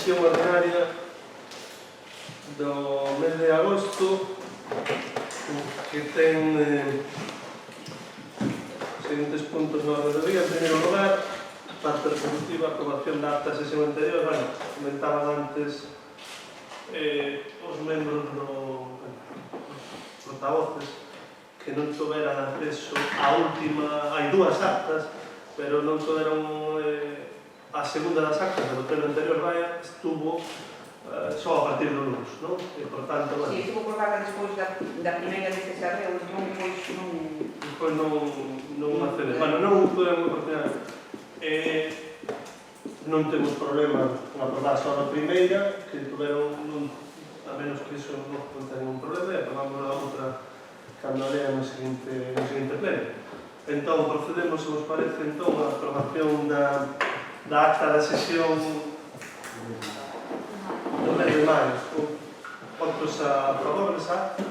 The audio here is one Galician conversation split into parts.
sesión ordinaria do mes de agosto, que ten os seguintes puntos no orden do día. En primeiro lugar, parte resolutiva, aprobación da acta da sesión anterior. Bueno, comentaban antes os membros portavoces que non tuveran acceso á última, hai dúas actas, pero non tuveron a segunda das actas do pleno anterior, estuvo só a partir do lunes, non? E, por tanto, bueno... Si, estuvo colgada despois da primeira vez que se arreu, Despois non accede. Bueno, non tuveron oportunidade. Non temos problema con aprobar só a primeira, que tuveron, a menos que iso non ten ningún problema, e aprobamos a outra cando lea no seguinte pleno. Entón, procedemos, se vos parece, entón, a aprobación da acta da sesión do mes de maio. Outros a favor desa acta?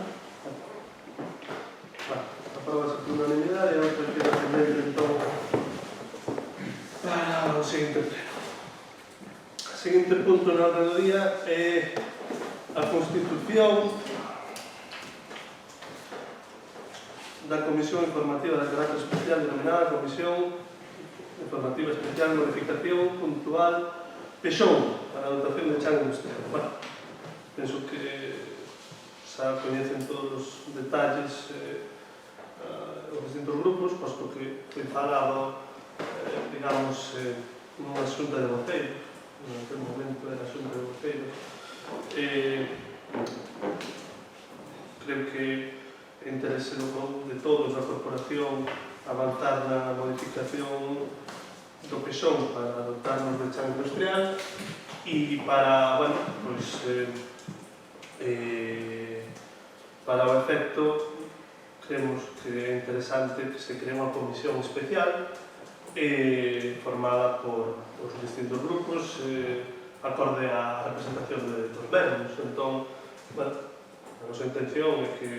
Aprobase por unanimidade, e outra queda pendente, entón, para o seguinte pleno. O seguinte punto na orde do día é a constitución da Comisión Informativa de Carácter Especial denominada Comisión Informativa Especial Modificación Puntual Pexón para a dotación de chan industrial. Bueno, penso que xa coñecen todos os detalles os distintos grupos, posto que foi falado, digamos, nunha xunta de voceiros, en aquel momento era a xunta de voceiros. Creo que é interese de todos da corporación avanzar na modificación do pexón para dotarnos de chan industrial e para, bueno, pois, para o efecto creemos que é interesante que se cree unha comisión especial formada por os distintos grupos acorde á representación dos mesmos. Entón, bueno, a nosa intención é que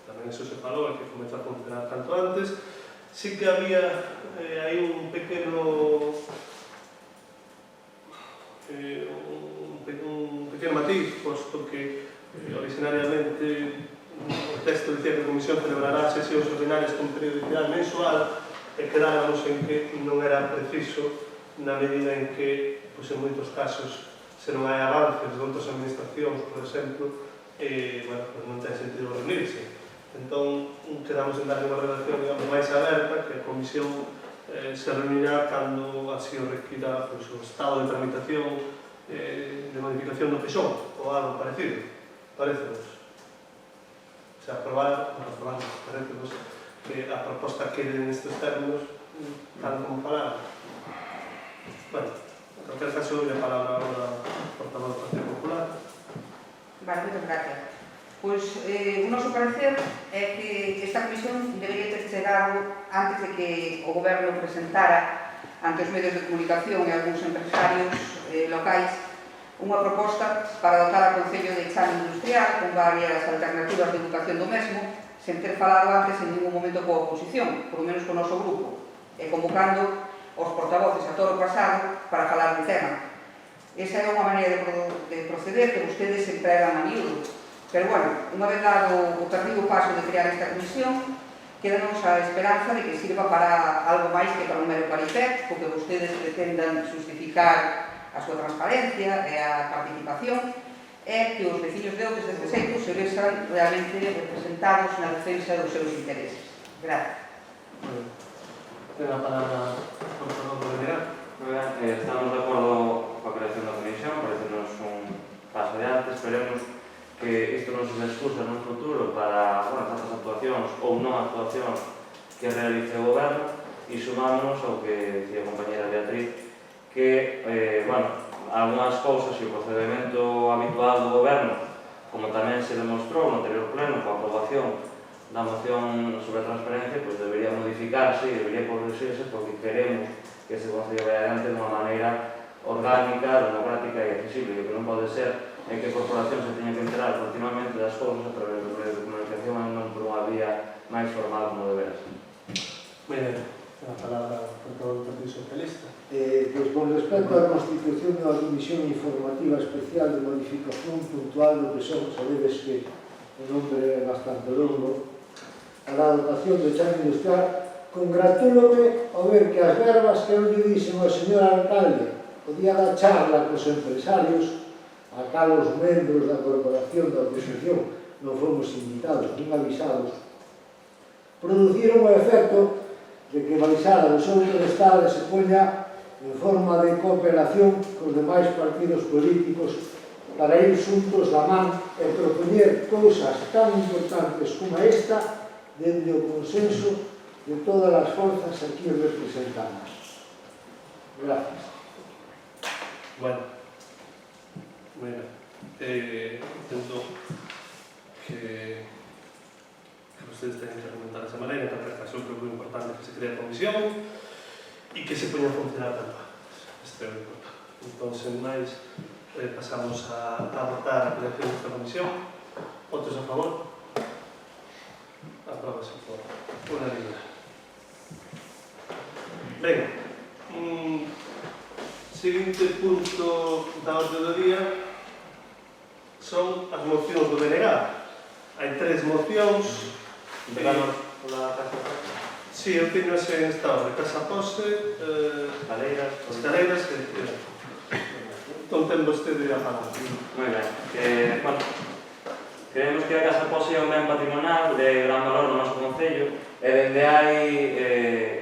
tamén iso se falou, é que comece a funcionar tanto antes. Sí que había aí un pequeno matiz, posto que originariamente o texto dicía que a Comisión celebrará sesións ordinarias con periodicidade mensual, e quedáramos en que non era preciso na medida en que, pois, en moitos casos, se non hai avances de outras administracións, por exemplo, bueno, pois non ten sentido reunirse. Entón, quedamos en darle unha redacción, digamos, máis aberta, que a Comisión se reunirá cando así o requira, pois, o estado de tramitación de modificación do pexón, ou algo parecido. Parecemos. Se aprobamos, parecemos que a proposta quede nestes términos, tal como falaron. Bueno, en calquer caso, doy a palabra agora ao portavoz do Partido Popular. Vale, moitas gracias. Pois, o noso parecer é que esta comisión debería ter chegado antes de que o Goberno presentara ante os medios de comunicación e algúns empresarios locais unha proposta para dotar a Concello de chan industrial con varias alternativas de educación do mesmo, sen ter falado antes en ningún momento coa oposición, por lo menos co noso grupo, e convocando os portavoces a todo o pasado para falar do tema. Esa é unha maneira de proceder que vostedes empregan a miúdo. Pero, bueno, unha vez dado o tardivo paso de crear esta comisión, quedanos a esperanza de que sirva para algo máis que para un mero paripé, co que vostedes pretendan justificar a súa transparencia e a participación, é que os veciños de Outes deste xeito se vexan realmente representados na defensa dos seus intereses. Gracias. Ten a palabra o portavoz do General. Estamos de acordo coa creación da comisión, parecenos un paso adiante. Esperemos que isto non se excusa nun futuro para tantas actuacións ou non actuacións que realice o Goberno, e sumámonos ao que dicía a compañera Beatriz, que, algunhas cousas e o procedimento habitual do Goberno, como tamén se demostrou no anterior pleno coa aprobación da moción sobre a transparencia, pois debería modificarse e debería corregirse, porque queremos que ese Concello vai adiante de unha maneira orgánica, democrática e accesible. O que non pode ser é que a corporación se teña que enterar continuamente das cousas a través do medio de comunicación e non por unha vía máis formal como deberá ser. Ben, A palabra por todo o Partido Socialista. Pois con respecto á constitución da Comisión Informativa Especial de Modificación Puntual do que son, sabedes que o nombre é bastante longo, a la dotación do chan industrial, congratúlome ao ver que as verbas que eu lle dixen ao señor alcalde o día da charla cos empresarios, a cal os membros da corporación da oposición non fomos invitados nin avisados, produciron o efecto de que Baixada do Souto de Estado se poña en forma de cooperación cos demais partidos políticos para ir xuntos da man e propoñer cousas tan importantes como esta dende o consenso de todas as forzas aquí representadas. Gracias. Bueno, mira, entendo que ustedes teñen que argumentar de esa maneira, que a prestación creo que é importante que se cree a comisión e que se poña a funcionar tanto antes. Isto é o importante. Entón, sen máis, pasamos a votar a creación desta comisión. Votos a favor? Apróbase por unanimidade. Ben, seguinte punto da orde do día son as mocións do BNG. Hai 3 mocións. Empezamos pola Casa Pose. Sí, eu teño ese en esta orde. Casa Pose, Escaleiras e entón ten vostede a palabra. Moi ben. Bueno, creemos que a Casa Pose é un ben patrimonial de gran valor no noso concello e dende hai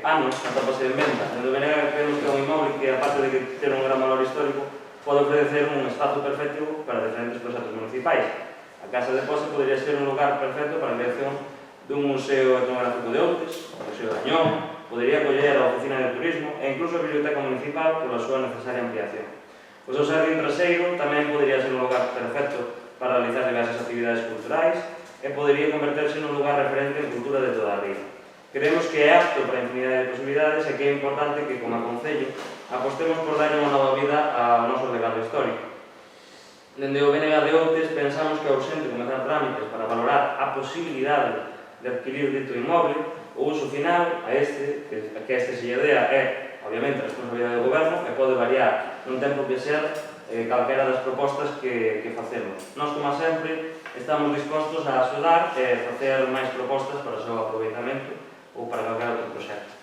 anos que atópase en venta. Dende o BNG creemos que é un inmoble que, aparte de que ter un gran valor histórico, pode ofrecer un espazo perfecto para diferentes proxectos municipais. A Casa de Pose podría ser un lugar perfecto para a creación dun museo etnográfico de Outes, o Museo de Añón, podería acoller a oficina de turismo e incluso a biblioteca municipal pola súa necesaria ampliación. O seu xardín traseiro tamén podería ser un lugar perfecto para realizar diversas actividades culturais e podería converterse nun lugar referente en cultura de toda a vida. Creemos que é apto para a infinidade de posibilidades e que é importante que, como a Concello, apostemos por dar unha nova vida ao noso legado histórico. Dende o BNG de Outes pensamos que é urxente comezar trámites para valorar a posibilidade de adquirir dito inmoble. O uso final a este, que este se lle dea é, obviamente, a responsabilidade do goberno e pode variar nun tempo que ser calquera das propostas que facemos. Nós, como sempre, estamos dispostos a axudar e facer máis propostas para o seu aproveitamento ou para calquera outro proxecto.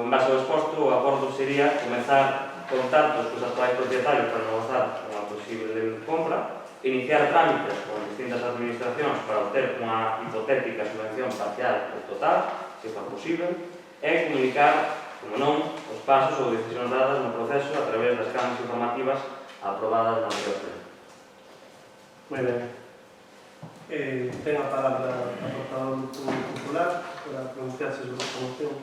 En base ao exposto, o acordo sería comenzar contactos cos actuais propietarios para negociar unha posible compra, iniciar trámites con distintas administracións para obter unha hipotética subvención parcial ou total, se for posible, e comunicar, como non, os pasos ou decisións dadas no proceso a través das cámaras informativas aprobadas no anterior pleno. Moi ben. Ten a palabra a portador do Grupo Popular para pronunciarse sobre esta moción.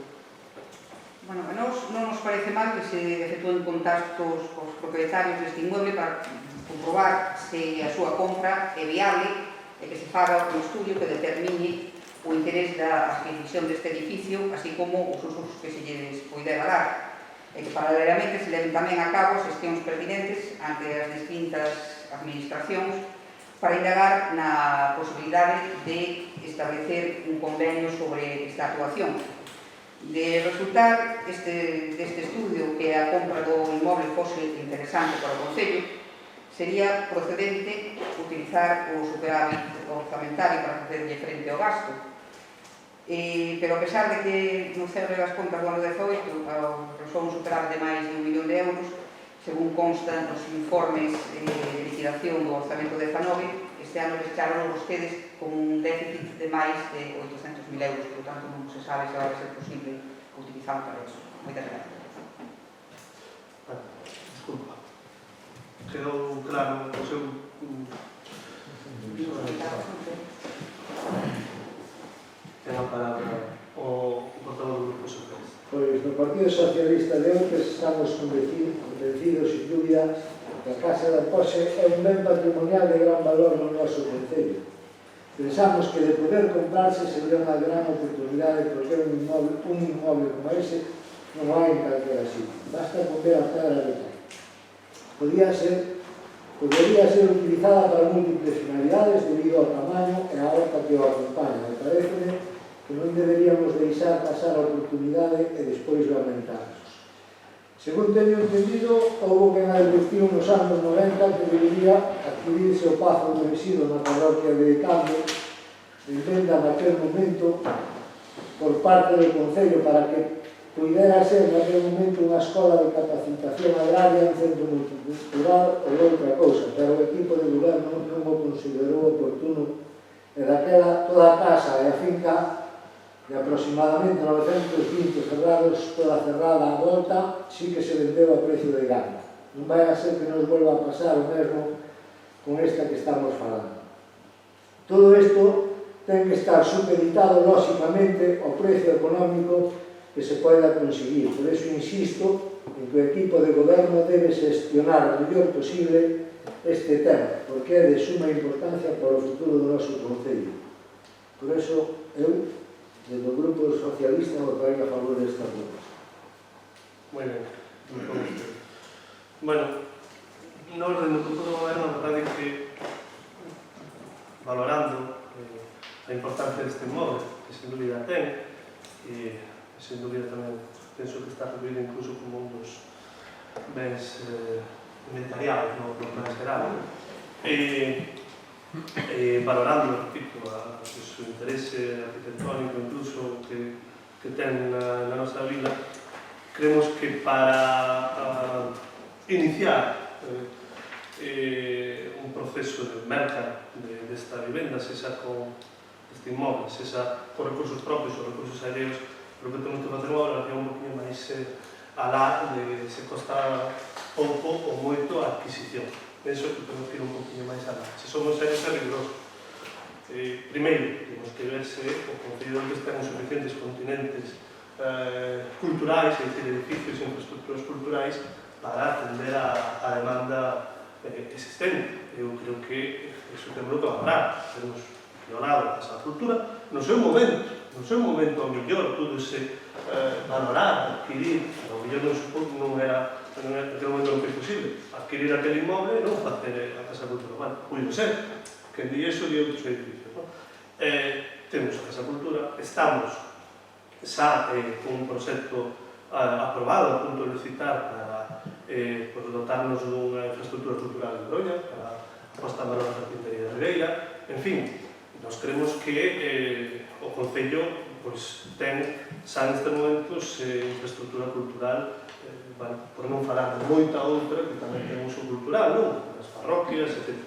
Bueno, a nos non nos parece mal que se efectúen contactos cos propietarios deste inmueble para comprobar se a súa compra é viable e que se faga un estudio que determine o interés da adquisición deste edificio, así como os usos que se lles poidera dar, e que paralelamente se leven tamén a cabo xestións pertinentes ante as distintas administracións para indagar na posibilidade de establecer un convenio sobre esta actuación. De resultar deste estudio que a compra do inmoble fose interesante para o Concello, sería procedente utilizar o superávit orzamentario para facerlle frente ao gasto. Pero a pesar de que no cerre das contas do ano 18 resou un superávit de máis de 1 millón de euros, según consta nos informes de liquidación do orzamento 19, este ano les echaron vostedes con un déficit de máis de 800.000 euros, por tanto non se sabe se vai ser posible utilizar para eso. Moitas gracias. Desculpa. Quedou claro o seu... Ten a palabra o portador do Grupo Socialista. Pois no Partido Socialista de Outes estamos convencidos, sin dúbida, que a Casa da Pose é un ben patrimonial de gran valor no noso concello. Pensamos que de poder comprarse sería unha gran oportunidade porque un inmoble como ese non hai en calquera sitio. Basta con ver a cara de tal. Podería ser utilizada para múltiples finalidades debido ao tamaño e a horta que o acompaña. Me parece que non deberíamos deixar pasar a oportunidade e despois lamentarnos. Según teño entendido, houve quen advertiu nos anos 90 que debería adquirirse o Pazo do Resido na parroquia de Cambio, de venda naquel momento por parte do Concello para que pudera ser naquel momento unha escola de capacitación agraria, un centro multicultural ou outra cousa, pero o equipo de goberno non o considerou oportuno e daquela toda a casa e a finca de aproximadamente 920 ferrados, toda cerrada a volta, sí que se vendeu a precio de gana. Non vai a ser que nos volva a pasar o mesmo con esta que estamos falando. Todo isto ten que estar supeditado, lóxicamente, ao precio económico que se poida conseguir. Por eso insisto en que o equipo de goberno debe gestionar o mellor posible este tema, porque é de suma importancia para o futuro do noso concello. Por eso, eu, desde o Grupo Socialista, votarei a favor desta proposta. Moi ben, bueno, no orden do grupo do goberno, a verdade é que, valorando a importancia deste inmoble, que sen dúbida ten, e sen dúbida tamén penso que está recollido incluso como un dos bens inventariados no plan xeral, valorando, repito, o interese arquitectónico incluso que ten na nosa vila, creemos que para iniciar un proceso de merca desta vivenda, sexa con este inmoble, sexa con recursos propios ou recursos alleos, creo que temos que facer unha valoración un poquinho máis alá de se costa pouco ou moito a adquisición. Penso que temos que ir un poquinho máis alá. Se somos serios e rigurosos. Primeiro, temos que ver se o Concello de Ordes ten os suficientes continentes culturais, é dicir, edificios e infraestructuras culturais para atender a demanda existente. Eu creo que iso temos que valorar. Temos violado esa cultura no seu momento ao mellor tudo se valorar, adquirir, ao mellor non era naquele momento non foi posible adquirir aquele inmoble e non facer a Casa Cultura. Bueno, puido ser, que di eso di outros edificios, non? Temos a Casa Cultura, estamos xa con un proxecto aprobado a punto de licitar para dotarnos dunha infraestructura cultural en Broña, para a posta en valor da carpintería de Ribeira. En fin, nós creemos que o Concello ten xa nestes momentos infraestructura cultural, por non falar de moita outra que tamén ten uso cultural, non? As parroquias, etc.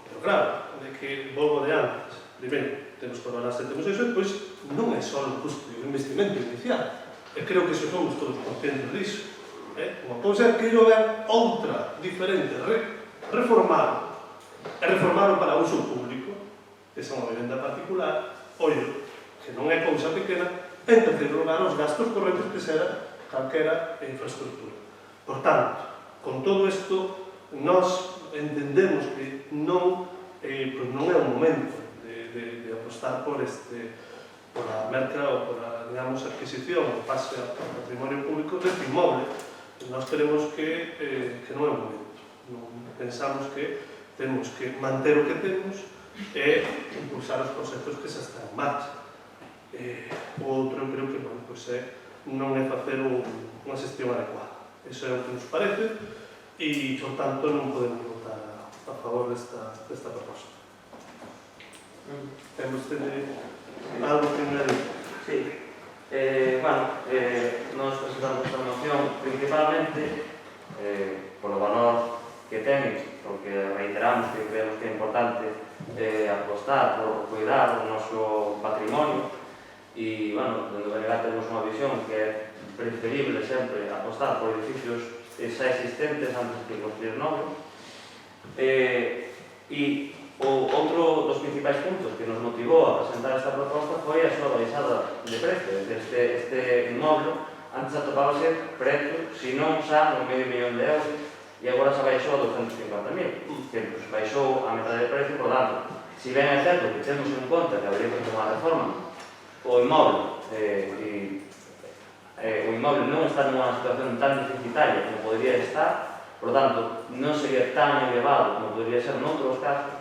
Pero claro, é que volvo de antes. Primeiro, temos que valorar se temos eso, e depois non é só o custo do investimento inicial. E creo que se somos todos conscientes disso. Unha cousa é que yo ven outra, diferente, reformado. E reformado para uso público, que é unha vivenda particular, ollo, que non é cousa pequena, en terceiro lugar, os gastos correntes que será calquera infraestructura. Por tanto, con todo isto, nós entendemos que non é o momento de apostar por a merca ou por a, digamos, adquisición ou pase ao patrimonio público deste inmoble. Nós creemos que non é o momento. Pensamos que temos que manter o que temos e impulsar os proxectos que xa están en marcha. O outro, eu creo que non é facer unha xestión adecuada. Iso é o que nos parece e, por tanto, non podemos votar a favor desta proposta. Ten vostede algo que añadir? Sí. Nos presentamos esta moción principalmente polo valor que ten, porque reiteramos que creemos que é importante apostar por cuidar o noso patrimonio e, dentro do BNG temos unha visión que é preferible sempre apostar por edificios xa existentes antes de construir novos. E o outro dos principais puntos que nos motivou a presentar esta proposta foi a súa baixada de precio. Este inmoble antes atopábase precio, se non xa no $500,000 de euros, e agora xa baixou a 250.000, que baixou a metade de precio. Por tanto, se ben é certo que temos en conta que habería que tomar a reforma, o inmoble non está nunha situación tan deficitaria como podría estar, por tanto, non sería tan elevado como podría ser noutros casos,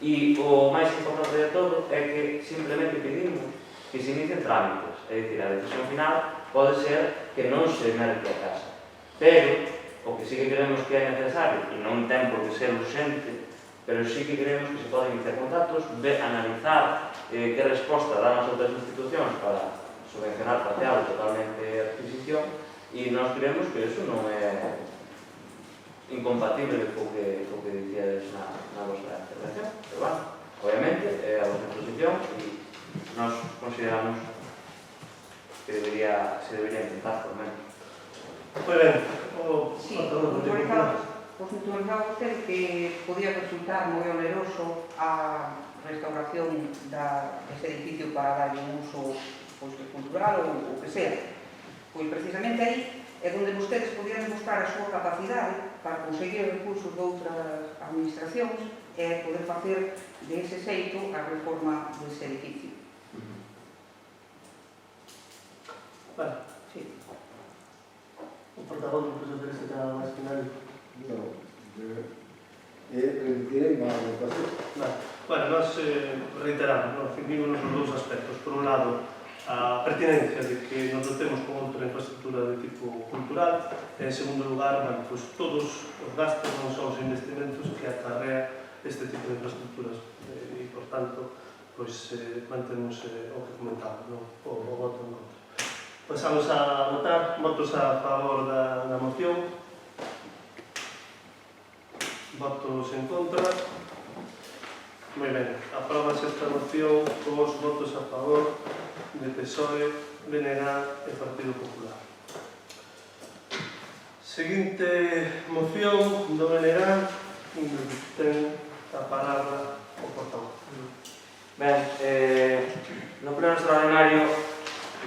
e o máis importante de todo é que simplemente pedimos que se inicien trámites, é dicir, a decisión final pode ser que non se merque a casa. Pero, o que sí que creemos que é necesario, e non ten por que ser urgente, pero sí que creemos que se poden iniciar contactos, analizar que resposta dan as outras institucións para subvencionar parcial ou totalmente a adquisición, e nós creemos que eso non é incompatible co que dicíades na vosa intervención. Pero, bueno, obviamente, é a vosa posición e nós consideramos que se debería intentar, por menos. Moi ben, Sí, os mutualizaba usted que podía resultar moi oneroso a restauración deste edificio para darlle un uso cultural ou o que sea. Pois precisamente aí é onde vostedes podían buscar a súa capacidade para conseguir recursos de outras administracións e poder facer dese xeito a reforma dese edificio. Vale. Sí. O portavoz do profesor Teresa ten máis final. Non, retirei má votación. Bueno, nós reiteramos, definimos os dous aspectos. Por un lado, a pertinencia de que nos dotemos con outra infraestructura de tipo cultural. En segundo lugar, bueno, pues, todos os gastos non son os investimentos que acarrea este tipo de infraestructuras. E, por tanto, pues, mantemos o que comentamos, ¿no? O voto en contra. Pasamos a votar. Votos a favor da moción. Votos en contra. Moi ben. Apróbase esta moción cos votos a favor de PSOE, BNG e Partido Popular. Seguinte moción do BNG, ten a palabra o portavoz. Ben, no pleno extraordinario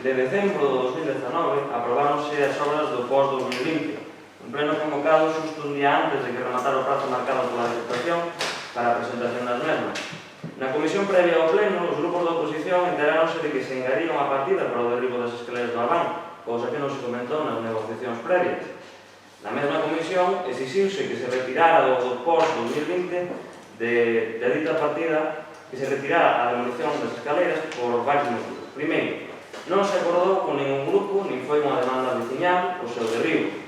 de decembro de 2019 aprobáronse as obras do pós-2020, un pleno convocado xusto un día antes de que rematara o prazo marcado pola Diputación para a presentación das mesmas. Na comisión previa ao pleno, os grupos da oposición enteráronse de que se engadiron a partida para o derribo das escaleras do Albán, cousa que non se comentou nas negociacións previas. Na mesma comisión exixiuse que se retirara do pós-2020 de dita partida, que se retirara a demolición das escaleras por varios motivos. Primeiro, non se acordou con ningún grupo, nin foi unha demanda veciñal o seu derribo.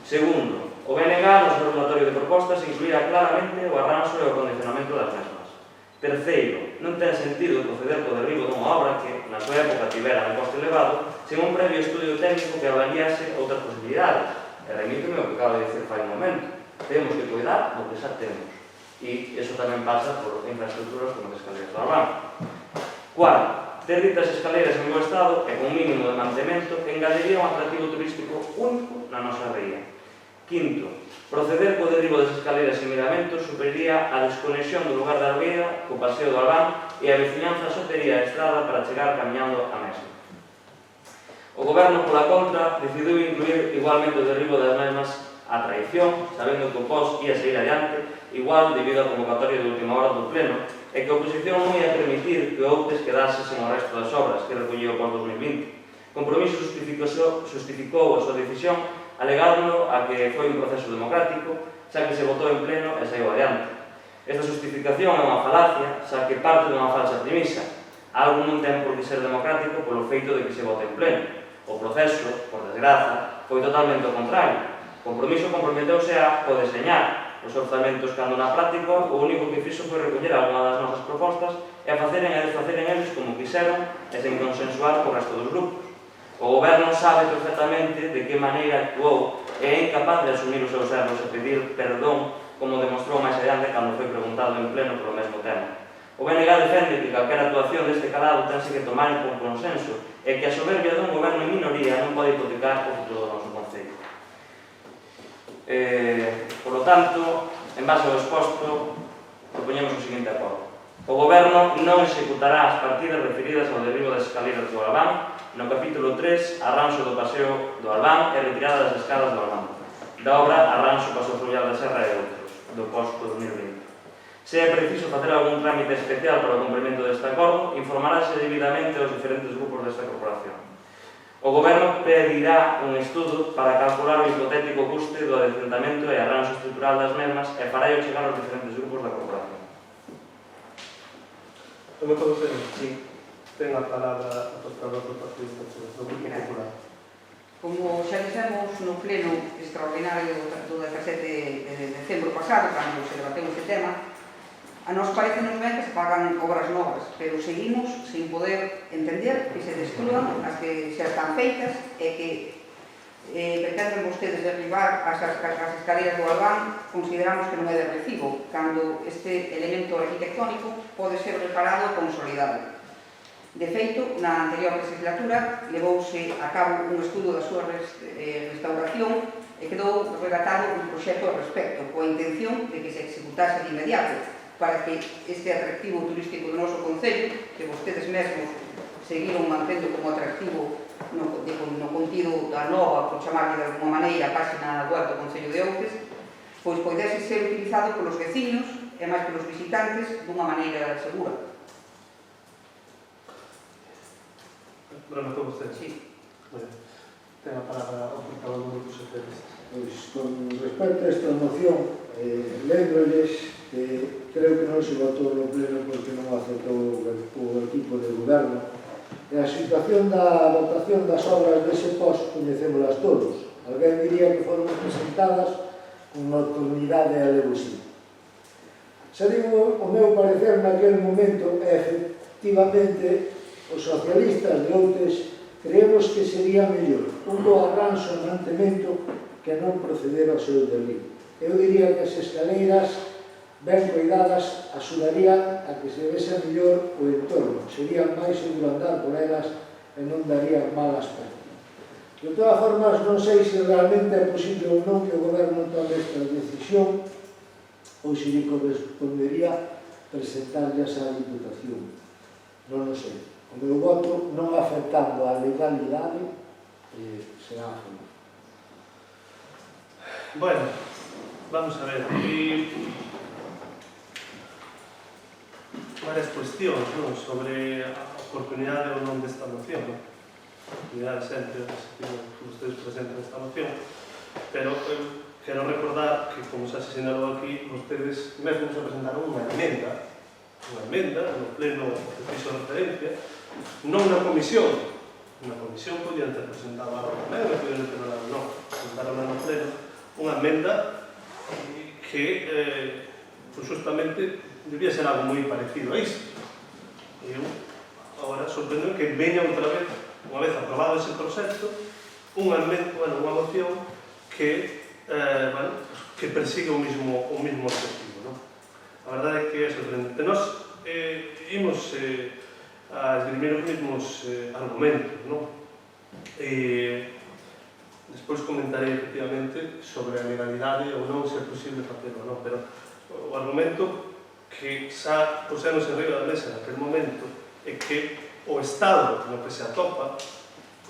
Segundo, o BNG no seu relatorio de propostas incluía claramente o arranxo e o condicionamento das mesmas. Terceiro, non ten sentido proceder co derribo dunha obra que, na súa época, tivera un coste elevado, sen un previo estudio técnico que avaliase outras posibilidades. E remítome o que acabo de dicir fai un momento. Temos que cuidar do que xa temos. E iso tamén pasa por infraestructuras como as escaleras do Albán. Cuarto, ter ditas escaleras en bo estado e con mínimo de mantemento engadiría un atractivo turístico único na nosa ría. Quinto, proceder co derribo das escaleras e miramentos superiría a desconexión do lugar da Arbeira co paseo do Albán e a veciñanza só tería a estrada para chegar camiñando a mesma. O Goberno, pola contra, decidiu incluir igualmente o derribo das mesmas a traición, sabendo que o POS ia seguir adiante, igual debido á convocatoria de última hora do pleno, e que a oposición non ia permitir que Outes quedase sen o resto das obras que recolliu o pós-2020. Compromiso justificou a súa decisión alegando a que foi un proceso democrático, xa que se votou en pleno e saiu adiante. Esta justificación é unha falacia, xa que parte dunha falsa premisa. Algo non ten por que ser democrático polo feito de que se vote en pleno. O proceso, por desgraza, foi totalmente o contrario. O compromiso comprometeuse a codeseñar os orzamentos cando na práctica o único que fixo foi recoller algunha das nosas propostas e a faceren e desfaceren eles como quixeron e sen consensuar co resto dos grupos. O Goberno sabe perfectamente de que maneira actuou e é incapaz de asumir os seus erros e pedir perdón, como demostrou máis adiante cando foi preguntado en pleno polo mesmo tema. O BNG defende que calquera actuación deste calado tense que tomar con consenso e que a soberbia dun goberno en minoría non pode hipotecar o futuro do noso concello. Por lo tanto, en base ao exposto, propoñemos o seguinte acordo. O Goberno non executará as partidas referidas ao derribo das escaleras do Albán no capítulo 3, arranxo do paseo do Albán e retirada das escadas do Albán, da obra Arranxo Paso Fluvial da Serra e outros, do post-2020. Se é preciso facer algún trámite especial para o cumprimento deste acordo, informarase debidamente aos diferentes grupos desta corporación. O Goberno pedirá un estudo para calcular o hipotético custe do adecentamento e arranxo estrutural das mesmas e fará chegar aos diferentes grupos da corporación. Non me podo ser? Sí. ten a palabra o portador do Partido Popular, do Grupo Popular. Como xa dixemos no pleno extraordinario do 17 de decembro pasado, cando se debateu este tema, a nos parece ben que se fagan obras novas, pero seguimos sin poder entender que se destrúan as que xa están feitas e que pretenden vostedes derribar as escaleras do Albán. Consideramos que non é de recibo, cando este elemento arquitectónico pode ser reparado e consolidado. De feito, na anterior legislatura levouse a cabo un estudo da súa restauración e quedou redactado un proxecto ao respecto, coa intención de que se executase de inmediato para que este atractivo turístico do noso concello, que vostedes mesmos seguiron mantendo como atractivo no contido da nova, por chamarlle de alguma maneira, a página web do Concello de Outes, pois poidese ser utilizado polos veciños e máis polos visitantes dunha maneira segura. Rematou vostede? Sí. Ten a palabra o portador do Grupo Socialista. Pois, con respecto a esta moción, lembrolles que creo que non se votou no pleno porque non aceptou o equipo de goberno. E a situación da votación das obras dese post coñecémolas todos. Alguén diría que foron presentadas con nocturnidade e alevosía. Se digo o meu parecer naquele momento, efectivamente, os socialistas de Outes creemos que sería mellor un bo arranxo e mantemento que non proceder ao seu derribo. Eu diría que as escaleiras ben cuidadas axudarían a que se vese mellor o entorno, serían máis seguro andar por elas e non darían mal aspecto. De todas formas, non sei se realmente é posible ou non que o goberno tome esta decisión ou se lhe correspondería presentarllas á Diputación. Non o sei. O meu voto, non afectando a legalidade, será a favor. Bueno, vamos a ver. Varias cuestións, non? Sobre a oportunidade ou non desta moción. Oportunidade sempre, que ustedes presentan esta moción. Pero quero recordar que, como xa se sinalou aquí, ustedes mesmos presentaron unha emenda no pleno que fixo referencia, non na comisión. Na comisión podían ter presentado algo tamén, e podían ter presentado non. Presentaron no pleno unha emenda que, justamente, debía ser algo moi parecido a isto. E eu, agora, sorprendo que veña outra vez, unha vez aprobado ese proxecto, unha moción que, que persigue o mismo objetivo. A verdade é que é sorprendente. Nós imos a esgrimir os mesmos argumentos, despois comentarei efectivamente sobre a legalidade ou non, se é posible facelo ou non, pero o argumento que xa pusemos en riba da mesa naquele momento é que o estado no que se atopa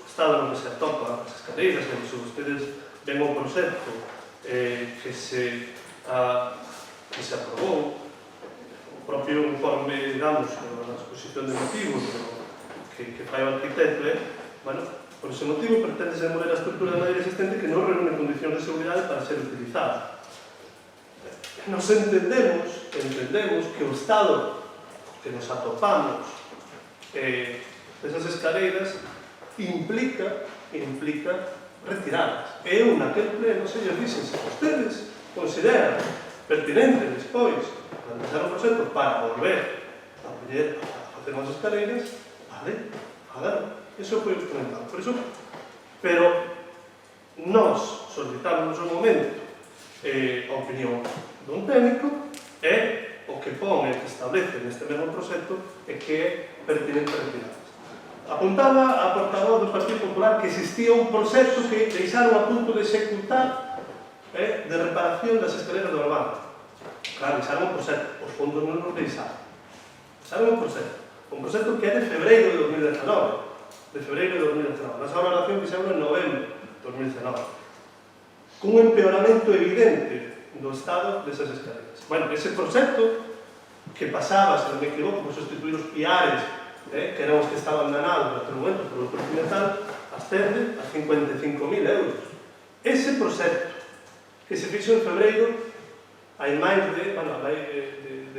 as escaleiras, e se vostedes ven o proxecto que se aprobou, o propio informe, digamos, na exposición de motivos que fai o arquitecto, por ese motivo pretende demoler a estrutura de madeira existente que non reúne condicións de seguridade para ser utilizada. Nos entendemos que o estado que nos atopamos desas escaleiras implica retiradas. E eu naquele pleno se lles dixen, se vostedes consideran pertinente despois plantear un proxecto para volver a facer as escaleiras, vale, eso foi comentado. Por iso, pero nós solicitamos no seu momento a opinión dun técnico e o que pon e que establece neste mesmo proxecto é que é pertinente retiradas. Apuntaba a portavoz do Partido Popular que existía un proxecto que deixaron a punto de executar de reparación das escaleras do Albán. Claro, deixaron un proxecto, os fondos non nos deixaron. Deixaron un proxecto que é de febreiro de 2019. Nasa valoración fixeron en novembro de 2019. Cun empeoramento evidente do estado desas escaleras. Bueno, ese proxecto que pasaba, se non me equivoco, por sustituir os piares, que eran os que estaban danados naquele momento por o metal, ascende a 55.000 euros. Ese proxecto que se fixo en febreiro hai máis de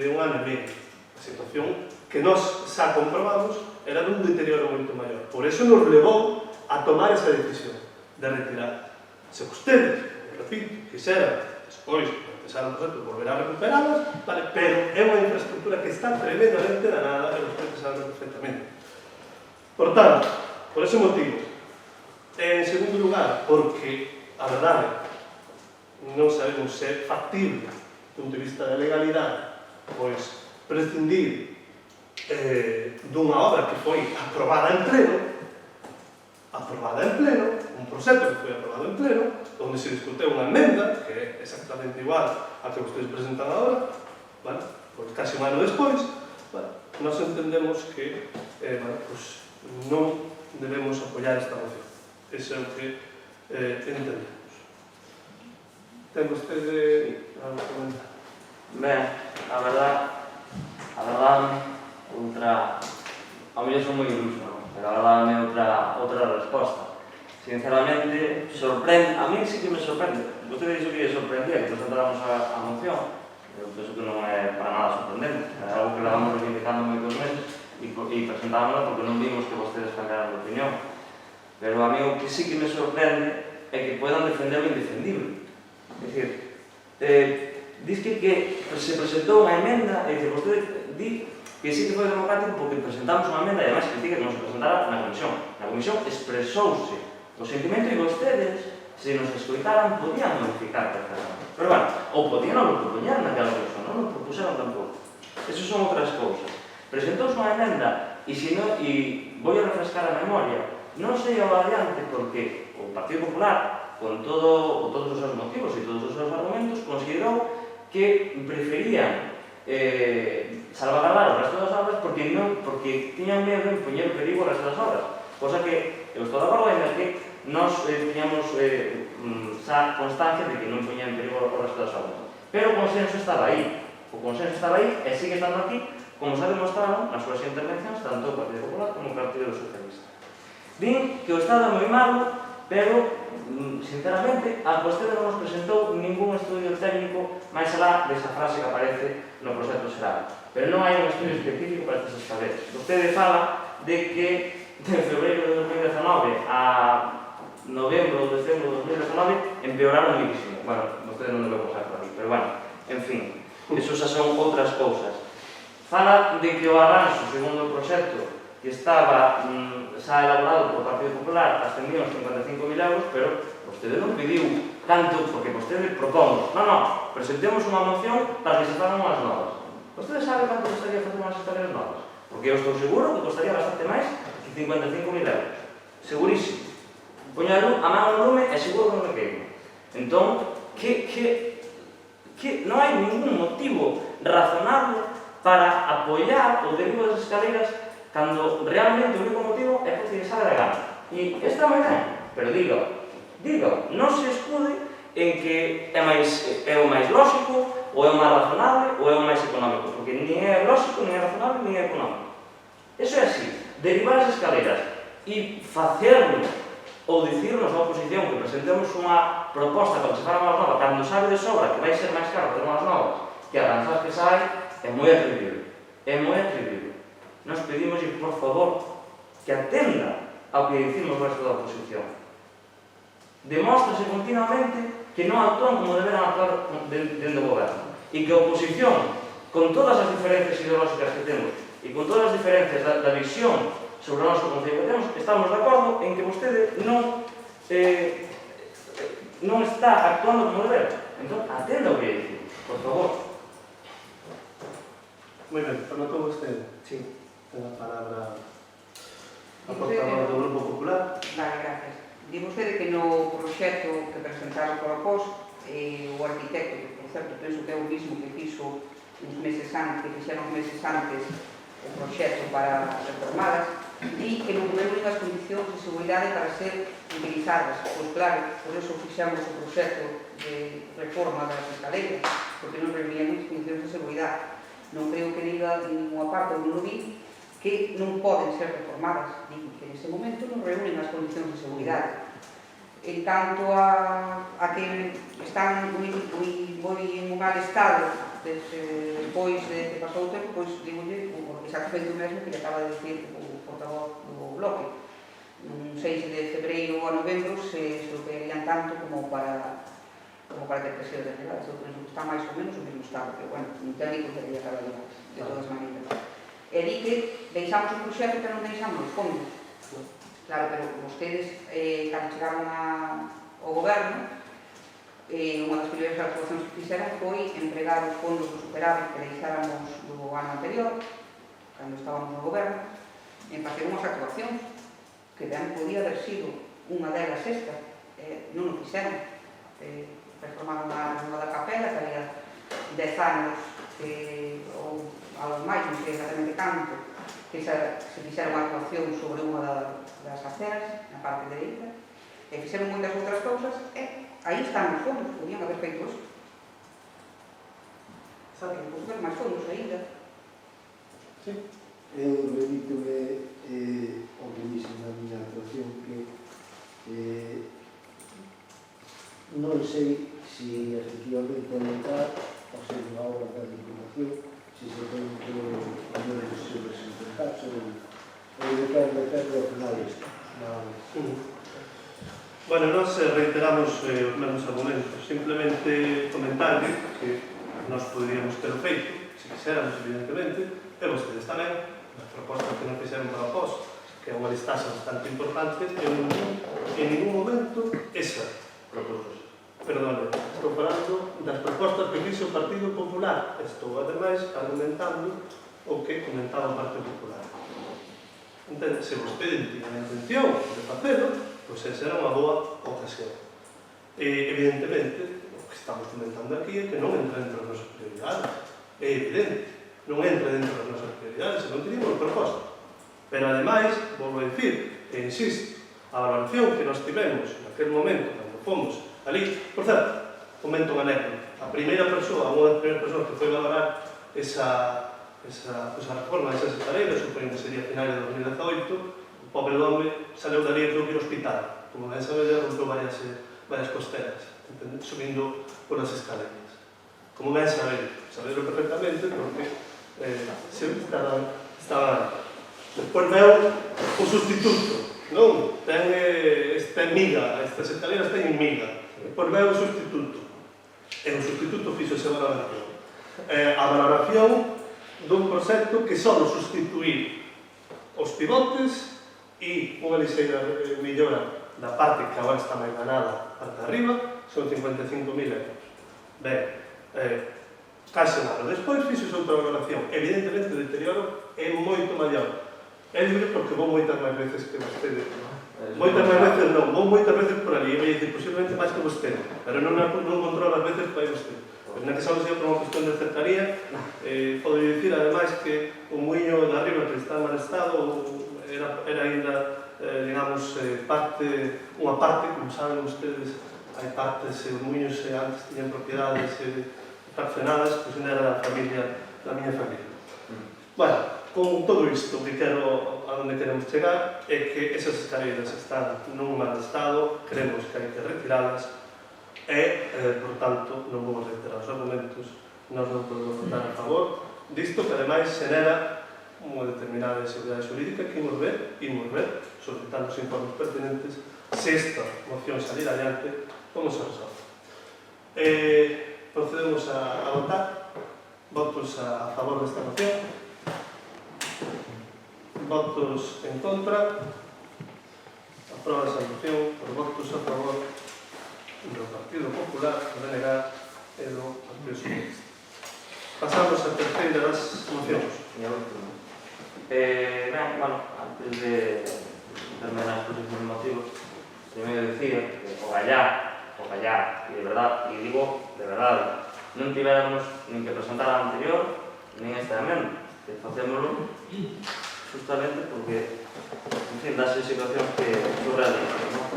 un ano e medio. A situación que nós xa comprobamos era dun deterioro moito maior. Por eso nos levou a tomar esa decisión de retirar. Se vostedes, repito, quixeran, despois, empezar o proceso, volver a recuperalas, vale, pero é unha infraestructura que está tremendamente danada e vostedes saben perfectamente. Por tanto, por ese motivo, en segundo lugar, porque a verdade non sabemos se é factible do punto de vista da legalidade, pois prescindir dunha obra que foi aprobada en pleno, un proxecto que foi aprobado en pleno, onde se discuteu unha emenda, que é exactamente igual a que vostedes presentan agora, vale? Pois casi un ano despois, vale? Nós entendemos que pois, non debemos apoiar esta moción. Eso é o que entendemos. Ten vostede algo que comentar? Ben, a verdade, ao mellor son moi iluso, non? Pero a verdade é outra resposta. Sinceramente, sorprende, a mí sí que me sorprende. Vostede dixo que lle sorprendía que presentáramos a moción. Eu penso que non é para nada sorprendente. É algo que levamos reivindicando moitos meses e presentámonos porque non vimos que vostedes cambiaran de opinión. Pero a mí o que sí que me sorprende é que podan defender o indefendible. É dicir, diz que se presentou unha emenda e que vostede di que sí que foi democrático porque presentamos unha emenda e además critica que non se presentara na comisión. Na comisión expresouse o sentimento e vostedes, se nos escoitaran, podían modificar perfectamente. Pero bueno, ou podían non lo propoñer naquela comisión, non lo propuseron tampouco. Esas son outras cousas. Presentouse unha emenda e vou a refrescar a memoria, non sei ao adiante porque o Partido Popular, con todos os seus motivos e todos os seus argumentos, considerou que preferían salvaguardar o resto das obras porque tiñan medo de poñer en perigo o resto das obras. Cosa que eu estou de acordo en que nós tiñamos xa constancia de que non poñía en perigo o resto das obras. Pero o consenso estaba aí. O consenso estaba aí e sigue estando aquí, como se ha demostrado nas súas intervencións tanto o Partido Popular como o Partido Socialista. Din que o Estado é moi malo, pero, sinceramente, a vostede non nos presentou ningún estudio técnico máis alá desa frase que aparece no proxecto xeral. Pero non hai un estudio específico para estas escaleras. Vostede fala de que de febreiro de 2019 a novembro ou decembro de 2019 empeoraron muitísimo. Bueno, vostede non debe pasar por aquí, pero bueno, en fin, eso xa son outras cousas. Fala de que o arranxo, segundo o proxecto, que estaba xa elaborado polo Partido Popular, ascendía uns 55.000 euros, pero vostede non pediu tanto, porque vostede propón, non, presentemos unha moción para que se fagan unhas novas. Vostede sabe canto costaría facer unhas escaleras novas? Porque eu estou seguro que costaría bastante máis que 55.000 euros. Segurísimo. Poño a mão no lume e seguro que non me queimo. Entón, non hai ningún motivo razonable para apoiar o derivo das escaleras cando realmente o único motivo é porque lle sabe de gana. E está moi ben, pero diga, non se escude en que é o máis lógico, ou é o máis razonable, ou é o máis económico, porque nin é lógico, nin é razonable, nin é económico. Eso é así, derivar as escaleras e facernos ou dicirnos a oposición que presentemos unha proposta para que se faga máis nova, cando sabe de sobra que vai ser máis caro ter máis novas que arranxar que sai, é moi atribuíble. É moi atribuíble. Nos pedimos, por favor, que atenda ao que dicimos o resto da oposición. Demóstrase continuamente que non actúan como deberan actuar dentro do goberno. E que a oposición, con todas as diferencias ideológicas que temos e con todas as diferencias da visión sobre o noso concello que temos, estamos de acordo en que vostede non está actuando como debe. Entón, atenda o que dicimos, por favor. Moi ben, anotou vostede? Sí. Ten a palabra a portavoz do Grupo Popular. Vale, gracias. Di vostede que no proxecto que presentaron polo POS, o arquitecto, que por certo penso que é o mismo que fixo uns meses antes, que fixeron meses antes o proxecto para reformadas, di que non reúnen as condicións de seguridade para ser utilizadas. Pois claro, por eso fixamos o proxecto de reforma das escaleiras, porque non reunían as condicións de seguridade. Non creo que diga en ninguna parte ou non lo vi que non poden ser reformadas, digo que neste momento non reúnen as condicións de seguridade. En canto a que están moi en un mal estado despois de que pasou o tempo, pois digolle exactamente o mesmo que le acaba de dicir o portavoz do bloque. Un 6 de febreiro a novembro se bloquearían tanto como para ter que ser derribadas. Eu penso que está máis ou menos o mesmo estado, pero, bueno, un técnico teria que haber de todas maneiras. E di que deixamos o proxecto, pero non deixamos os fondos. Claro, pero vostedes, cando chegaron ao goberno, unha das primeiras actuacións que fixeron foi empregar os fondos do superávit que deixáramos do ano anterior, cando estábamos no goberno, en facer unhas actuacións que ben podía haber sido unha delas esta, non o fixeron. Reformaron a rúa da Capela, que había 10 anos ou algo máis, non sei exatamente canto, que se fixeron unha actuación sobre unha das aceras, na parte dereita, e fixeron moitas outras cousas, e aí están os fondos, podían haber feito isto. Sabe que podemos ver máis fondos ainda. Sí. Eu remítome ao que dixen na miña actuación que non sei se efectivamente aumentar ou ser unha obra de información, se se ten que poner os seus representantes ou depende ao final isto. Bueno, nós reiteramos os mesmos argumentos, simplemente comentar que nós poderíamos ter feito, se quixéramos, evidentemente, e vostedes tamén, as propostas que nos fixeron para o POS, que é unha listaxe bastante importante, en ningún momento esa propostas. Perdón, estou falando das propostas que fixe o Partido Popular. Estou, ademais, argumentando o que comentaba o Partido Popular. Entende? Se vostede tiña a intención de facelo, pois esa era unha boa ocasión. Evidentemente, o que estamos comentando aquí é que non entra dentro das nosas prioridades. É evidente, non entra dentro das nosas prioridades, se non teníamos proposta. Pero, ademais, volvo a dicir, e insisto, a valoración que nos tivemos naquele momento, cando fomos ali, por certo, comento unha anécdota. A primeira persoa, unha das primeiras persoas que foi valorar esa reforma desa secretaria, supoño que sería a finais de 2018, o pobre home saleu dali e teu que ir ao hospital. Como ben sabedes, rompeu varias costeras, subindo polas escaleras. Como ben sabedlo perfectamente, porque sempre estaba. Despois veo o sustituto, non? Ten miga, estas escaleras teñen miga. Despois veo o sustituto. E o sustituto fixo esa valoración. A valoración dun proxecto que só sustituir os pivotes e unha lixeira millora da parte que agora está máis ganada parte de arriba, son 55.000 euros. Ben, case un ano despois fixo outra valoración. Evidentemente o deterioro é moito maior. É libre porque vou moitas máis veces que vostede. Moitas máis veces non, vou moitas veces por ali, e vai dicir posiblemente máis que vostede, pero non controlo as veces que vai vostede. Pois na que sabe se por unha cuestión de cercaría, podo dicir ademais que o muiño de arriba que está en mal estado era ainda, digamos, unha parte, como saben ustedes, hai partes, os muiños antes tiñan propiedades fraccionadas, pois ainda era da miña familia. Bueno, con todo isto que quero, a onde queremos chegar, é que esas escaleiras están nun mal estado, creemos que hai que retiralas, e, por tanto, non vamos reiterar os argumentos, nós non podemos votar a favor disto, que ademais xenera unha determinada inseguridade xurídica que imos ver, solicitar os informes pertinentes, se esta moción salir adiante, como se resolve. Procedemos a votar. Votos a favor desta moción. Votos en contra. Aproba esa moción por votos a favor do Partido Popular, do BNG e do Partido Socialista. Pasamos a terceira das mocións. Antes de terminar os últimos motivos, primeiro dicir que o gallar, e de verdade, e digo de verdade, non tivéramos nin que presentar a anterior, nin esta emenda, que facémoslo justamente porque, en fin, das situacións que surrealizan, non?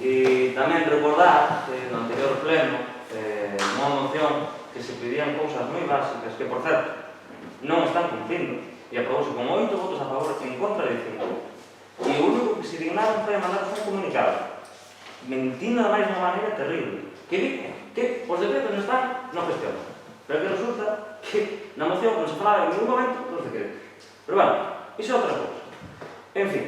E tamén recordar que no anterior pleno, nunha moción que se pedían cousas moi básicas que, por certo, non están cumplindo, e aprobouse con 8 votos a favor en contra de 5. E o único que se dignaron foi mandar un comunicado, mentindo ademais de unha maneira terrible, que di que os decretos non están, non gestionan. Pero que resulta que na moción non se falaba en ningún momento dos decretos. Pero bueno, iso é outra cousa. En fin,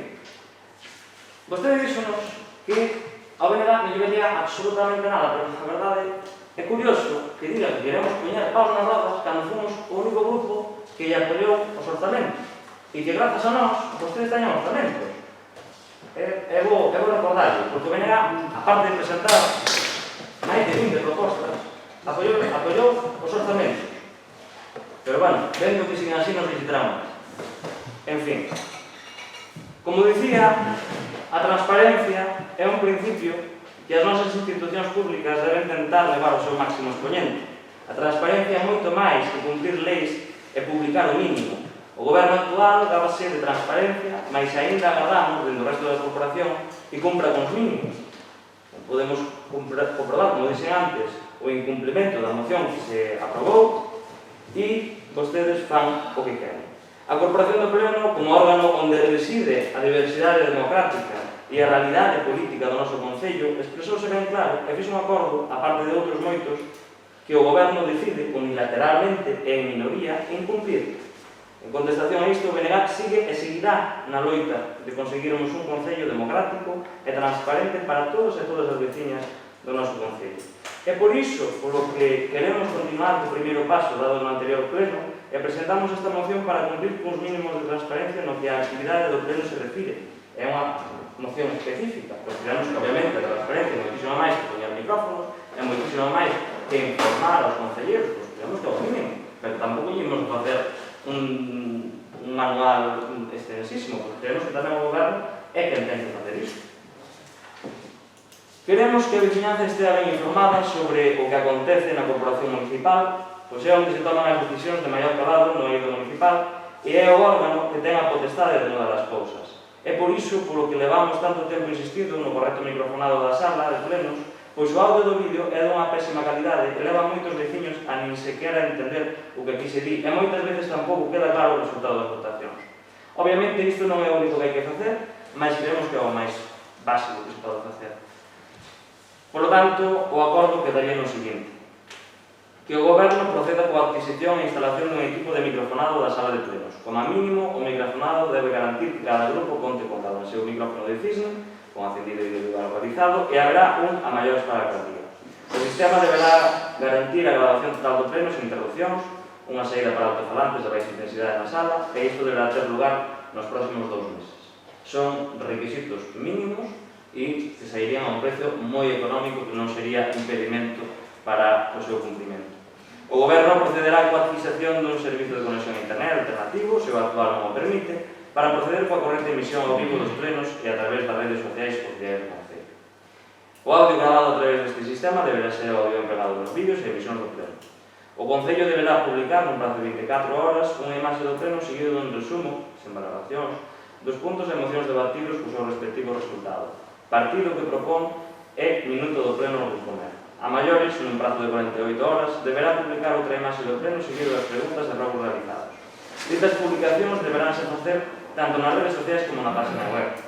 vostede díxonos que ao BNG non lle venía absolutamente nada, pero a verdade é curioso que diga que queremos poñer paus nas rodas cando fomos o único grupo que lle apoiou os orzamentos e que grazas a nós vostedes teñan orzamentos. É bo recordarlo, porque o BNG, aparte de presentar máis de 20 propostas, apoiou os orzamentos. Pero, bueno, vendo que siguen así nos visitarán máis. En fin, como dicía, a transparencia é un principio que as nosas institucións públicas deben tentar levar ao seu máximo expoñente. A transparencia é moito máis que cumprir leis e publicar o mínimo. O goberno actual gábase de transparencia, mas aínda agardamos dentro do resto da corporación que cumpra con os mínimos. Podemos comprobar, como dixen antes, o incumplimento da moción que se aprobou e vostedes fan o que queren. A Corporación do Pleno, como órgano onde reside a diversidade democrática e a realidade política do noso Concello, expresouse ben claro e fixo un acordo, a parte de outros moitos, que o Goberno decide unilateralmente e en minoría incumplir. En contestación a isto, o BNG sigue e seguirá na loita de conseguirmos un Concello democrático e transparente para todos e todas as veciñas do noso Concello. É por iso polo que queremos continuar co primeiro paso dado no anterior pleno e presentamos esta moción para cumprir cos mínimos de transparencia no que a actividade do pleno se refire. É unha moción específica, porque creemos que obviamente a transparencia é moitísimo máis que poñer micrófonos, é moitísimo máis que informar aos concelleiros, pois creemos que é o mínimo, pero tampouco ímos facer un manual extensísimo, porque creemos que tamén o goberno é quen ten que facer iso. Queremos que a veciñanza estea ben informada sobre o que acontece na corporación municipal, pois é onde se toman as decisións de maior calado no eido municipal e é o órgano que ten a potestade de mudar as cousas. É por iso polo que levamos tanto tempo insistindo no correcto microfonado da sala de plenos, pois o audio do vídeo é dunha pésima calidade e leva moitos veciños a nin sequera entender o que aquí se di e moitas veces tampouco queda claro o resultado das votacións. Obviamente isto non é o único que hai que facer, mas creemos que é o máis básico que se pode facer. Por lo tanto, o acordo quedaría no seguinte: que o Goberno proceda coa adquisición e instalación dun equipo de microfonado da sala de plenos. Como a mínimo, o microfonado debe garantir que cada grupo conte con cada seu micrófono de cisne, con acendido individualizado, e haberá un a maiores para cada día. O sistema deberá garantir a grabación total do pleno sin interrupcións, unha saída para altofalantes de baixa intensidade na sala, e isto deberá ter lugar nos próximos 2 meses. Son requisitos mínimos e que sairían a un precio moi económico que non sería impedimento para o seu cumprimento. O Goberno procederá coa adquisición dun servizo de conexión a internet alternativo, se o actual non o permite, para proceder coa corrente emisión ao vivo dos plenos e a través das redes sociais oficiais do Concello. O audio grabado a través deste sistema deberá ser o audio empregado nos vídeos e emisión do pleno. O Concello deberá publicar nun prazo de 24 horas unha imaxe do pleno seguido dun resumo, sen valoracións, dos puntos e mocións debatidos co seu respectivo resultado. Partido que propón é minuto do pleno no disponer. A maiores, nun prazo de 48 horas, deberá publicar outra imaxe do pleno seguido das preguntas e rogos realizados. Estas publicacións deberánse facer tanto nas redes sociais como na página web.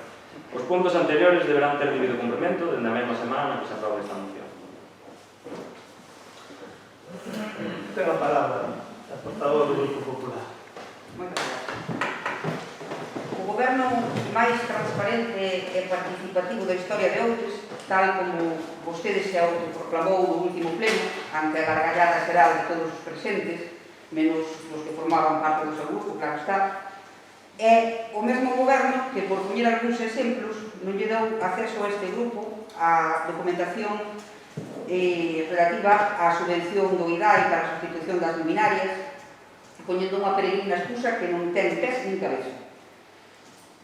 Os puntos anteriores deberán ter debido cumprimento dende a mesma semana na que se aprobe esta moción. Ten a palabra a portavoz do Grupo Popular. Moitas gracias. O goberno máis transparente e participativo da historia de outros, tal como vostedes se autoproclamou no último pleno, ante a gargallada xeral de todos os presentes, menos os que formaban parte do seu grupo, claro está, é o mesmo goberno que, por poñer algúns exemplos, non lle deu acceso a este grupo a documentación relativa á subvención do IDAI para a sustitución das luminarias, poñendo unha peregrina excusa que non ten pés nin cabeza.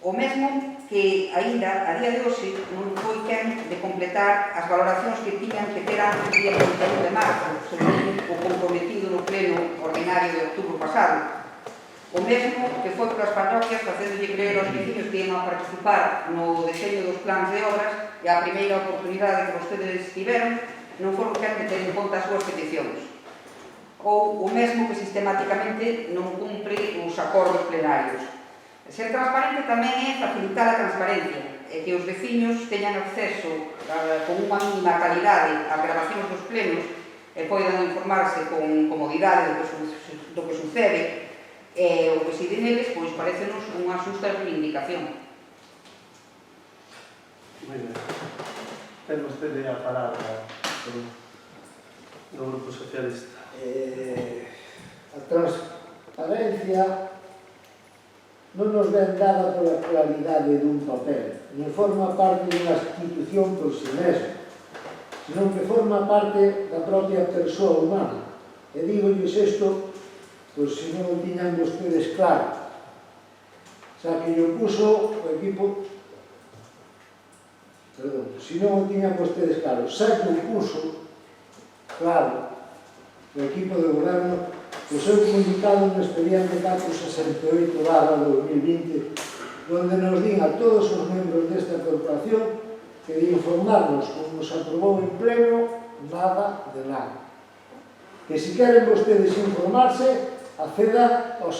O mesmo que, aínda, a día de hoxe, non foi quen de completar as valoracións que tiñan que ter antes do día 31 de marzo, según o comprometido no pleno ordinario de outubro pasado. O mesmo que foi polas parroquias facéndolle creer aos veciños que iban a participar no deseño dos plans de obras e a primeira oportunidade que vostedes tiveron non foron quen de ter en conta as súas peticións. Ou o mesmo que sistematicamente non cumpre os acordos plenarios. Ser transparente tamén é facilitar a transparencia e que os veciños teñan acceso con unha mínima calidade ás grabacións dos plenos e poidan informarse con comodidade do que sucede e o que se di neles, pois, parecenos unha xusta reivindicación. Moi ben. Ten vostede a palabra do Grupo Socialista. A transparencia non nos ven dada pola claridade dun papel, non forma parte dunha institución por si mesmo, senón que forma parte da propia persoa humana. E digolles isto, pois se non o tiñan vostedes claro. Xa que yo puso o equipo, perdón, se non o tiñan vostedes claro, xa que o puso claro o equipo de goberno o seu comunicado no expediente 468/2020, donde nos din a todos os membros desta corporación que de informarnos como nos aprobou en pleno, nada de nada. Que se queren vostedes informarse, acceda, os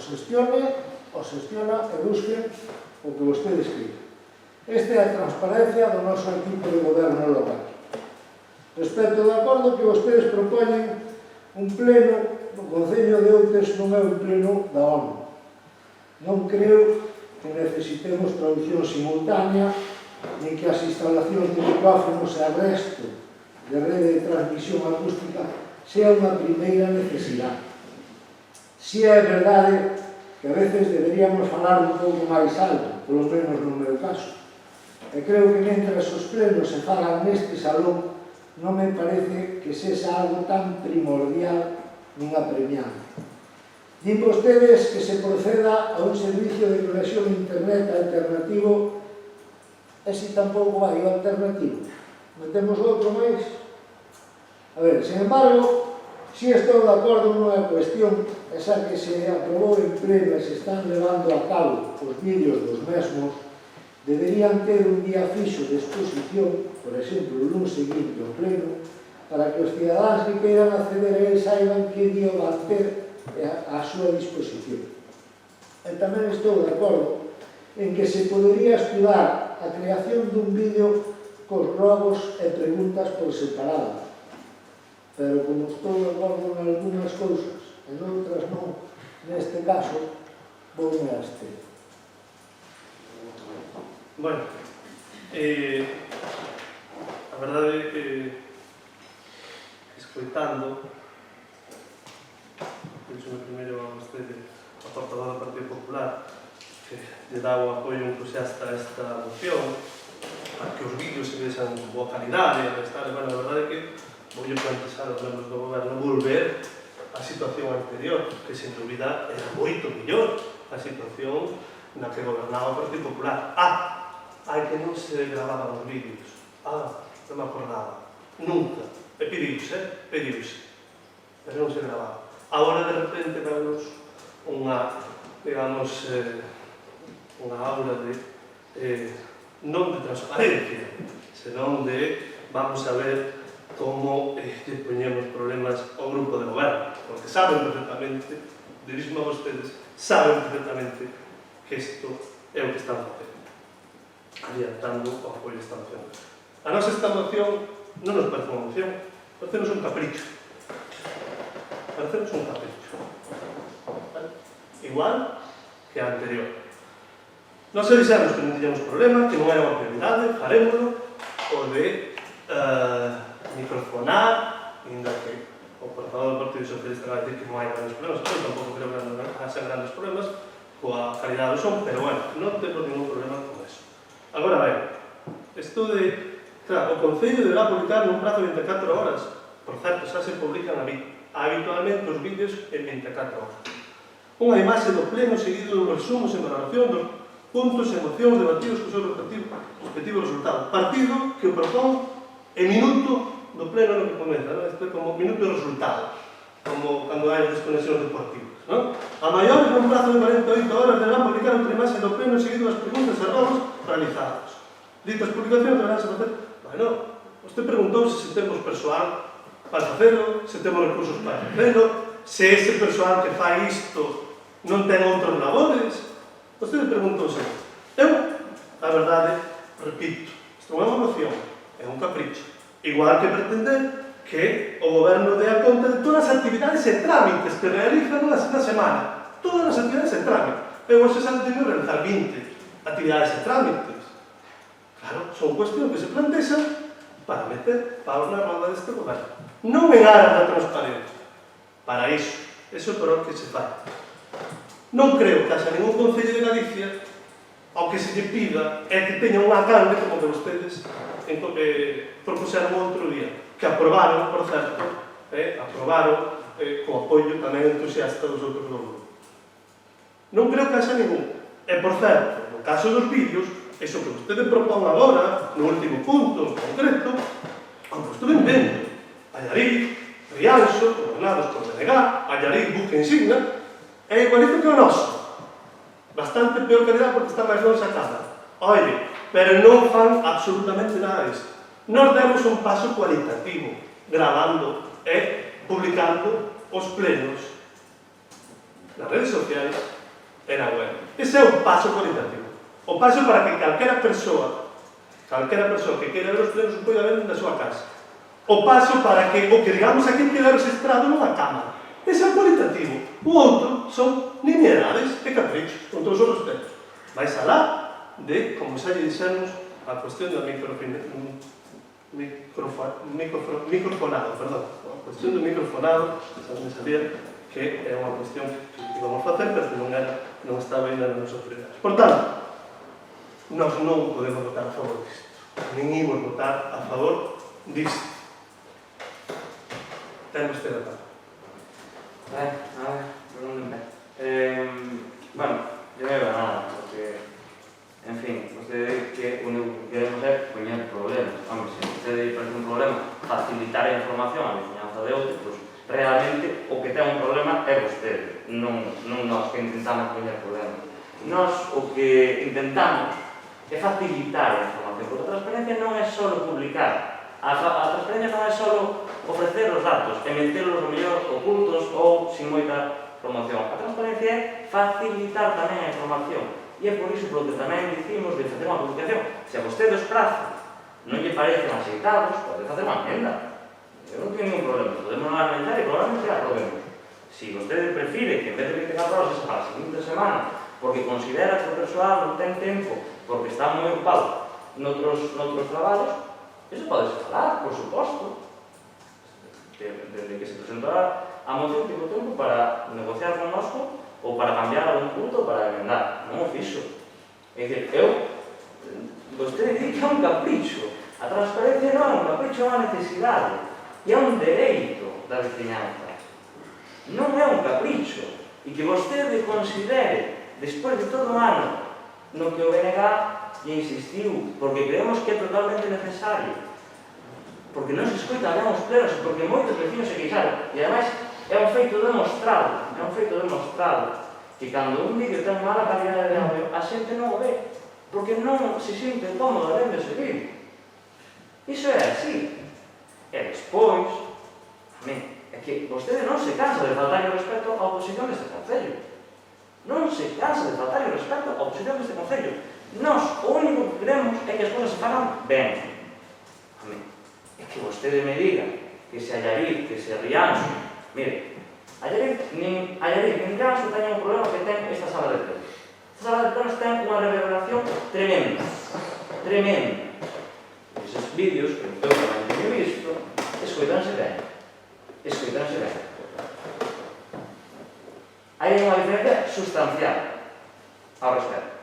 xestiona e busquen o que vostedes queren. Esta é a transparencia do noso equipo de goberno local. Respecto do acordo que vostedes propoñen, un pleno do Concello de Outes non é un pleno da ONU. Non creo que necesitemos traducción simultánea, nin que as instalacións de micrófonos e resto de rede de transmisión acústica sea unha primeira necesidade. Si é verdade que a veces deberíamos falar un pouco máis alto, polo menos no meu caso. E creo que mentras os plenos se fagan neste salón, non me parece que sexa algo tan primordial nin apremiante. Din vostedes que se proceda a un servicio de conexión internet alternativo, e se tampouco hai o alternativo. Metemos outro máis? A ver, sin embargo, si estou de acordo nunha cuestión, esa que se aprobou en pleno e se están levando a cabo os vídeos dos mesmos, deberían ter un día fixo de exposición, por exemplo, o lunes seguinte ao pleno, para que os cidadáns que queiran acceder a él saiban que día van ter a súa disposición. E tamén estou de acordo en que se podería estudar a creación dun vídeo cos robos e preguntas por separado. Pero como estou de acordo en algunhas cousas e noutras non, neste caso, voume a abster. Bueno, a verdade é que escoitando, penso primeiro a vostede, a portavoz do Partido Popular, que lle dá o apoio entusiasta a esta moción, para que os vídeos se vexan con boa calidade, a verdade é que vou plantexar aos membros do goberno volver á situación anterior, que sen dúbida era moito mellor a situación na que gobernaba o Partido Popular. Hai que non se gravaban os vídeos. Non me acordaba. Nunca. E pediuse. Pero non se grababa. Agora, de repente, vemos unha, digamos, unha aura de, non de transparencia, senón de, vamos a ver como lle poñemos problemas ao grupo de goberno. Porque saben perfectamente, dirísimo a vostedes, saben perfectamente que isto é o que están facendo, adiantando o apoio a esta moción. A nosa esta moción non nos parece unha moción, parece un capricho. Parece un capricho. Igual que a anterior. Nos avisamos que non tiñamos problema, que non era unha prioridade, farémoslo, o de microfonar, ainda que o portavoz do Partido Socialista vai dicir que non hai grandes problemas, eu tampouco creo que haxa grandes problemas coa calidade do son, pero bueno, non temos ningún problema con eso. Agora ben, isto de... Claro, o Concello deberá publicar nun prazo de 24 horas. Por certo, xa se publican habitualmente os vídeos en 24 horas. Unha imaxe do pleno seguido dos resumos en valoración dos puntos e mocións debatidos co seu respectivo resultado. Partido que o propón en minuto do pleno no que comenta, non? Isto é como minuto de resultado, como cando hai desconexións deportivas, non? A maiores nun prazo de 48 horas deberán publicar outra imaxe do pleno seguido das preguntas e robos realizados. Ditas publicacións deberán se facer... Bueno, usted preguntouse se temos persoal para facelo, se temos recursos para facelo, se ese persoal que fai isto non ten outros labores. Usted preguntouse. Eu, a verdade, repito, isto non é unha moción, é un capricho. Igual que pretender que o goberno dé a conta de todas as actividades e trámites que realizan na semana. Todas as actividades e trámites. Eu hoxe xa teño que realizar 20 actividades e trámites. Claro, son cuestións que se plantexan para meter paus na roda deste goberno. Non en aras da transparencia. Para iso. Eso é por o que se fai. Non creo que haxa ningún concello de Galicia ao que se lle pida é que teña unha canle como que vostedes propuseron outro día, que aprobaron, por certo, aprobaron co apoio tamén entusiasta dos outros do grupo. Non creo que haxa ningún. E, por certo, no caso dos vídeos, iso que vostede propón agora, no último punto, en concreto, aunque estou vendo, Allariz, Rianxo, gobernados por BNG, Allariz, buque insignia, é igualito que o noso. Bastante peor calidad porque está máis longe a cámara. Oye, pero non fan absolutamente nada disto. Nos demos un paso cualitativo, grabando e publicando os plenos nas redes sociais e na web. Ese é un paso cualitativo. O paso para que calquera persoa que queira ver os plenos o poida ver na súa casa. O paso para que o que digamos aquí quede registrado nunha cámara. Ese é o cualitativo. O outro son nimiedades e caprichos, con todos os respetos. Vais alá de, como xa lle dixemos, a cuestión do microfonado, perdón. A cuestión do microfonado, xa me sabía que é unha cuestión que íbamos facer, pero que non estaba ainda nos nosos prioridades. Por tanto, nós non podemos votar a favor disto. Nin imos votar a favor disto. Ten vostede a palabra. Por onde empezar? Bueno, yo non veo nada, porque, en fin, vostede que o único que queremos é poñer problemas. Hombre, se vostede parece un problema facilitar a información a vizinhanza de outro, pois realmente o que ten un problema é vostede, non nós que intentamos poñer problemas. Nós o que intentamos é facilitar a información, porque a transparencia non é só publicar. A transparencia non é só ofrecer os datos e metelos o mellor ocultos ou sin moita promoción. A transparencia é facilitar tamén a información. E é por iso polo que tamén dicimos de facer unha publicación. Se a vostede os prazos non lle parecen aceitados, pode facer unha emenda. Eu non tenho ningún problema. Podemos argumentar e probablemente aprobemos. Se vostede prefire que en vez de 24 horas esa para a seguinte semana, porque considera que o persoal non ten tempo, porque está moi ocupado noutros traballos, iso pode falar, por suposto. Desde que se presentará a moción tivo tempo para negociar connosco ou para cambiar algún punto ou para emendar. Non o fixo. É dicir, vostede di que é un capricho. A transparencia non é un capricho, é unha necesidade. E é un dereito da vizinhanza. Non é un capricho. E que vostede considere, despois de todo o ano, no que o BNG lle insistiu, porque creemos que é totalmente necesario. Porque non se escoita ben os plenos, porque moitos vecinos se queixaron. E ademais é un feito demostrado, que cando un vídeo ten mala calidade de audio, a xente non o ve, porque non se sinte cómodo vendo ese vídeo. Iso é así. E despois, é que vostede non se cansa de faltar o respeto á oposición deste concello. Non se cansa de faltar o respeto á oposición deste concello. Nós, o único que queremos é que as cousas se fagan ben. É que vostede me diga que se Allariz, que se Rianxo, mire, Allariz nin Rianxo teñen o problema que ten esta sala de plenos. Esta sala de plenos ten unha reverberación tremenda. Esos vídeos, que eu tamén teño visto, escoitanse ben. Hai unha diferencia sustancial ao respecto.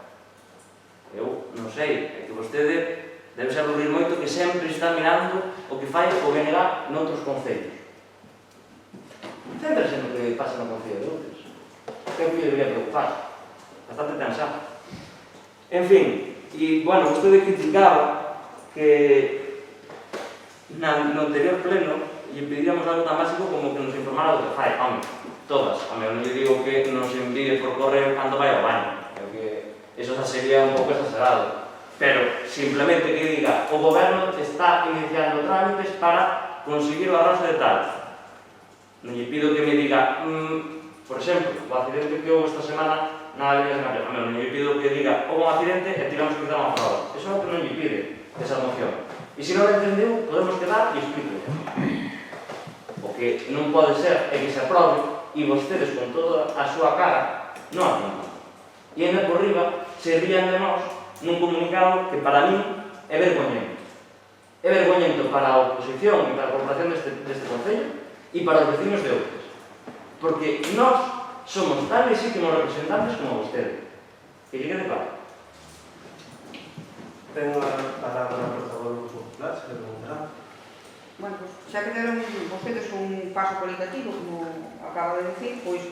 Eu non sei, é que vostede debe ser aburrir moito que sempre está mirando o que fai o BNG noutros concellos. Céntrase no que pasa no concello de outros. Que é o que debería preocupar. Bastante pensado. En fin, e, bueno, vostede criticaba que no anterior pleno lle pediríamos algo tan básico como que nos informara do que fai. Home, todas. Home, non lle digo que nos envíe por correo cando vai ao baño. Creo que eso xa sería un pouco exagerado. Pero simplemente que diga o goberno está iniciando trámites para conseguir o arroz de tal. Non lle pido que me diga, por exemplo, o accidente que houve esta semana na Avenida de Santiago. Non lle pido que diga houve un accidente e tiramos que quitar unha prova. Eso é o que non lle pide esa moción. E se non o entendeu, podemos quedar e explico. O que non pode ser é que se aprobe e vostedes con toda a súa cara non aproban. E ainda por riba se rían de nós nun comunicado que para mí é vergoñento. É vergoñento para a oposición e para a corporación deste Concello e para os vecinos de Outes. Porque nós somos tan legítimos representantes como vostede. Que lle quede claro. Tengo a palabra a portavoz do Grupo Popular, se le preguntará. Bueno, pues, xa que deron vostedes un paso cualitativo, como acaba de decir, pois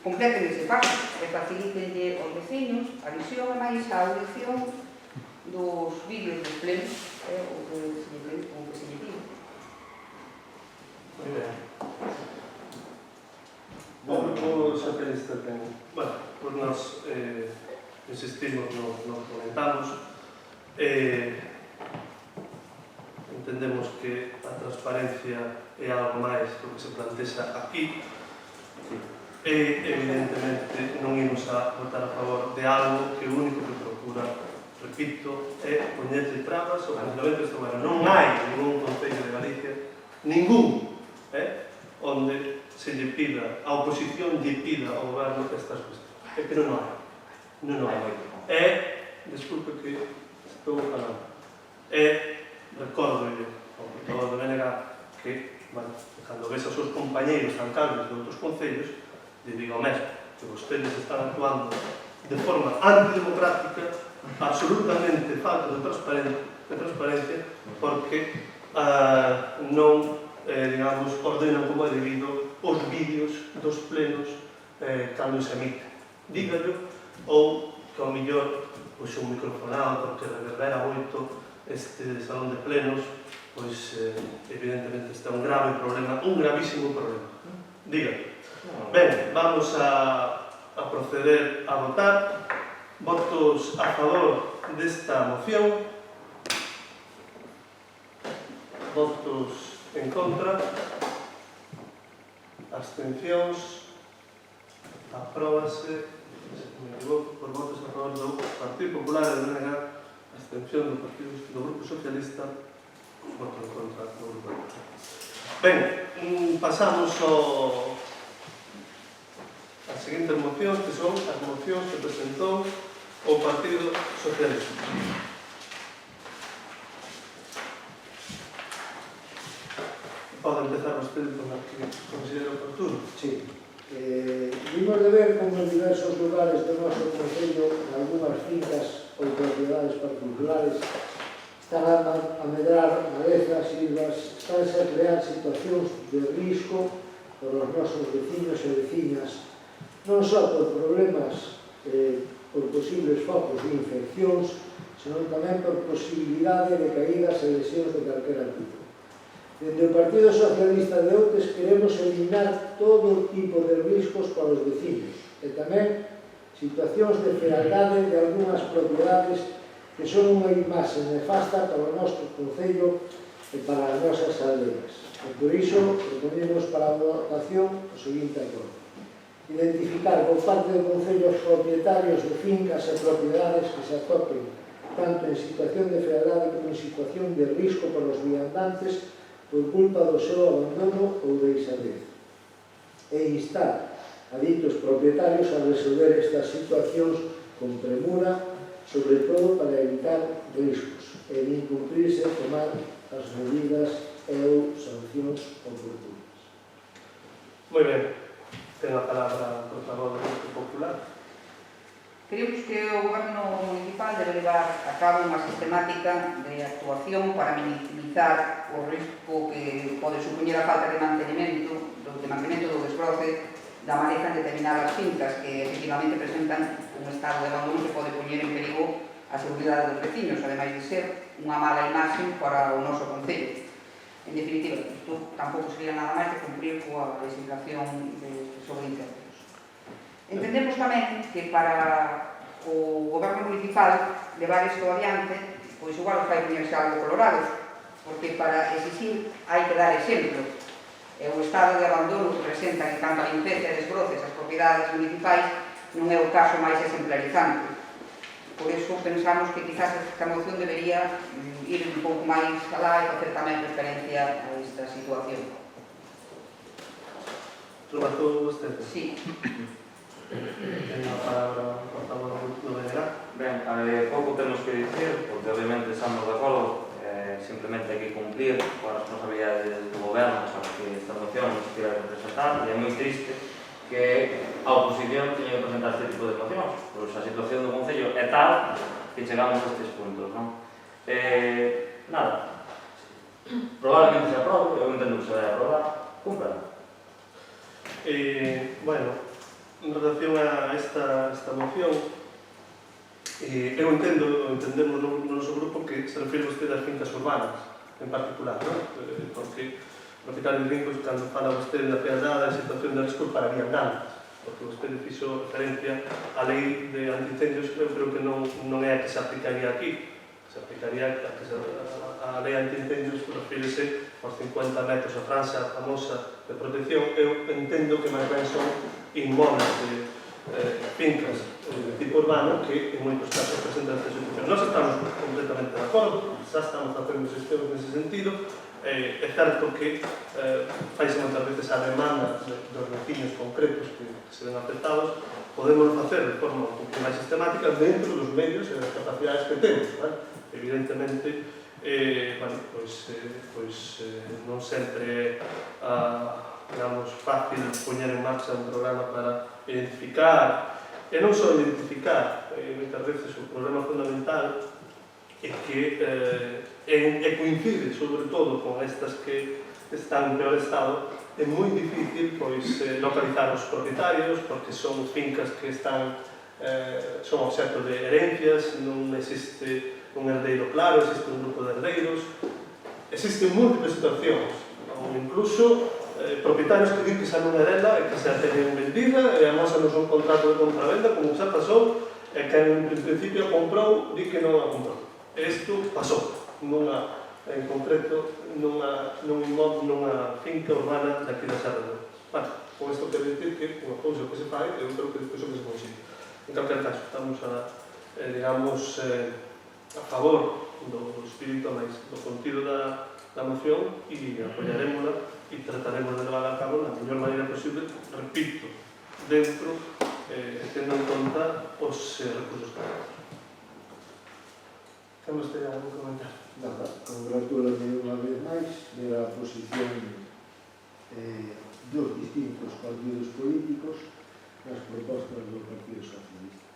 completen ese paso e facilitenlle aos vecinos a visión e máis a audición dos vídeos dos plenos o que se lle pide. Moi ben. O Grupo Socialista ten... Bueno, pues nos insistimos no que comentamos. Entendemos que a transparencia é algo máis do que se plantexa aquí. Evidentemente non imos a votar a favor de algo que o único que procura, repito, é poñerlle trabas ao funcionamento deste goberno. Non hai ningún Concello de Galicia, ningún, onde se lle pida, a oposición lle pida ao goberno estas cuestións. É que non hai. Non hai. Desculpe que estou falando. Recórdolle ao portavoz do BNG que, bueno, cando ves aos seus compañeiros alcaldes de outros concellos, lle digo o mesmo, que vostedes están actuando de forma antidemocrática, absolutamente falta de transparencia, porque non, digamos, ordenan como é debido os vídeos dos plenos cando se emiten. Dígallo, ou que ao millor pois un microfonado porque reverbera moito este salón de plenos, pois evidentemente este é un grave problema, un gravísimo problema. Dígallo. Ben, vamos a proceder a votar. Votos a favor desta moción. Votos en contra. Abstencións. Apróbase, se me equivoco, por votos a favor do Partido Popular e do BNG, abstención do Grupo Socialista, voto en contra do Grupo Popular. Ben, pasamos as seguintes mocións, que son as mocións que presentou o Partido Socialista. Pode empezar vostede con a que considera oportuno? Sí. Vimos de ver como en diversos lugares do noso Concello, en algunhas fincas ou propiedades particulares, están a medrar malezas, silvas, están a crear situacións de risco por os nosos veciños e veciñas, non só por problemas, por posibles focos de infeccións, senón tamén por posibilidade de caídas e lesións de calquera tipo. Dende o Partido Socialista de Outes queremos eliminar todo tipo de riscos para os veciños e tamén situacións de fealdade de algunhas propiedades que son unha imaxe nefasta para o noso Concello e para as nosas aldeas. E por iso proponemos para a votación o seguinte acordo. Identificar por parte do Concello os propietarios de fincas e propiedades que se atopen tanto en situación de fealdade como en situación de risco para os viandantes por culpa do seu abandono ou deixadez, e instar a ditos propietarios a resolver estas situacións con premura, sobre todo para evitar riscos e de incumprirse tomar as medidas e ou sancións oportunas. Moi ben, ten a palabra o portavoz do Grupo Popular. Creemos que o Goberno municipal debe levar a cabo unha sistemática de actuación para minimizar o risco que pode supoñer a falta de mantenimento do desbroce da maleza en determinadas fincas que efectivamente presentan un estado de abandono que pode poñer en perigo a seguridade dos vecinos, ademais de ser unha mala imaxe para o noso Concello. En definitiva, isto tampouco sería nada máis que cumprir coa legislación sobre incendios. Entendemos tamén que para o Goberno municipal levar isto adiante, pois igual fai poñerse algo colorados, porque para exigir hai que dar exemplo. E o estado de abandono que presentan en canto a limpeza e desbroces as propiedades municipais non é o caso máis exemplarizante. Por iso pensamos que quizás esta moción debería ir un pouco máis alá e facer tamén referencia a esta situación. Rematou vostede? Sí. Ten a palabra o portavoz do BNG. Ben, pouco temos que dicir, porque obviamente estamos de acordo frustrante e moi triste que a oposición teña que presentar este tipo de mocións, pois a situación do Concello é tal que chegamos a estes puntos, non? Nada, probablemente se aprobe, eu entendo que se vai aprobar, cúmprala. Bueno, en relación a esta moción, eu entendemos no noso grupo que se refire vostede ás fincas urbanas, en particular, non? Porque propietarios vincos, cando fala vostede da peadada en situación de risco para viandantes, porque vostede fixo referencia á lei de antiincendios, eu creo que non é a que se aplicaría aquí. Se aplicaría a lei antiincendios, refírese aos 50 metros a franxa famosa de protección. Eu entendo que máis ben son inmobles de fincas de tipo urbano que en moitos casos presentan esta situación. Nós estamos completamente de acordo, xa estamos facendo sistemas nese sentido. É certo que faise moitas veces a demanda dos veciños concretos que se ven afectados. Podemos facer de forma un pouco máis sistemática dentro dos medios e das capacidades que temos, vale? Evidentemente, non sempre é fácil poñer en marcha un programa para identificar, e non só identificar, moitas veces o problema fundamental é que coincide sobre todo con estas que están en peor estado. É moi difícil localizar os propietarios, porque son fincas que son obxecto de herencias, non existe un herdeiro claro, existe un grupo de herdeiros, existen múltiples situacións, ou incluso propietarios que din que xa non é dela e que xa teñen vendida e amosan un contrato de compravenda, como xa pasou, e que en principio comprou, di que non a comprou. Isto pasou, en concreto, nunha finca urbana daqui da Serra de Ourense. Bueno, con isto quero dicir que unha cousa que se fai, eu creo que despois o que se consigue. En calquer caso, estamos a favor do espírito máis do contido da moción e apoiarémola e trataremos de levar a cabo na mellor maneira posible, repito, dentro tendo en conta os recursos que temos. Ten vostede algún comentario? Nada, congratúlame unha vez máis de a posición dos distintos partidos políticos nas propostas do Partido Socialista.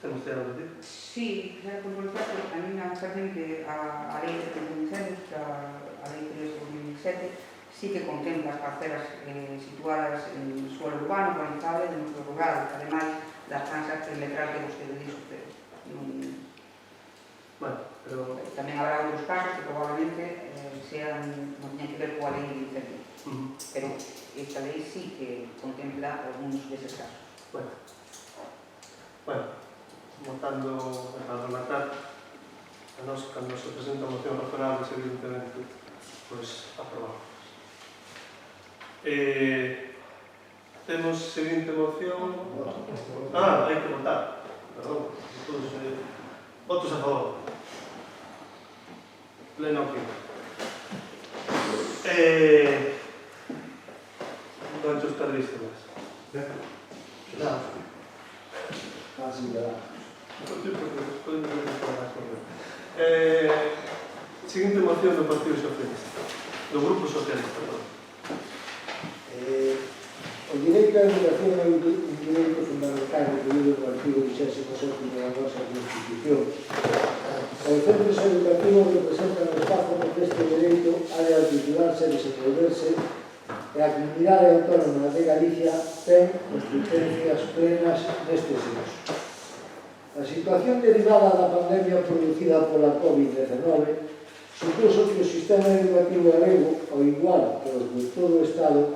Temos que agradecer? Sí, quisiera puntualizar que a mí me parece que a lei de incendios, a lei 3 de 2007, sí que contempla as parcelas situadas en suelo urbano, urbanizable, de núcleo rural, ademais das franxas perimetrais que vostede dixo, pero bueno, pero tamén habrá outros casos que probablemente non teñan que ver coa lei de incendios. Pero esta lei sí que contempla algúns deses casos. Bueno, votando para rematar, a nos, cando se presenta moción razonable, evidentemente, pois aprobamos. Temos seguinte moción. Hai que votar. Perdón. Votos a favor. Pleno aquí. Quantos está listo máis? Quedamos. Así quedamos. Seguinte moción do Partido Socialista, do Grupo Socialista, o direito á educación é un direito fundamental incluído no artigo 27º da nosa Constitución. Os centros educativos representan o espazo no que este direito ha de articularse e desenvolverse, e a Comunidade Autónoma de Galicia ten competencias plenas nestes usos. A situación derivada da pandemia producida pola COVID-19 supuso que o sistema educativo galego, ao igual que os de todo o Estado,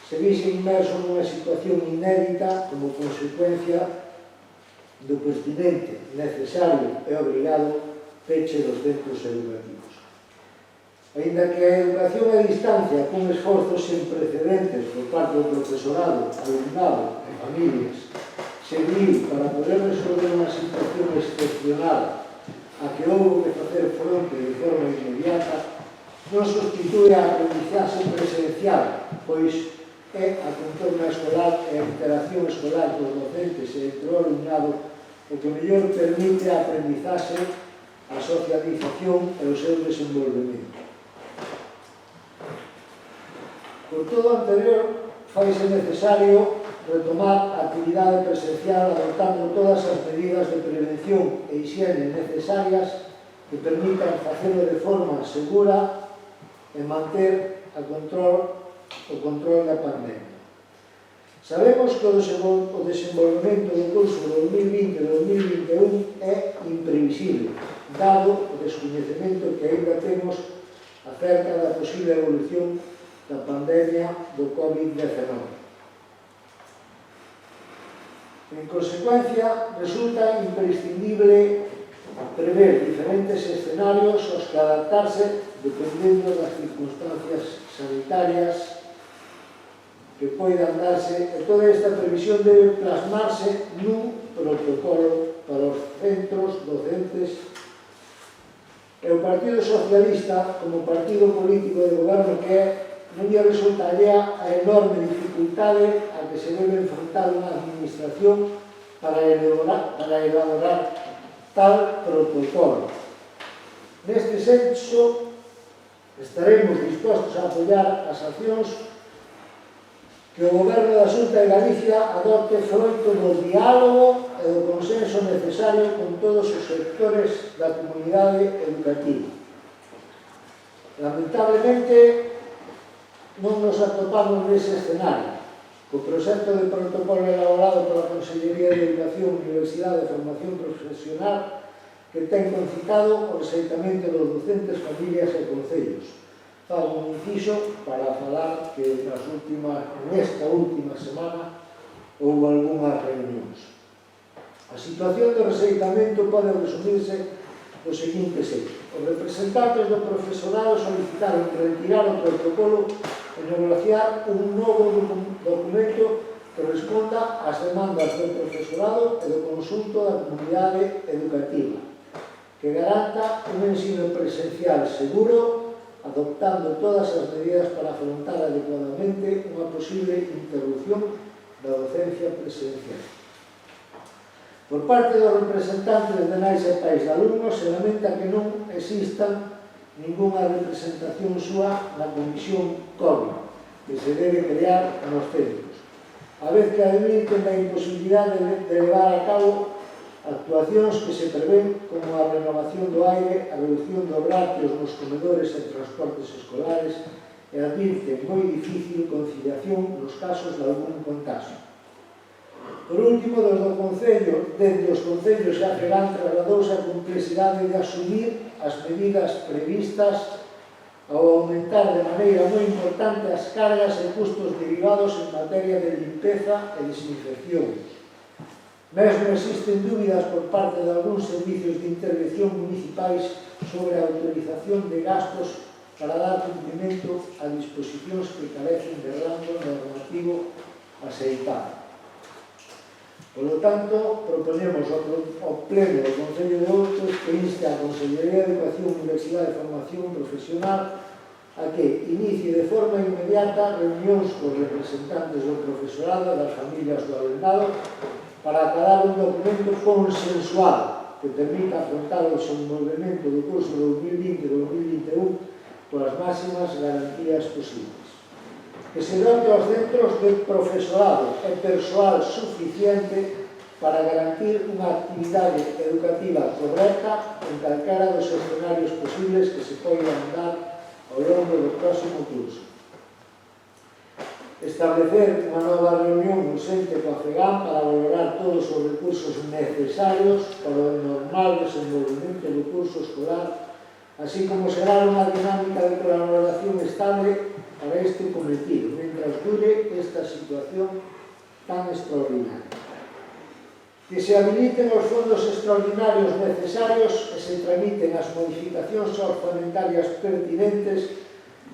se vixe inmerso nunha situación inédita como consecuencia do pertinente, necesario e obrigado peche dos centros educativos. Aínda que a educación a distancia cun esforzo sen precedentes por parte do profesorado, alumnado e familias serviu para poder resolver unha situación excepcional a que houve que facer fronte de forma inmediata, non substitúe a aprendizaxe presencial, pois é a contorna escolar e a interacción escolar dos docentes e entre o alumnado o que mellor permite a aprendizaxe, a socialización e o seu desenvolvemento. Por todo o anterior, faise necesario retomar a actividade presencial adoptando todas as medidas de prevención e higiene necesarias que permitan facelo de forma segura e manter o control da pandemia. Sabemos que o desenvolvemento do curso 2020-2021 é imprevisible, dado o descoñecemento que ainda temos acerca da posible evolución da pandemia do COVID-19. En consecuencia, resulta imprescindible prever diferentes escenarios aos que adaptarse dependendo das circunstancias sanitarias que poidan darse, e toda esta previsión debe plasmarse nun protocolo para os centros docentes. E o Partido Socialista, como partido político de goberno que é, non lle resulta allea a enorme dificultade a que se debe enfrontar unha administración para elaborar tal protocolo. Neste senso, estaremos dispostos a apoiar as accións que o Goberno da Xunta de Galicia adopte froito do diálogo e do consenso necesario con todos os sectores da comunidade educativa. Lamentablemente, non nos atopamos nese escenario. O proxecto de protocolo elaborado pola Consellería de Educación, Universidade e Formación Profesional que ten concitado o rexeitamento dos docentes, familias e concellos. Fago un inciso para falar que nesta última semana houve algunhas reunións. A situación do rexeitamento pode resumirse do seguinte xeito. Os representantes do profesorado solicitaron retirar o protocolo e negociar un novo documento que responda ás demandas do profesorado e do conxunto da comunidade educativa, que garanta un ensino presencial seguro, adoptando todas as medidas para afrontar adecuadamente unha posible interrupción da docencia presencial. Por parte dos representantes de nais e pais de alumnos, se lamenta que non existan ningunha representación súa na Comisión COVID, que se debe crear nos centros, a vez que admiten a imposibilidade de levar a cabo actuacións que se prevén como a renovación do aire, a reducción dos ratios nos comedores e transportes escolares e advirten moi difícil conciliación nos casos de algún contagio. Por último, desde os concellos xa Ferán trasladouse a complexidade de asumir as medidas previstas ao aumentar de maneira moi importante as cargas e custos derivados en materia de limpeza e desinfección. Mesmo existen dúbidas por parte de algúns servicios de intervención municipais sobre a autorización de gastos para dar cumprimento a disposicións que carecen de rango normativo aceitado. Por lo tanto, proponemos ao Pleno do Concello de Outes que inste a Consellería de Educación, Universidade e Formación Profesional a que inicie de forma inmediata reunións cos representantes do profesorado e das familias do alumnado para acadar un documento consensual que permita afrontar o desenvolvemento do curso 2020-2021 coas máximas garantías posibles. Que se dote aos centros de profesorado e persoal suficiente para garantir unha actividade educativa correcta en calquera dos escenarios posibles que se poidan dar ao longo do próximo curso. Establecer unha nova reunión urxente coa FEGAM para valorar todos os recursos necesarios para o normal desenvolvemento do curso escolar, así como xerar unha dinámica de colaboración estable para este cometido, mentras dure esta situación tan extraordinaria. Que se habiliten os fondos extraordinarios necesarios e se tramiten as modificacións orzamentarias pertinentes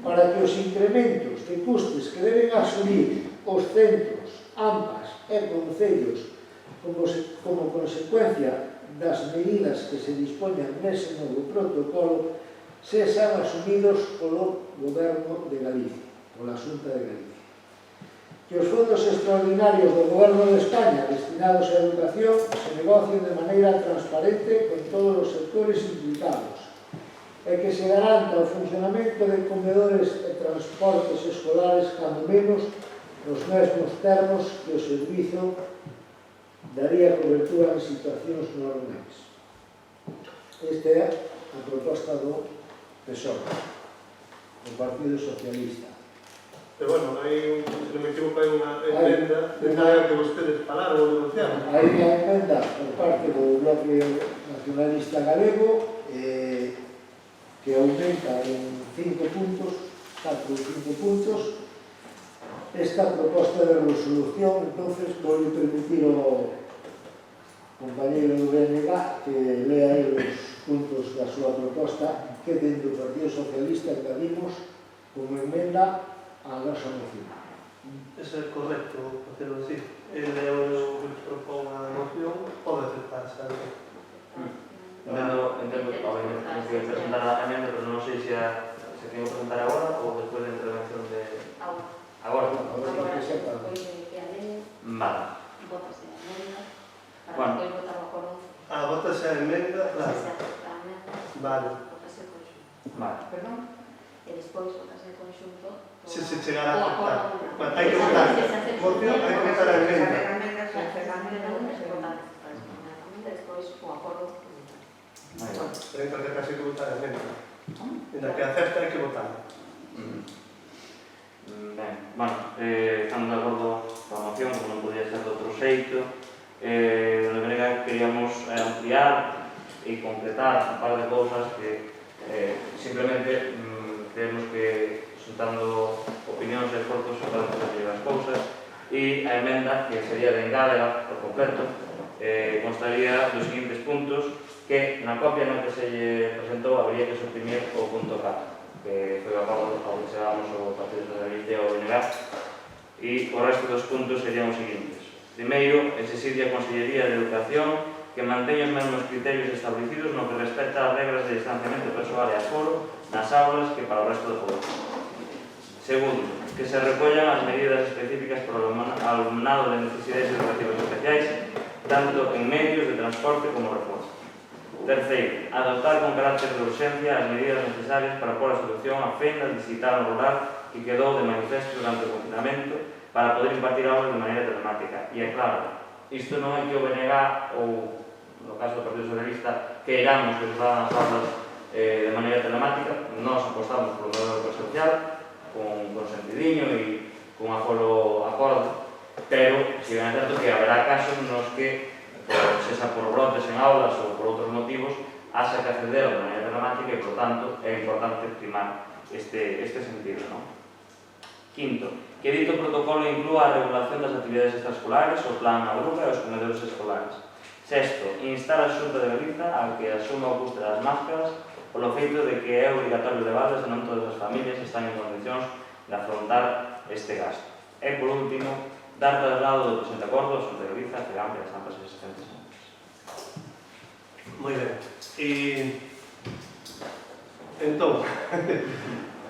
para que os incrementos de custes que deben asumir os centros, AMPAs e concellos como consecuencia das medidas que se dispoñan nese novo protocolo sexan asumidos polo Goberno de Galicia, pola Xunta de Galicia. Que os fondos extraordinarios do Goberno de España destinados á educación se negocien de maneira transparente con todos os sectores implicados é que se garanta o funcionamento de comedores e transportes escolares cando menos nos mesmos termos que o servizo daría cobertura en situacións normais. Esta é a proposta do PSOE, do Partido Socialista. Pero bueno, hai, se non me equivoco, hai unha emenda de nada que vostedes falaron ou negociaron. Hai unha emenda por parte do Bloque Nacionalista Galego que aumenta en 5 puntos, 4 ou 5 puntos, esta proposta de resolución. Entonces vou permitir ao compañeiro do BNG que lea os puntos da súa proposta que dentro do Partido Socialista engadimos como emenda á nosa moción. Eso é correcto, facelo así. Ele é o que propón a moción, pode aceptarse algo. Entendo, obviamente, tens que presentar a emenda, pero non sei se tengo que presentar agora ou despois da intervención de... Agora. Agora que sepa. Vale. Bueno. Votase a emenda, claro. Vale. Vale. Perdón? E despois votase en conxunto. Se chegara a aceptar. Bueno, hai que votar. Moción, hai que votar a emenda. Despois o acordo. Pero en calquer caso hai que votar a emenda. En la que acepta hai que votar. Ben, bueno, estamos de acordo coa moción, como non podía ser de outro xeito. De maneira que queríamos ampliar e completar un par de cousas que simplemente creemos que juntando opinións e esforzos se poden fazer as cousas, e a emenda, que sería de engádega por completo, constaría dos seguintes puntos, que na copia na que se lle presentou habría que suprimir o punto 4, que foi o acordo ao que chegamos o Partido Socialista e o BNG, e o resto dos puntos serían os seguintes. Primeiro, exixir a Consellería de Educación que manteña os mesmos criterios establecidos no que respecta as regras de distanciamento persoal e aforo nas aulas que para o resto do povo. Segundo, que se recollan as medidas específicas para o alumnado de necesidades educativas especiais, tanto en medios de transporte como reforzo. Terceiro, adoptar con carácter de urgencia as medidas necesarias para pôr a solución á fenda digital no rural que quedou de manifesto durante o confinamento para poder impartir aulas de maneira telemática. E é claro, isto non é que o BNG ou, no caso do Partido Socialista, queiramos que se fagan as aulas de maneira telemática. Nós apostamos polo modelo presencial, con sentidiño e con aforo acordo, pero si ben é certo que haberá casos nos que, sexa por brotes en aulas ou por outros motivos, haxa que acceder de maneira telemática e, por tanto, é importante primar este sentido, non? Quinto, que dito protocolo inclúa a regulación das actividades extraescolares, o plan agrupa e os comedores escolares. Sexto, instar a Xunta de Galiza a que asuma o custe das máscaras polo feito de que é obligatorio levarlas e non todas as familias están en condicións de afrontar este gasto. E, por último, dar traslado do presente acordo a Xunta de Galiza que amplia as amplas existentes. Moi ben. Entón,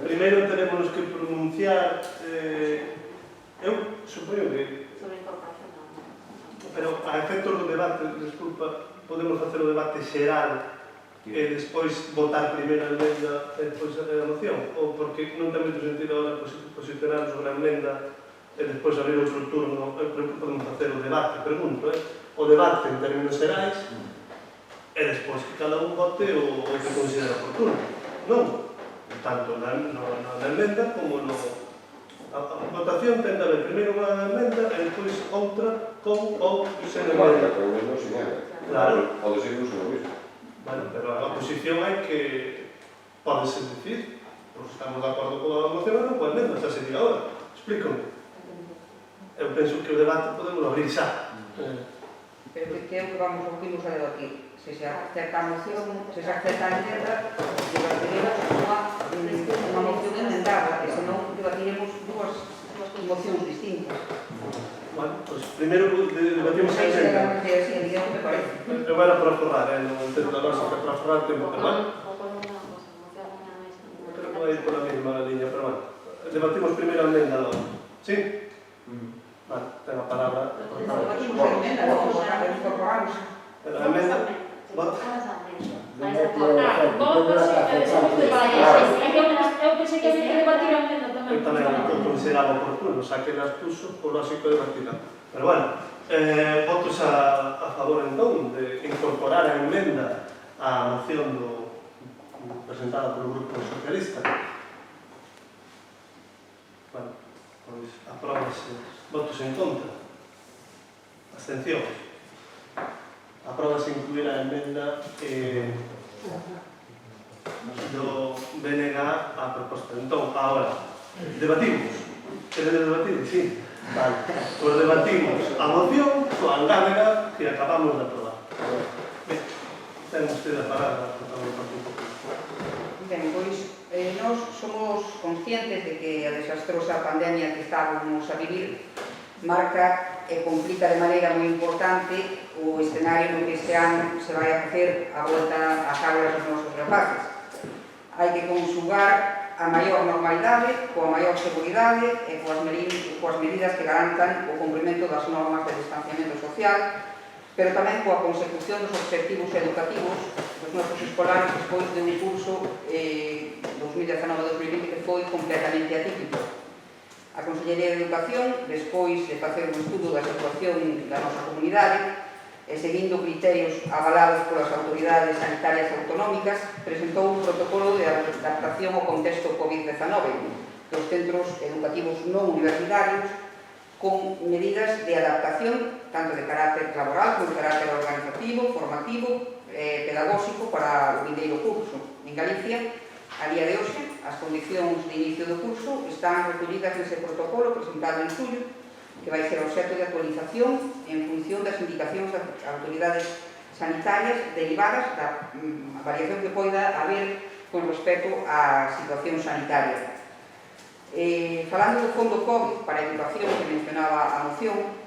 primeiro teremos que pronunciar, eu supoño que, Sobre a incorporación, non. pero a efectos do debate, desculpa, podemos facer o debate xeral e despois votar primeiro a emenda e despois a moción, ou porque non ten moito sentido agora posicionar sobre a emenda e despois abrir outro turno, podemos facer o debate, pregunto, o debate en términos xerais e despois que cada un vote o que considera oportuno, non? Tanto na emenda como no... A votación ten de haber primeiro unha emenda e despois outra con ou sen emenda. Claro. Pode ser incluso o mismo. Bueno, pero a posición é que podese dicir, porque estamos de acordo con a moción e non coa emenda, xa se diga agora. Explícame. Eu penso que o debate podemos abrir xa. Pero que é o que vamos a debatir. Se se acepta a moción, se se acepta a emenda, debatiremos unha moción emendada, e senón debatiremos dúas mocións distintas. Bueno, pues primeiro debatimos a emenda. Eu era para forrar, non entendo a nosa, para forrar tempo, pero bueno. Eu creo que vai por a mesma liña, pero bueno. Debatimos primeiro a emenda logo. Sí? Vale, ten a palabra. Debatimos a emenda, logo incorporamos. Pero a emenda... Non Vai é que é o efecto, Votos, ten eso que é aceptar. eu pensei que había que debatir a emenda tamén. Eu tamén o consideraba oportuno, xa que las puso, por lógico de debatirla. Pero bueno, votos a favor entón de incorporar a emenda a moción presentada polo Grupo Socialista. Bueno, pois apróbase. Votos en contra. Abstencións. Apróbase incluir a emenda do BNG a proposta. Entón, agora, debatimos. Queredes debatir? Sí. Vale. Pois debatimos a moción coa engádega que acabamos de aprobar. Ben, ten usted a palabra, por favor, un pouco. Ben, pois, nós somos conscientes de que a desastrosa pandemia que estábamos a vivir marca e complica de maneira moi importante o escenario no que este ano se vai a facer a volta ás aulas dos nosos rapaces. Hai que conxugar a maior normalidade, coa maior seguridade e coas medidas que garantan o cumprimento das normas de distanciamento social, pero tamén coa consecución dos objetivos educativos dos nosos escolares despois de un curso 2019-2020 que foi completamente atípico. A Consellería de Educación, despois de facer un estudo da situación da nosa comunidade e seguindo criterios avalados polas autoridades sanitarias autonómicas, presentou un protocolo de adaptación ao contexto COVID-19 dos centros educativos non universitarios con medidas de adaptación tanto de carácter laboral como de carácter organizativo, formativo e pedagóxico para o vindeiro curso. En Galicia, a día de hoxe, as condicións de inicio do curso están recollidas nese protocolo presentado en xullo, que vai ser obxecto de actualización en función das indicacións das autoridades sanitarias derivadas da variación que poida haber con respecto á situación sanitaria. Falando do Fondo COVID para a Educación que mencionaba a moción,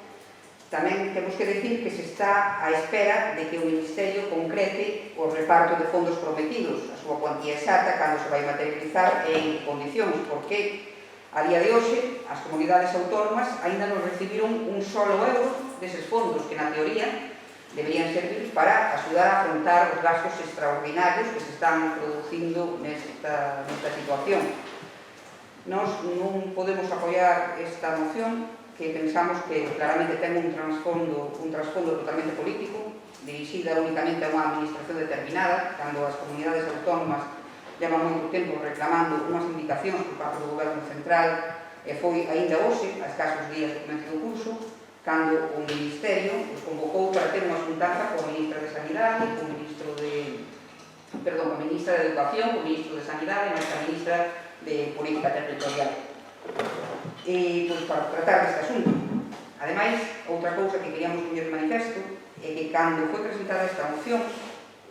tamén temos que decir que se está á espera de que o Ministerio concrete o reparto de fondos prometidos, a súa cuantía exacta, cando se vai materializar e en condicións, porque a día de hoxe as comunidades autónomas aínda non recibiron un solo euro deses fondos que na teoría deberían servir para axudar a afrontar os gastos extraordinarios que se están producindo nesta situación. Nós non podemos apoiar esta moción que pensamos que claramente ten un trasfondo totalmente político, dirixida únicamente a unha administración determinada, cando as comunidades autónomas llevan moito tempo reclamando unhas indicacións por parte do Goberno Central e foi aínda hoxe, a escasos días do comezo do curso, cando o Ministerio os convocou para ter unha xuntanza coa Ministra de Sanidade, coa Ministra de Educación, coa Ministro de Sanidade e a Ministra de Política Territorial. Pois para tratar deste asunto. Ademais, outra cousa que queríamos poñer de manifesto é que cando foi presentada esta moción,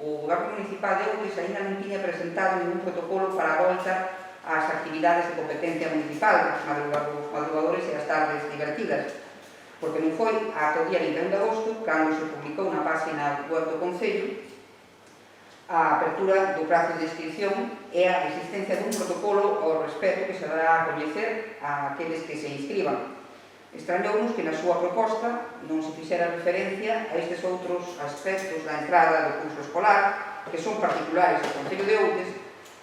o Goberno Municipal de Ourense ainda non tiña presentado ningún protocolo para a volta ás actividades de competencia municipal, os madrugadores e as tardes divertidas, porque non foi ata o día 21 de agosto cando se publicou na página web do Concello a apertura do prazo de inscripción e a existencia dun protocolo ao respecto que se dará a coñecer a aqueles que se inscriban. Extrañounos que na súa proposta non se fixera referencia a estes outros aspectos da entrada do curso escolar que son particulares do Concello de Outes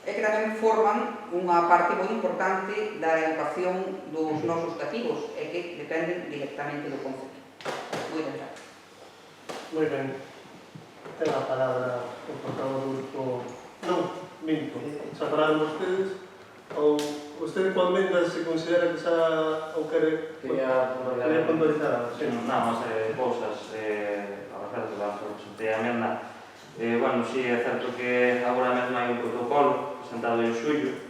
e que tamén forman unha parte moi importante da educación dos nosos cativos e que dependen directamente do Concello. Moitas gracias. Moi ben. Ten a palabra o portavoz do grupo... Non, minto. Xa falaron vostedes? Ou vostede coa emenda se considera que xa ou quere... Quería puntualizar algo, sí. Nada máis cousas a respecto da emenda. Bueno, sí, é certo que agora mesmo hai un protocolo presentado en xullo.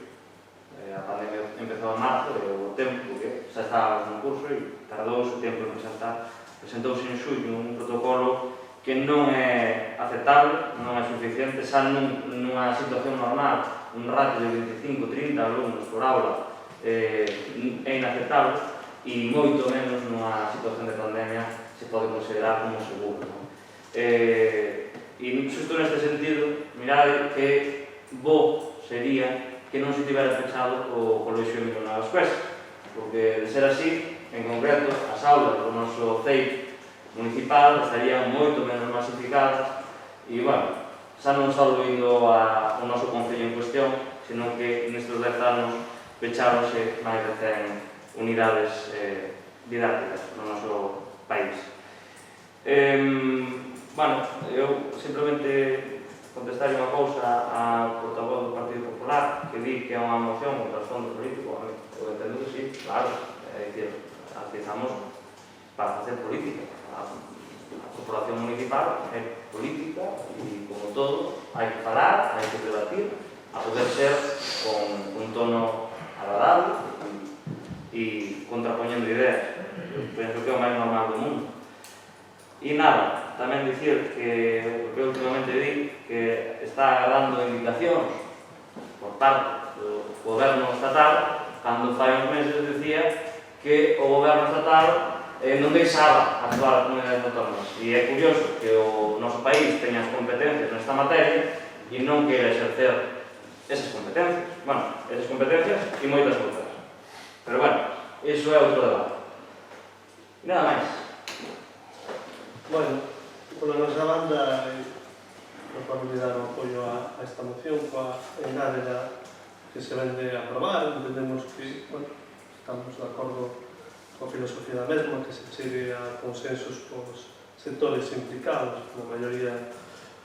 A pandemia empezou en marzo e o tempo que xa estaba no curso e tardou o tempo en presentar. Presentouse en xullo un protocolo que non é aceptable, non é suficiente, xa nunha situación normal, un ratio de 25-30 alumnos por aula é inaceptable e moito menos nunha situación de pandemia se pode considerar como seguro. E xusto neste sentido, mirade que bo sería que non se tivera fechado o Colexio Emilio Navas Cuesta, porque de ser así, en concreto, as aulas do noso CEIP municipal estarían moito menos masificadas e, bueno, xa non só indo ao noso concello en cuestión, sino que nestes 10 anos pecháronse máis de 100 unidades didácticas no noso país. Bueno, eu simplemente contestar unha cousa ao portavoz do Partido Popular que di que é unha moción contra o trasfondo político. Eu entendo que sí, claro, é dicir, utilizamos para facer política. A corporación municipal é política e, como todo, hai que falar, hai que debatir, a poder ser con un tono agradable e contrapoñendo ideas. Eu penso que é o máis normal do mundo. E nada, tamén dicir que o que últimamente di que está dando indicacións por parte do goberno estatal, cando fai uns meses decía que o goberno estatal non deixaba actuar as comunidades autónomas. E é curioso que o noso país teña as competencias nesta materia e non queira exercer esas competencias. Bueno, esas competencias e moitas outras. Pero bueno, iso é outro debate. E nada máis. Bueno, pola nosa banda, nos vamos dar o apoio a esta moción coa engádega que se vende a aprobar. Entendemos que, bueno, estamos de acordo coa filosofía da mesma, que se chegue a consensos cos sectores implicados, na maioría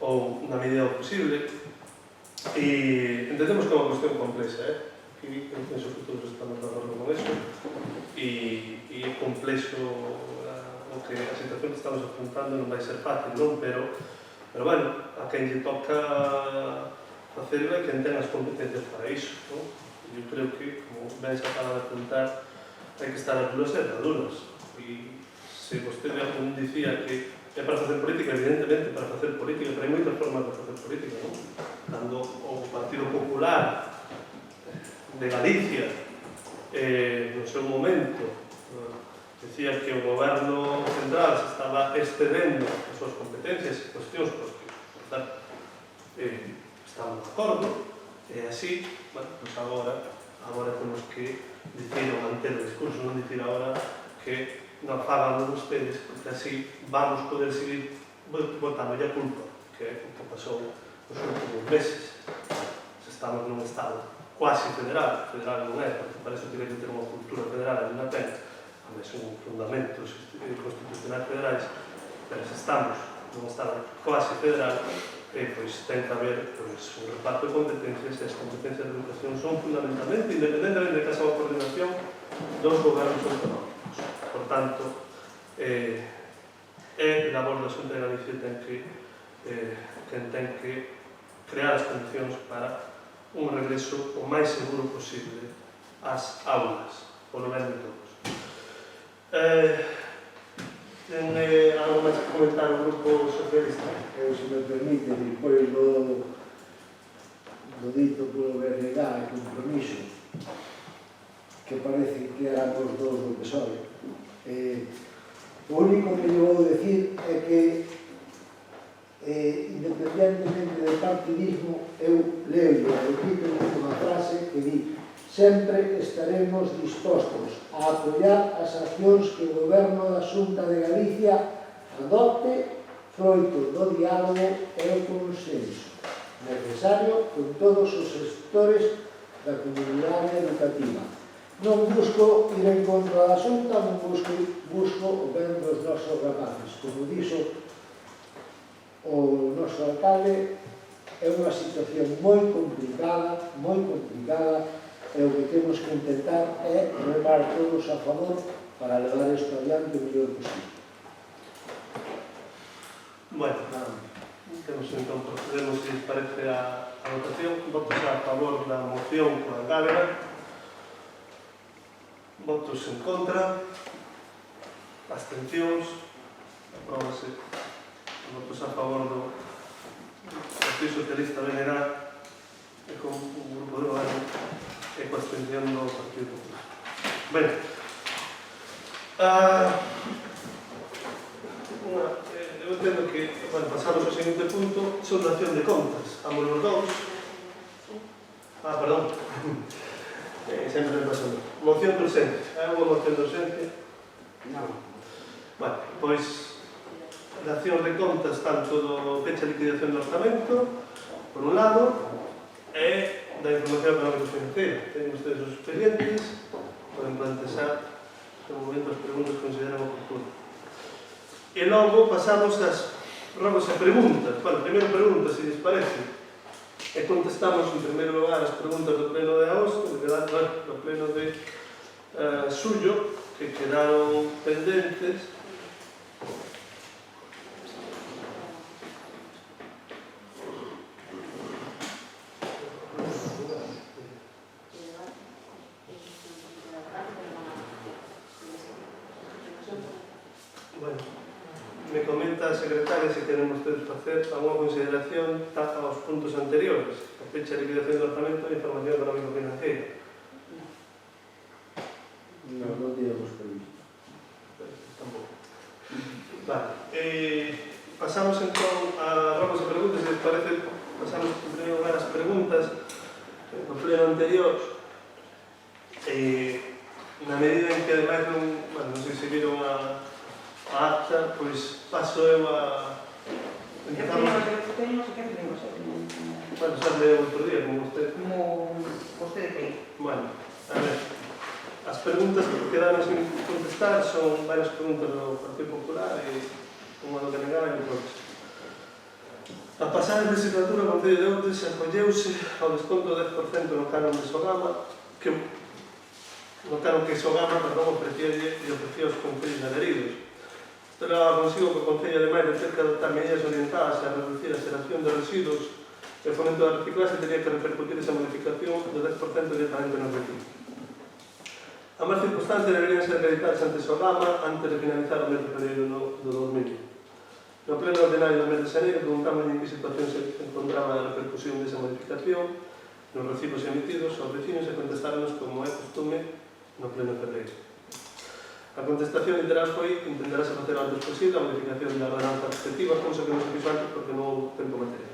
ou na medida posible, e entendemos que é unha cuestión complexa, que eu penso que todos estamos de acordo con eso, e é complexo o que a situación que estamos afrontando non vai ser fácil, non? Pero bueno, a quen lle toca facerlo é quen ten as competencias para iso, non? Eu creo que, como ben se acaba de apuntar, hai que estar as duras e as duras. E se vostede algún dicía que é para facer política, evidentemente para facer política, pero hai moitas formas de facer política, non? Cando o Partido Popular de Galicia, no seu momento, decía que o goberno central se estaba excedendo as súas competencias e cuestións pois que, por tanto, estamos de acordo, e así, bueno, pues agora temos que dicir ou manter o discurso, non dicir agora que non fagan ustedes, porque así vamos poder seguir botando a culpa, que é o que pasou nos últimos meses. Se estamos nun estado quasi federal non é, porque para iso tiene que ter unha cultura federal, non ten son fundamentos constitucionais federais, pero se estamos nun estado quasi federal, pois ten que haber un reparto de competencias, e as competencias de educación son fundamentalmente, independentemente de que haxa unha coordinación dos gobernos autonómicos. Por tanto, é labor da Xunta de Galicia quen ten que crear as condicións para un regreso o máis seguro posible ás aulas, polo ben de todos. Ten algo máis que comentar o Grupo Socialista? Se me permite, depois do dito polo BNG e compromiso, que parece que éramos dos do PSOE, o único que eu vou decir é que, independentemente do partidismo, eu leo e repito unha frase que di: sempre estaremos dispostos a apoiar as accións que o Goberno da Xunta de Galicia adopte froito do diálogo e o consenso necesario con todos os sectores da comunidade educativa. Non busco ir en contra da Xunta, non busco o ben dos nosos rapaces. Como dixo o noso alcalde, é unha situación moi complicada, e o que temos que intentar é remar todos a favor para levar isto adiante o mellor posible. Bueno, temos entón, procedemos, se parece, a votación. Votos a favor da moción coa engádega, votos en contra, abstencións, apróbase. Votos a favor do Partido Socialista BNG e con o Grupo de Goberno e coa abstención do Partido Popular. Ben, eu entendo que, bueno, pasamos ao seguinte punto, soldación de contas. Ambos os dous. Perdón. Sempre me pasou. Moción de urgencia. É unha moción de urgencia? Non. Bueno, pois, dación de contas tanto do peche de liquidación do orzamento, por un lado, e da información económico-financiera. Teñen ustedes os expedientes, poden plantear no momento as preguntas que consideran oportunas. E logo pasamos ás probas e preguntas. Bueno, primeiro pregunta, se lles parece. E contestamos en primeiro lugar as preguntas do pleno de agosto, do pleno de xullo, que quedaron pendentes. Bueno, me comenta a secretaria se queren ustedes facer alguna consideración aos puntos anteriores, a fecha de liquidación do orzamento e información económico-financiera. Non digamos previsto. Tampouco. Vale, pasamos entón a robos e preguntas, se les parece, pasamos en primeiro lugar as preguntas no pleno anterior. Na medida en que ademais non sei se viron a acta, pois paso eu a... Empezamos... Eu teño non sei que tenemos. Bueno, xa leo outro día, como usted. Como vostede cree. Bueno, a ver, as preguntas que quedaron sin contestar son varias preguntas do Partido Popular e unha do Delegado e outros. A pasada legislatura, o Concello de Outes acolleuse ao desconto do 10% no canon de Sogama, que Sogama, ofrecía aos concellos adheridos. Isto levaba consigo que o Concello, ademais de ter que adoptar medidas orientadas a reducir a xeración de residuos e o fomento da reciclaxe, teria que repercutir esa modificación do 10% directamente nos vecinos. Ambas circunstancias deberían ser acreditadas ante Sogama antes de finalizar o mes de fevereiro do 2020. No pleno ordenario do mes de xaneiro preguntamos en que situación se encontraba a repercusión desa modificación nos recibos emitidos aos vecinos e contestáronos como é costume no pleno de fevereiro. A contestación literal foi que intentarase facer o antes posible a modificación da ordenanza respectiva, cousa que non se fixo antes porque non houve tempo material.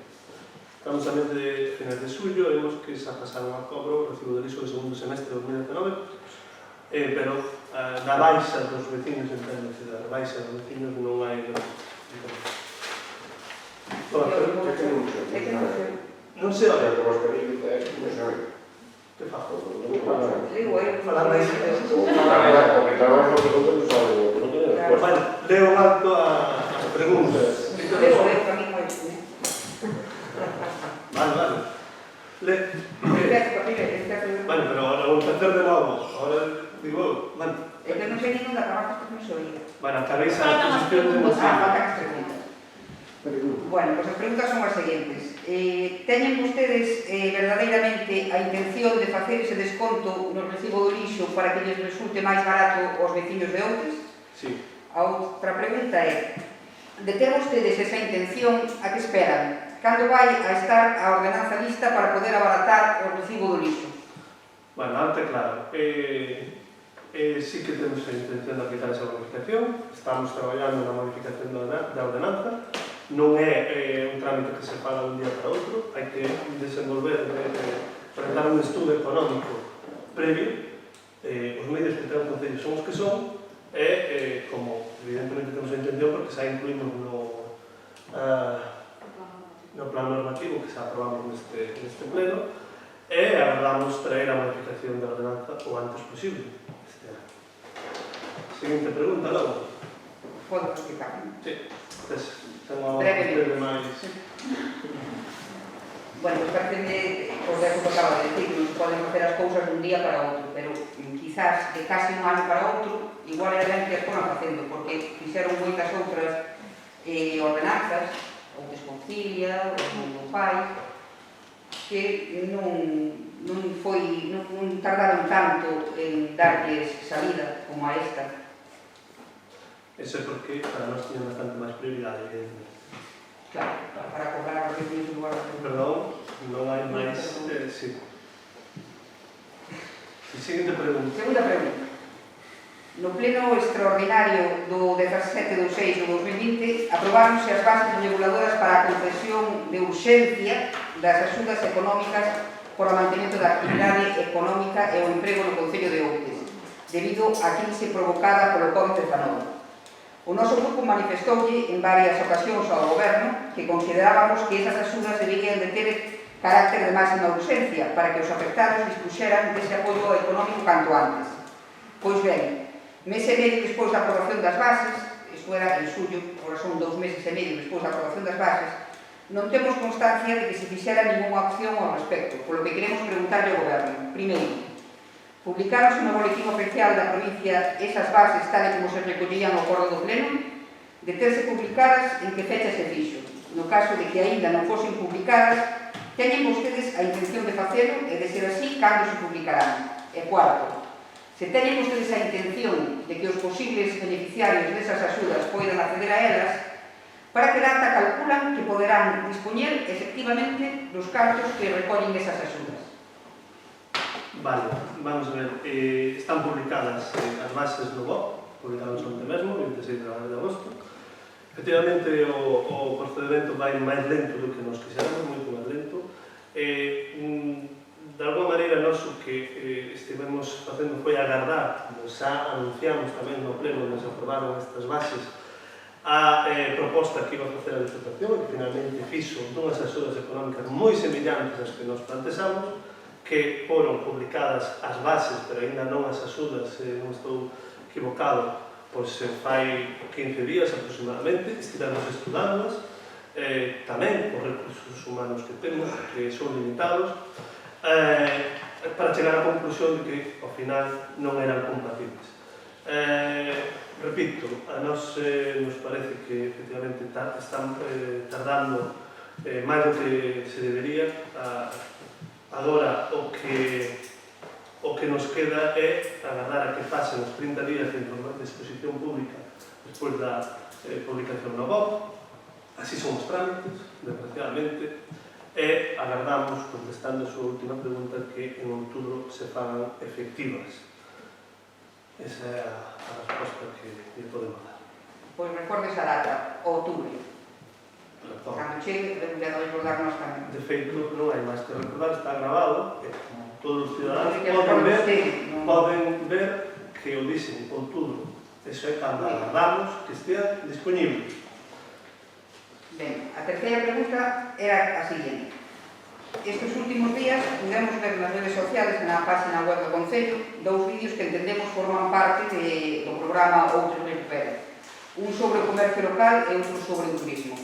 Estamos a mes de finais de xullo, vemos que xa pasaron a cobro o recibo de lixo do segundo semestre de 2019, pero na baixa dos vecinos, enténdese, da baixa dos vecinos non hai diferencia. Non se ora. Que fajo? Digo, Falar máis. Claro. Bueno, leo alto as preguntas. Digo, a mí moi bien. Vale. Bueno, pero ahora vamos a hacer de novo. Ahora digo, bueno. É que non sei ningún da trabajo que non se oía. Bueno, acabéis a exposición de moción. Faltan as preguntas. Bueno, pues as preguntas son as seguintes. Teñen vostedes verdadeiramente a intención de facer ese desconto no recibo do lixo para que lles resulte máis barato aos vecinos de Outes? Sí. A outra pregunta é, de ter vostedes esa intención, a que esperan? Cando vai a estar a ordenanza lista para poder abaratar o recibo do lixo? Bueno, alto e claro. Sí que temos a intención de aplicar esa modificación. Estamos traballando na modificación da ordenanza. Non é un trámite que se paga un día para outro. Hai que desenvolver, preparar un estudo económico previo. Os medios que ten o Concello son os que son. E, como evidentemente temos a intención, porque xa incluímos no plan normativo que xa aprobamos neste pleno, e agardamos traer a modificación da ordenanza o antes posible este ano. Seguinte pregunta, logo. Podo explicar, non? Sí, ten unha breve máis. Bueno, pues parece o que acaba de decir, non se poden facer as cousas dun día para outro, pero quizás de casi un ano para outro, igual era ben que as foran facendo, porque fixeron moitas outras ordenanzas, ou desconcilia, ou do pai, que non tardaron tanto en darlles salida como a esta. Eso é porque para nós tiñan bastante máis prioridade, evidentemente. Claro, para cobrar os vecinos do lugar. Perdón, non hai máis... sí. Seguinte pregunta. Segunda pregunta. No pleno extraordinario do 17 de 6 do 2020 aprobaronse as bases reguladoras para a concesión de urxencia das axudas económicas por o mantemento da actividade económica e o emprego no Concello de Outes, debido á crise provocada polo COVID-19. O O noso grupo manifestoulle en varias ocasións ao Goberno que considerábamos que esas axudas deberían de ter carácter de máxima urxencia para que os afectados dispuxeran dese apoio económico canto antes. Pois ben, mes e medio despois da aprobación das bases, isto era en xullo, agora son 2 meses e medio despois da aprobación das bases, non temos constancia de que se fixera ninguna acción ao respecto, polo que queremos preguntarle ao Goberno. Primeiro, publicaronse no boletín oficial da provincia esas bases tal e como se recollían no acordo do Pleno? De terse publicadas, en que fecha se fixo? No caso de que aínda non fosen publicadas, teñen vostedes a intención de facelo e, de ser así, cando se publicarán? E cuarto, se teñen vostedes a intención de que os posibles beneficiarios desas axudas poidan acceder a elas, para que data calculan que poderán dispoñer efectivamente dos cartos que recollen esas axudas? Vale, vamos a ver, están publicadas as bases no BOP, publicadas onte mesmo, 26 de agosto. Efectivamente, o procedimento vai máis lento do que nos quixéramos, moito máis lento. De alguma maneira, nós o que estivemos facendo foi agardar, como xa anunciamos tamén no pleno onde se aprobaron estas bases, a proposta que iba a facer a Diputación e que finalmente fixo dunhas axudas económicas moi semellantes ás que nos plantexamos, que foron publicadas as bases, pero ainda non as axudas, non estou equivocado, pois fai 15 días aproximadamente, estivemos estudándolas, tamén os recursos humanos que temos, que son limitados, para chegar á conclusión de que, ao final, non eran compatibles. Repito, a nós nos parece que, efectivamente, están tardando máis do que se debería. Agora, o que nos queda é agardar a que pasen os 30 días de exposición pública despois da publicación no BOP. Así son os trámites, desgraciadamente, e agardamos, contestando a súa última pregunta, que en outubro se fagan efectivas. Esa é a resposta que lhe podemos dar. Pois recordes a data, outubro. Cando chegue, debemos recordarnos tamén. De feito, non hai máis que recordar, está grabado, e todos os ciudadanos poden ver que o dicen outubro. Eso é cando agardamos que estea disponible. Ben, a terceira pregunta era a seguinte. Estes últimos días pudemos ver nas redes sociales, na página web do Concello, 2 vídeos que entendemos forman parte do programa Outros Recupera. Un sobre o comercio local e outro sobre o turismo.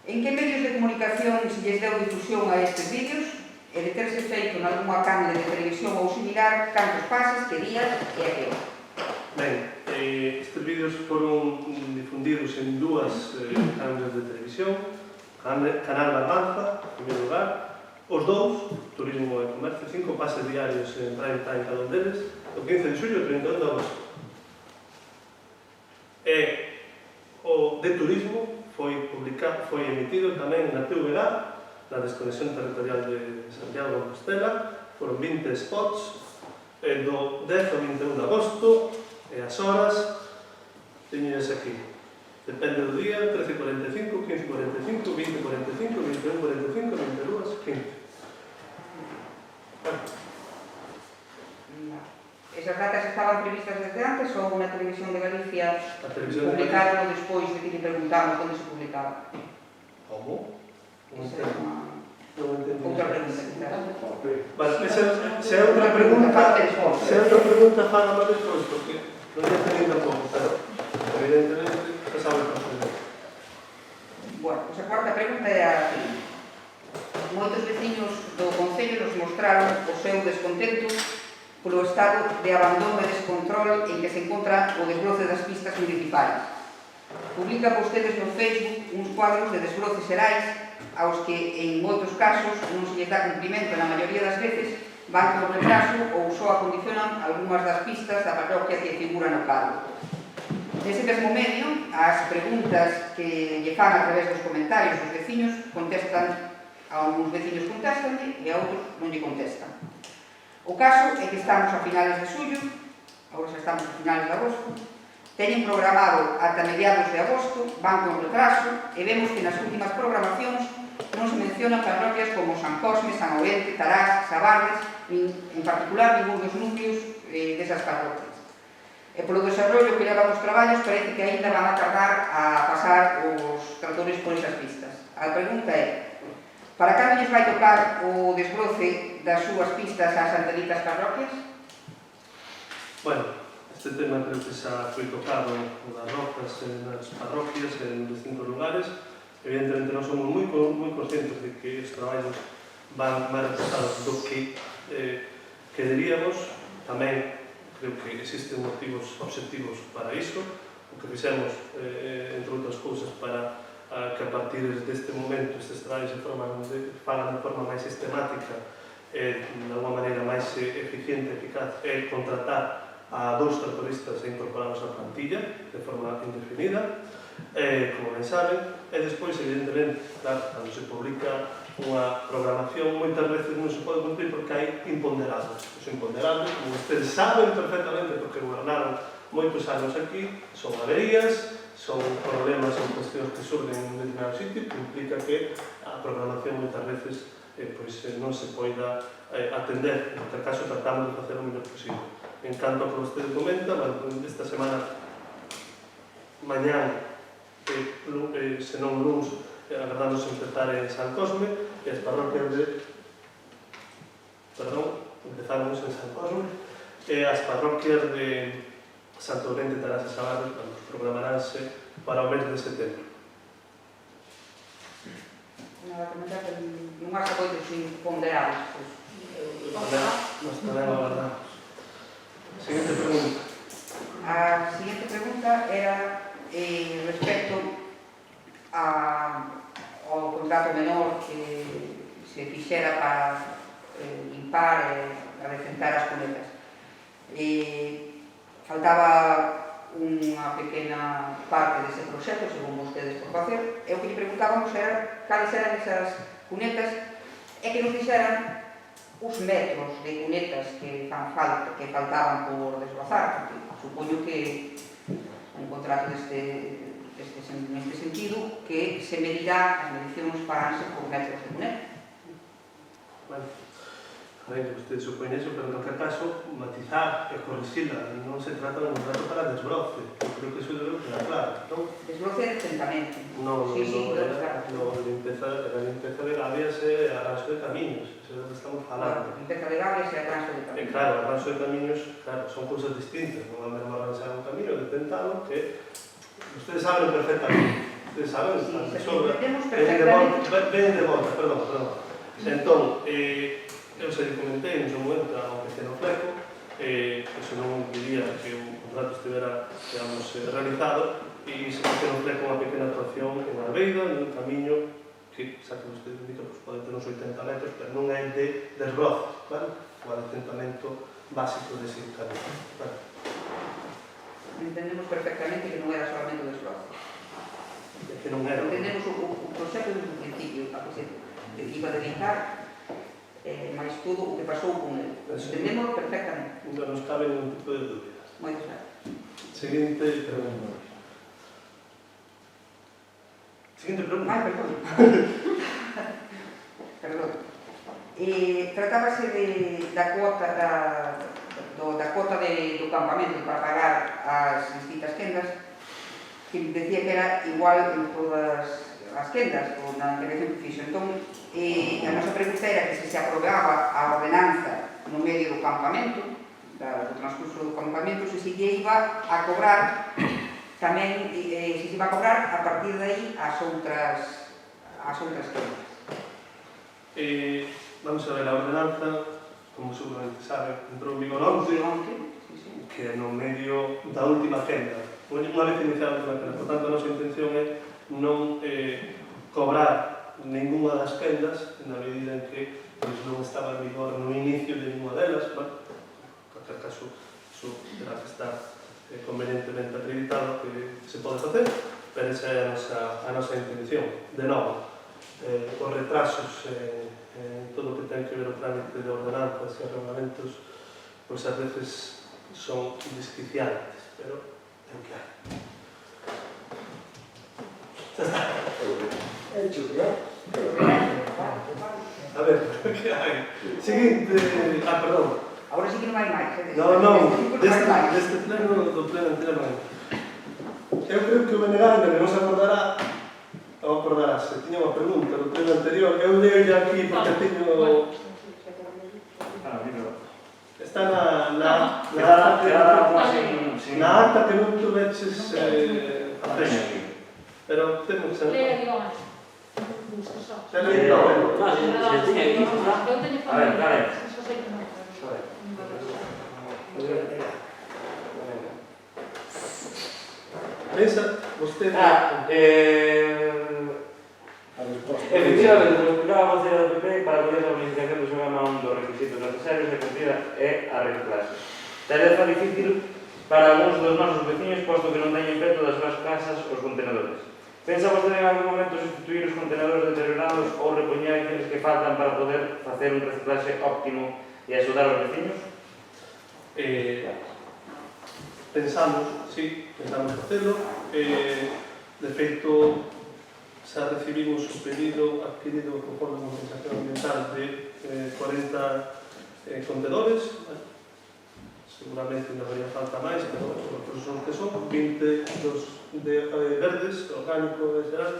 En que medios de comunicación se lles deu difusión a estes vídeos e de terse feito en algunha canle de televisión ou similar, cantos pases, que días e a que hora? Ben, estes vídeos foron difundidos en 2 canales de televisión, Canal Barbanza, en primeiro lugar, os 2, Turismo e Comercio, 5 pases diarios en prime time cada un deles, o 15 de xullo e o 31 de agosto. E o de Turismo foi emitido tamén na TVG, na Desconexión Territorial de Santiago de Compostela, foron 20 spots, do 10 ao 21 de agosto, e as horas, teñense aquí. Depende do día, 13:45, 15:45, 20:45, 21:45, 22:15. Esas datas estaban previstas desde antes ou na Televisión de Galicia publicaron despois de que lhe preguntamos onde se publicaba? Como? Esa é outra pregunta. Vale, se é outra pregunta, fala máis despois, porque non é tenido pouco, pero evidentemente pasaba el procedimento. Bueno, pues a cuarta pregunta é a seguinte. Moitos veciños do Concello nos mostraron o seu descontento polo estado de abandono e descontrol en que se encontra o desbroce das pistas municipais. Publica vostedes no Facebook uns cuadros de desbroces xerais aos que, en moitos casos, non se lles dá cumprimento na maioría das veces, van con retraso ou só acondicionan algunhas das pistas da parroquia que figura no cadro. Nese mesmo medio, as preguntas que lle fan a través dos comentarios dos veciños contestan, a uns veciños contestanle e a outros non lle contestan. O caso é que estamos a finales de xullo, agora xa estamos a finales de agosto, teñen programado ata mediados de agosto, van con retraso, e vemos que nas últimas programacións non se mencionan parroquias como San Cosme, San Oente, Tarás, Sabardes, en particular ningún dos núcleos desas parroquias. E polo desarrollo que levan os traballos parece que aínda van a tardar a pasar os tractores por esas pistas. A pregunta é, para cando lles vai tocar o desbroce das súas pistas ás antenitas parroquias? Bueno, este tema creo que xa foi tocado nas rocas, nas parroquias, en distintos lugares. Evidentemente, non somos moi conscientes de que os traballos van máis retrasados do que quereríamos. Tamén creo que existen motivos obxectivos para iso. O que fixemos, entre outras cousas, para que a partir deste momento estes traballos se fagan de forma máis sistemática e de alguma maneira máis eficiente e eficaz, é contratar a 2 tractoristas e incorporamos a plantilla de forma indefinida, como ben saben, e despois, evidentemente, claro, cando se publica unha programación, moitas veces non se pode cumprir porque hai imponderables. Os imponderables, como ustedes saben perfectamente, porque gobernaron moitos anos aquí, son averías, son problemas ou cuestións que surgen en un determinado sitio, que implica que a programación moitas veces non se poida atender. En este caso, tratamos de facer o mellor posible. En canto a que vostede comenta, esta semana, mañán, se non luns, agardamos empezar en San Cosme, e as parroquias empezamos en San Cosme, e as parroquias de Santo Obrente e Tarás e Sabarros programaránse para o mes de setembro. Nada a comentar, que non has apoio imponderables, pois. Nos tamén agardamos. Siguiente pregunta. A siguiente pregunta era respecto ao contrato menor que se fixera para limpar e adecentar as cunetas. Faltaba unha pequena parte dese proxecto, según vostedes por facer, e o que lle preguntábamos era cales eran esas cunetas e que nos dixeran os metros de cunetas que faltaban por desbrozar, porque supoño que un contrato neste sentido que se medirá, as medicións faránse por metros de cuneta. Bueno, a ver, usted supone eso, pero en calquer caso, matizar e corrixila, non se trata de un contrato para desbroce, eu creo que eso debe quedar claro, non? Desbroce e decentamento. No, Claro. la limpieza de gavias e arranxo de camiños, eso é o que estamos falando. Limpeza de gavias e arranxo de camiños. Claro, arranxo de camiños, claro, son cousas distintas, non é mesmo arranxar un camiño de tentado que ustedes saben perfectamente, ustedes saben, Sí, de se sobra, entendemos perfectamente. ven de volta, perdón. Entón, eu se comentei en un momento ao pequeno fleco, que se non diría que o contrato estivera, digamos, realizado, e se pequeno fleco unha pequena actuación en Arbeida, nun camiño que, xa que usted indica, pues, pode ter uns 80 metros, pero non é de desbroce, vale? O adecentamento básico dese camiño, vale? Entendemos perfectamente que non era solamente o desbroce. Que non era. Entendemos o proxecto desde o principio, a que se iba a dedicar, máis todo o que pasou con ele. Entendemos perfectamente. Non nos cabe ningún tipo de dúbida. Moitas gracias. Siguiente pregunta. Siguiente pregunta. Ai, perdón. Perdón. Tratábase da cuota do campamento para pagar as distintas quendas, que decía que era igual en todas as quendas, ou na intervención que fixo. Entón, a nosa pregunta era que se aprobaba a ordenanza no medio do campamento, do transcurso do campamento, se lle iba a cobrar tamén, se iba a cobrar a partir de aí as outras quendas. Vamos a ver, a ordenanza, como seguramente sabe, entrou en vigor onte, que é no medio da última quenda. Unha vez iniciada a última quenda, por tanto, a nosa intención é non cobrar ninguna das quendas na medida en que non estaba en vigor no inicio de ninguna delas. Bueno, en calquer caso, iso terá que estar convenientemente acreditado que se pode facer, pero esa é a nosa intención. De novo, os retrasos en todo o que ten que ver o trámite de ordenanzas e reglamentos, pois ás veces son desquiciantes, pero é o que hai. A ver, que hai? Seguinte, perdón, Agora sí que non hai máis. Deste pleno do pleno anterior non. Eu creo que o Benegante non se acordará, ou acordarase, tiña unha pregunta do pleno anterior, eu leo aquí porque teño... Está na acta que non tuveches acceso, pero temos que Lea, ser... digo máis. Busca só. Xa leí todo. Se tiña aquí, ¿verdad? Eu teño A ver, dale. Só sei que non. Pensa, vostede... A resposta. Efectivamente, como explicaba a vocera do PP, para poder a bonificación do programa un dos requisitos necesarios de cumplida é a reciclaxe. Tarefa difícil para algúns dos nosos veciños, posto que non teñen preto das súas casas os contenedores. Pensa vostede en algún momento sustituir os contenedores deteriorados ou repoñer aqueles que faltan para poder facer un reciclaxe óptimo e axudar aos veciños? Pensamos facelo. De feito, xa recibimos o pedido adquirido por Fondo de Compensación Ambiental de 40 contenedores. Seguramente non haría falta máis, pero os son que son 20 de verdes, orgánico en xeral,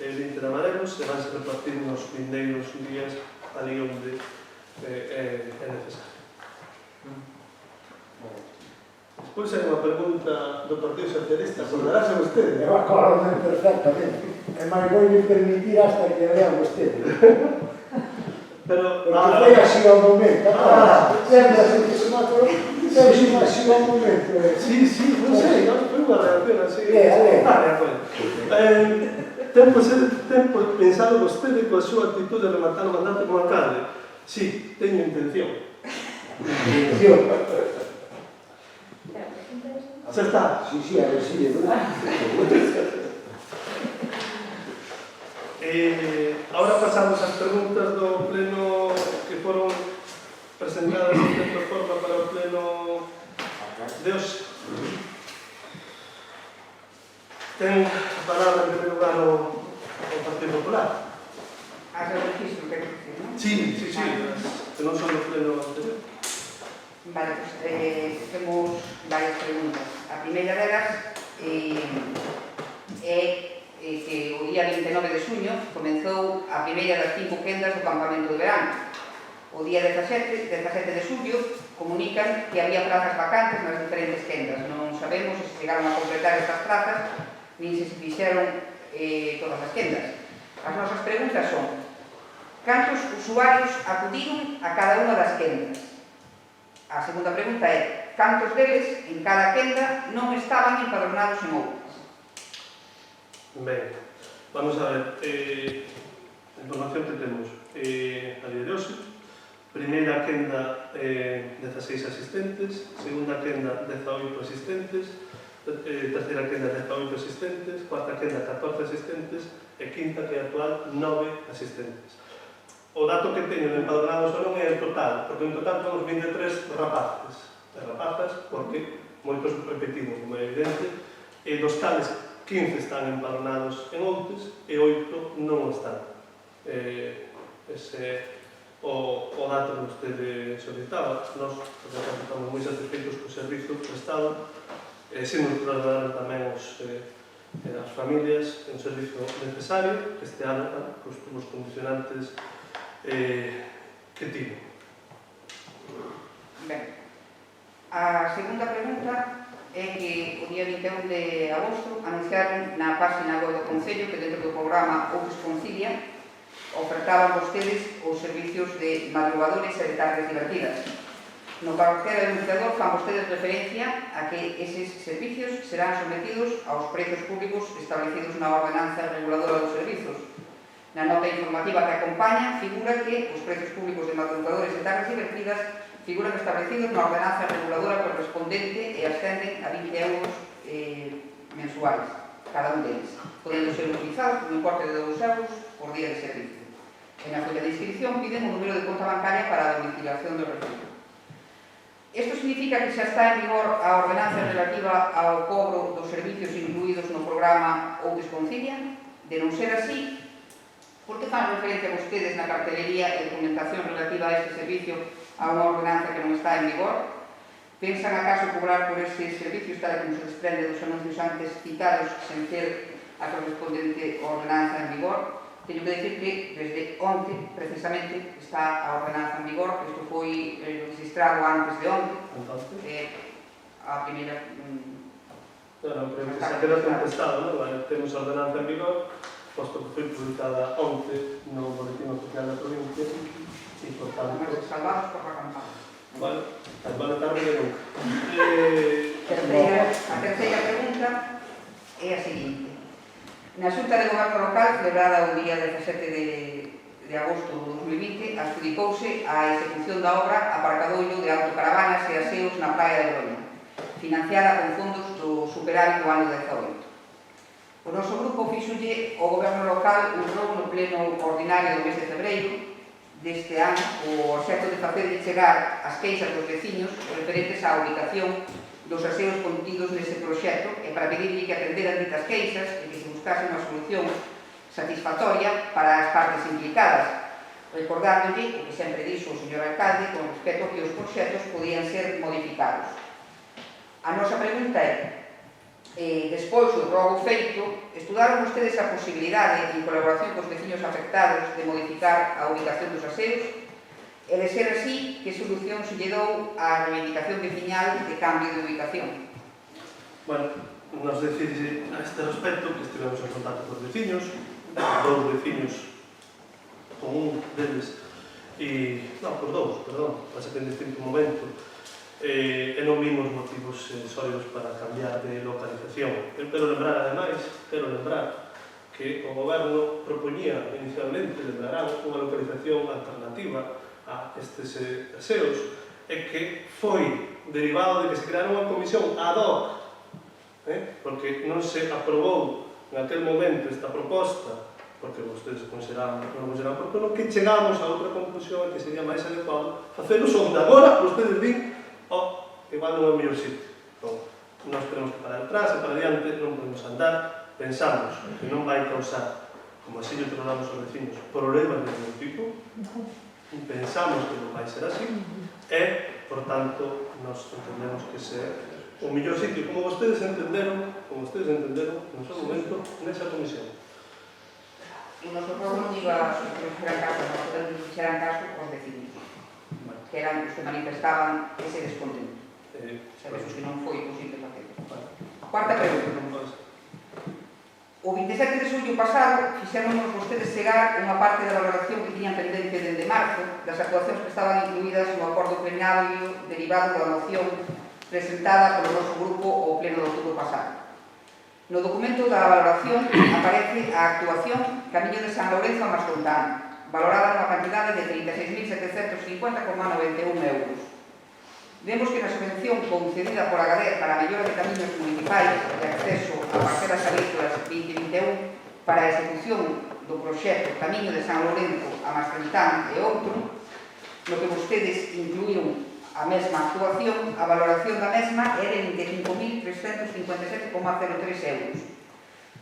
20 de amarelos, e vanse repartir nos vindeiros días ali onde é necesario. Despois hai unha pregunta do Partido Socialista, acordarase vostede? Eu acordo perfectamente. E máis vou me permitir hasta que lea vostede. Pero... Porque foi así ao momento. Lembra-se que se me acordou? Foi así ao momento. Sí, non sei, foi unha reacción así. Lea. Tempo pensado vostede coa súa actitud de rematar o mandato como alcalde? Sí, teño intención. Intención. Xa está. Sí, a ver si Ahora pasamos ás preguntas do pleno que foron presentadas de certa forma para o pleno de hoxe. Ten a palabra en primeiro lugar o Partido Popular. As do registro, quero dicir, non? Sí, que non son do pleno anterior. Vale, pues temos varias preguntas. A primeira delas é que o día 29 de xuño comenzou a primeira das 5 quendas do campamento de verano. O día 17 de xullo comunican que había plazas vacantes nas diferentes quendas. Non sabemos se chegaron a completar estas plazas nin se fixeron todas as quendas. As nosas preguntas son: cantos usuarios acudiron a cada unha das quendas? A segunda pregunta é: cantos deles en cada quenda non estaban empadronados en outras? Ben, vamos a ver, a información que temos a día de hoxe. Primeira quenda 16 asistentes, segunda quenda 18 asistentes, terceira quenda 18 asistentes, cuarta quenda 14 asistentes e quinta, que é actual, 9 asistentes. O dato que teño de empadronados ou non é o total, porque en total temos 23 rapaces e rapazas, porque moitos repetimos, como é evidente, e dos tales 15 están empadronados en Outes e 8 non están. Ese é o dato que vostede solicitaba. Nos, por exemplo, estamos moi satisfeitos co servizo prestado, se nos trasladaron tamén as familias un servizo necesario que este ano, cos condicionantes que tivo. Ben, a segunda pregunta é que o día 21 de agosto anunciaron na página web do Concello que dentro do programa Outes Concilia ofertaban vostedes os servicios de madrugadores e de tardes divertidas. No cartel anunciador fan vostedes referencia a que eses servicios serán sometidos aos prezos públicos establecidos na ordenanza reguladora dos servizos. Na nota informativa que acompaña figura que os prezos públicos de madrugadores e tardes divertidas figuran establecidos na ordenanza reguladora correspondente e ascenden a 20 euros mensuais, cada un deles, podendo ser utilizados con un importe de 2 euros por día de servicio. En a folla de inscripción piden un número de conta bancaria para a domiciliación do recibo. Isto significa que xa está en vigor a ordenanza relativa ao cobro dos servicios incluídos no programa Outes Concilia? De non ser así, por que fan referencia vostedes na cartelería e documentación relativa a este servicio a unha ordenanza que non está en vigor? Pensan acaso cobrar por estes servicios tal como se desprende dos anuncios antes citados sen ter a correspondente ordenanza en vigor? Teño que decir que desde onte, precisamente, está a ordenanza en vigor. Isto foi registrado antes de onte. A primeira... Claro, pero que se queda contestado, non? Vale, temos a ordenanza en vigor, posto que foi publicada onte no boletín oficial da provincia e, por tanto... Mas salvados por la campana. Bueno, as vale tarde de nunca. A terceira pregunta é a seguinte. Na Xunta de Goberno Local, celebrada o día 17 de agosto de 2020, adjudicouse a execución da obra Aparcadoiro de autocaravanas e aseos na praia de Loroña, financiada con fondos do superávit do ano 18. O noso grupo fixolle ao Goberno Local un rol no pleno ordinario do mes de febreiro deste ano o obxecto de facerlle chegar as queixas dos veciños referentes á ubicación dos aseos contidos nese proxecto e para pedirlle que atenderan ditas queixas e que se buscase unha solución satisfactoria para as partes implicadas, recordándolle o que sempre dixo o señor alcalde con respecto a que os proxectos podían ser modificados. A nosa pregunta é: despois do rogo feito, estudaron vostedes a posibilidade, en colaboración cos veciños afectados, de modificar a ubicación dos aseos? E de ser así, que solución se lle dou á reivindicación veciñal de cambio de ubicación? Bueno, nos decide a este respecto que estivemos en contacto cos veciños, dous veciños con un deles por dous, perdón, pasa que en distinto momento e non vimos motivos sólidos para cambiar de localización. Pero lembrar, ademais, que o Goberno propoñía inicialmente, lembrarán, unha localización alternativa a estes aseos e que foi derivado de que se creara unha comisión ad hoc, porque non se aprobou en aquel momento esta proposta, porque vostedes non consideraban oportuno, que chegamos a outra conclusión que sería máis adecuado facelos onde agora vostedes din igual non é o mellor sitio. Entón, nós tenemos que parar atrás e para diante, non podemos andar. Pensamos que non vai causar, como así lle trasladamos aos veciños, problemas de ningún tipo. Pensamos que non vai ser así e, por tanto, nos entendemos que ese é o mellor sitio, como vostedes entenderon no seu momento nesa comisión. O noso rol non iba a fixeran caso, nosotros fixeran caso aos veciños, que eran os que manifestaban ese descontento. Sabes que non foi posible facer. Cuarta pregunta. O 27 de xullo pasado fixémonos vostedes chegar unha parte da valoración que tiñan pendente dende marzo das actuacións que estaban incluídas no acordo plenario derivado da moción presentada polo noso grupo ao pleno de outubro pasado. No documento da valoración aparece a actuación Camiño de San Lourenzo a Mascontán, valorada nunha cantidade de 36.750,91 euros. Vemos que na subvención concedida por Agadir para a mellora de camiños municipais de acceso a parcelas agrícolas 2021 para a execución do proxecto Camiño de San Lourenzo a Mascontán e outro, no que vostedes incluíron a mesma actuación, a valoración da mesma é de 25.357,03 euros.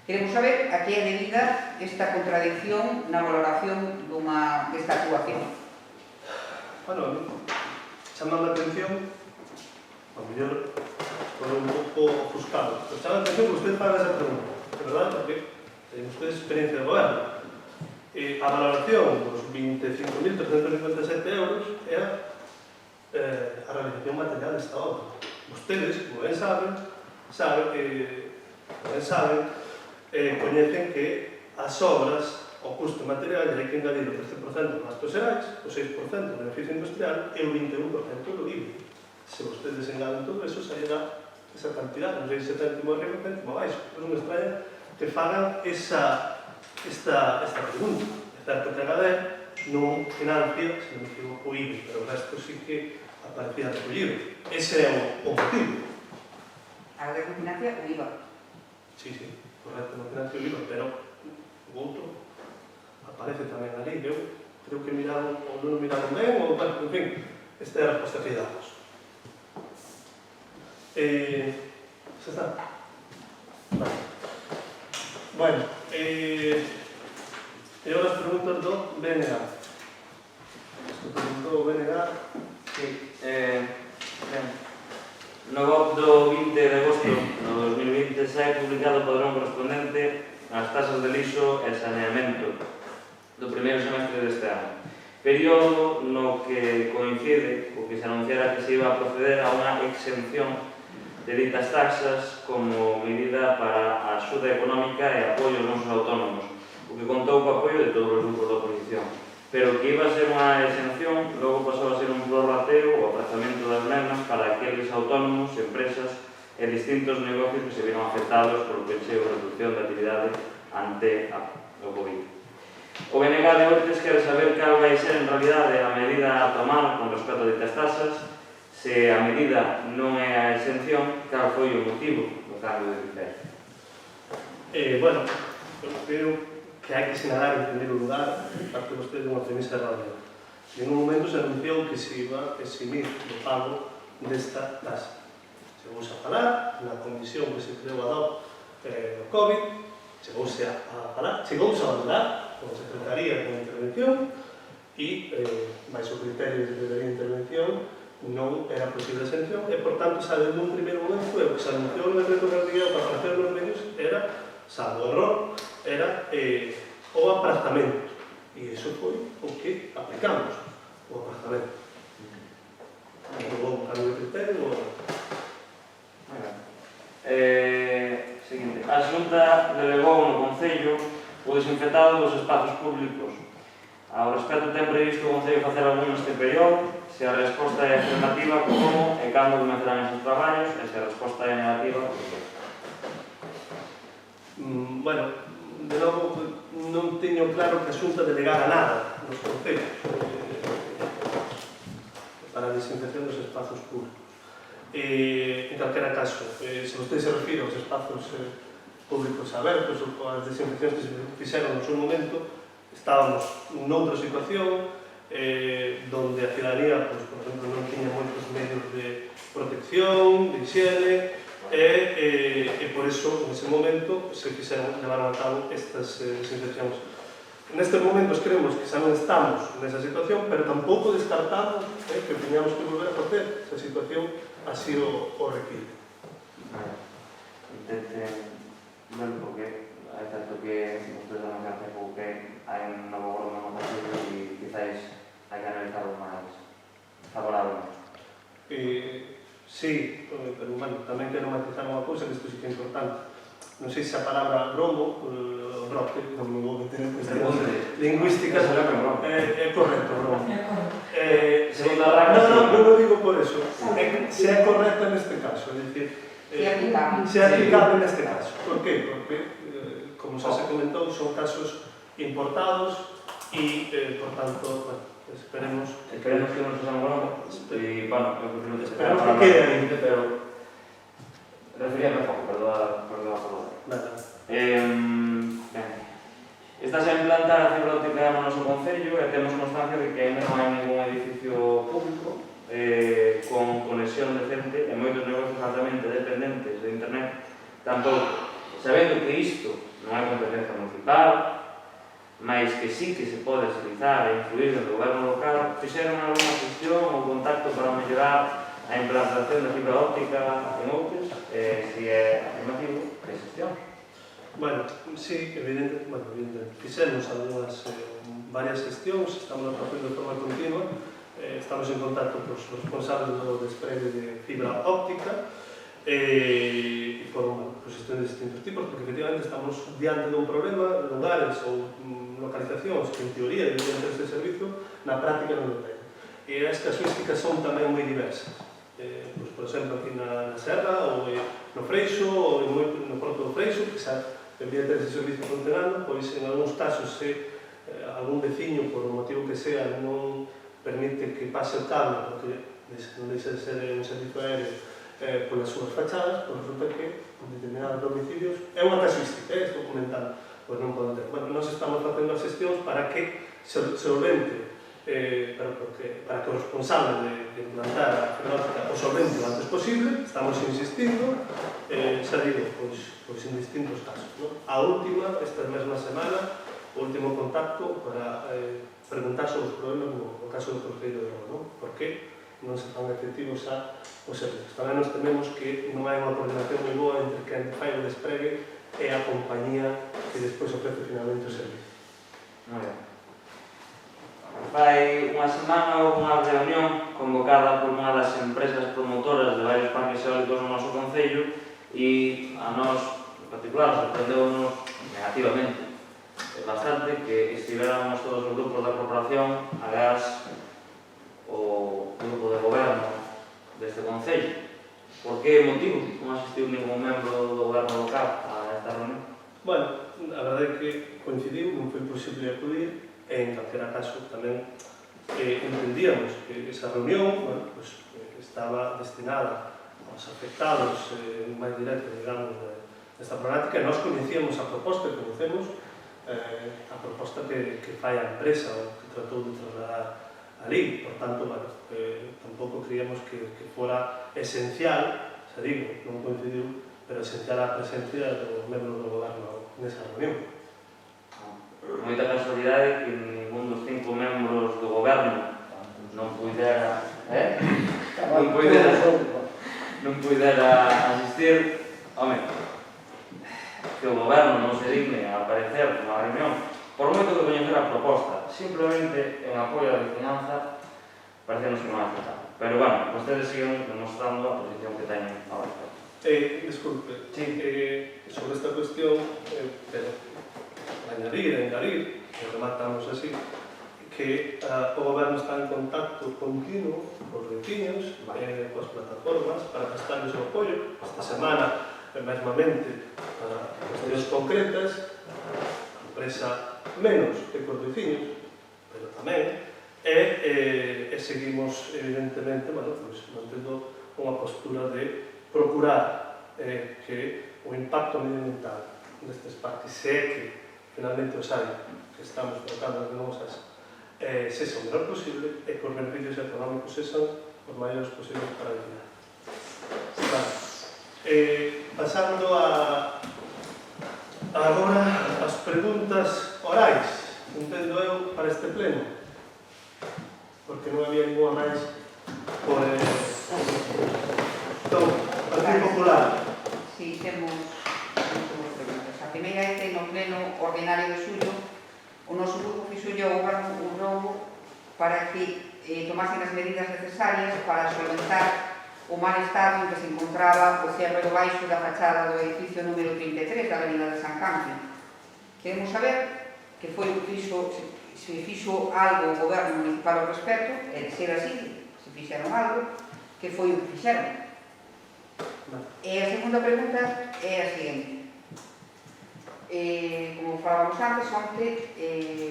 Queremos saber a que é debida esta contradicción na valoración desta actuación. Bueno, chama a atención, ao mellor por un pouco ofuscado, pero chama a atención que usted faga esa pregunta, de verdade, porque ten usted experiencia de goberno. A valoración dos 25.357 euros é a realización material desta obra. Vostedes, como ben saben, coñecen que as obras, o custo material, hai que engadir o 13% dos gastos xerais, o 6% do beneficio industrial e o 21% do IVA. Se vostedes engadan todo eso, sairá esa cantidad, non sei se céntimo arriba, céntimo abaixo. Non me extraña que fagan esta pregunta. É certo que Agadir non financia, se non me equivoco, o IVA, pero o resto sí que aparecía recollido. Ese é o motivo. Agadir non financia o IVA. Sí, correcto, non financia o IVA, pero o outro aparece tamén ali. Eu creo que miraron, ou non miraron ben, ou, bueno, en fin, esta é a resposta que damos. Xa está? Vale. Bueno, e agora as preguntas do BNG. Isto preguntou o BNG Sí, ben, no BOP do 20 de agosto do 2020 sai publicado o padrón correspondente ás tasas de lixo e saneamento do primeiro semestre deste ano, período no que coincide co que se anunciara que se iba a proceder a unha exención de ditas taxas como medida para a axuda económica e apoio aos nosos autónomos, o que contou co apoio de todos os grupos da oposición. Pero que iba a ser unha exención, logo pasou a ser un prorrateo ou aprazamento das mesmas para aqueles autónomos, empresas e distintos negocios que se viron afectados polo pecheo ou reducción da actividade ante o COVID. O BNG de Ortes quere saber cal vai ser en realidade a medida a tomar con respecto a ditas tasas, se a medida non é a exención, cal foi o motivo do cambio de criterio. Bueno, eu creo que hai que sinalar en primeiro lugar parte de vostede unha premisa errónea. En un momento se anunciou que se iba a eximir do pago desta tasa. Chegouse a falar na comisión que se creou ad hoc do COVID, chegouse a falar, chegouse a valorar con a Secretaría de Intervención e, máis o criterio de Secretaría de Intervención, non era posible a exención e, por tanto, xa desde un primeiro momento, o que se anunciou no decreto que había para aparecer nos medios era, salvo error, era o aprazamento. E iso foi o que aplicamos, o aprazamento. Non houve un cambio de criterio. Seguinte, a Xunta delegou no Concello o desinfectado dos espazos públicos. Ao respecto, ten previsto o Concello facer algún neste período? Se a resposta é afirmativa, como e cando comenzarán esos traballos? E se a resposta é negativa, por que? Bueno, de novo, non teño claro que a Xunta delegara nada nos concellos para a desinfección dos espazos públicos. En calquera caso, se vostede se refire aos espazos públicos abertos ou as desinfeccións que se fixeron no seu momento, estábamos noutra situación donde a cidadanía, por exemplo, non tiña moitos medios de protección, de higiene, e por iso, nese momento, se levaron a cabo estas desinfeccións. Nestes momentos creemos que xa non estamos nesa situación, pero tampouco descartamos que teñamos que volver a facer se a situación así o require. Intenten ver porque é certo que ustedes non se hace pouco que hai un novo goberno no Concello e quizáis hai que analizarlo máis favorablemente. Sí, pero bueno, tamén quero matizar unha cousa que isto sí que é importante. Non sei se a palabra bromo, brote, non me vou meter en cuestión lingüísticas, é correcto, bromo. Non lo digo por eso, se é correcta neste caso, é dicir, se é aplicable neste caso. Por qué? Porque, como xa se comentou, son casos importados e, por tanto, bueno, esperemos que non sean bromas e, bueno, eu prefiro que se espero que quede aí, pero referíame a foco, perdoa por favor. Estás a implantar a fibra óptica no noso Concello e temos constancia de que ainda non hai ningún edificio público con conexión decente e moitos negocios altamente dependentes de internet tampouco. Sabendo que isto non hai competencia municipal, mas que sí que se pode agilizar e influir no goberno local, fixeron alguna gestión ou contacto para mellorar a implantación da fibra óptica en Outes, se é afirmativo, que xestión? Bueno, sí, evidente, fixemos varias gestións, estamos facendo de forma continua, estamos en contacto cos responsables do despregue de fibra óptica e foron xestións de distintos tipos, porque efectivamente estamos diante dun problema de lugares ou localizacións que en teoría deberían ter este servicio, na práctica non o ten. E as casuísticas son tamén moi diversas. Por exemplo, aquí na Serra, ou no Freixo, ou no Porto do Freixo, que xa debería ter ese servicio funcionando, pois en algúns casos se algún veciño, por o motivo que sea, non permite que pase o cable, porque non deixa de ser un servicio aéreo polas súas fachadas, pois resulta que en determinados domicilios é unha casuística, estou comentando, pois non poden ter. Bueno, nós estamos facendo as xestións para que se solvente, para que o responsable de implantar a fibra óptica o solvente o antes posible, estamos insistindo, xa digo, pois en distintos casos. A última, esta mesma semana, o último contacto para preguntar sobre os problemas no caso do Concello de Roma, porque non se fan efectivos os servicios. Tamén nos tememos que non hai unha coordinación moi boa entre quen fai o despregue e a compañía que despois ofrece finalmente o servicio. Moi ben. Fai unha semana houve unha reunión convocada por unha das empresas promotoras de varios parques eólicos no noso concello e a nós, en particular, sorprendeu-nos negativamente bastante que estiveramos todos os grupos da corporación, agás o grupo de goberno deste concello. Por que motivo non asistiu ningún membro do goberno local a esta reunión? Bueno, a verdade é que coincidiu, non foi posible acudir, e en calquera caso tamén entendíamos que esa reunión estaba destinada aos afectados máis directos, digamos, desta problemática. Nós coñecíamos a proposta, conocemos a proposta que fai a empresa ou que tratou de trasladar ali, por tanto, tampouco creíamos que fora esencial, xa digo, non coincidiu, pero esencial a presencia dos membros do goberno nesa reunión. Moita casualidade que ningún dos 5 membros do goberno non puidera asistir. Home, que o goberno non se digne a aparecer nunha reunión, por moito que coñecer a proposta, simplemente en apoio á veciñanza, parecenos que non é aceptable. Pero, bueno, vostedes siguen demostrando a posición que teñen ahora. Disculpe, sobre esta cuestión, pero engadir, e rematamos así, que o goberno está en contacto continuo cos veciños, coas plataformas, para prestarles o apoio. Esta semana, mesmamente, para cuestións concretas, a empresa menos que cos veciños, pero tamén, e seguimos, evidentemente, mantendo unha postura de procurar que o impacto medioambiental destes parques, se é que finalmente os hai, que estamos colocando as nosas, sexa o menor posible e que os beneficios económicos sexan os maiores posibles para a entidade. Pasando agora as preguntas orais, entendo eu, para este pleno, porque non había ninguna máis por Partido Popular. Si, temos preguntas. A primeira é que no pleno ordinario de xullo o noso grupo fixolle ao goberno un robo para que tomasen as medidas necesarias para solventar o mal estado en que se encontraba o cerro baixo da fachada do edificio número 33 da Avenida de San Campo. Queremos saber que foi o que se fixo algo o goberno municipal ao respecto, e de ser así, se fixeron algo, que foi o que fixeron. E a segunda pregunta é a seguinte. Como falábamos antes, onte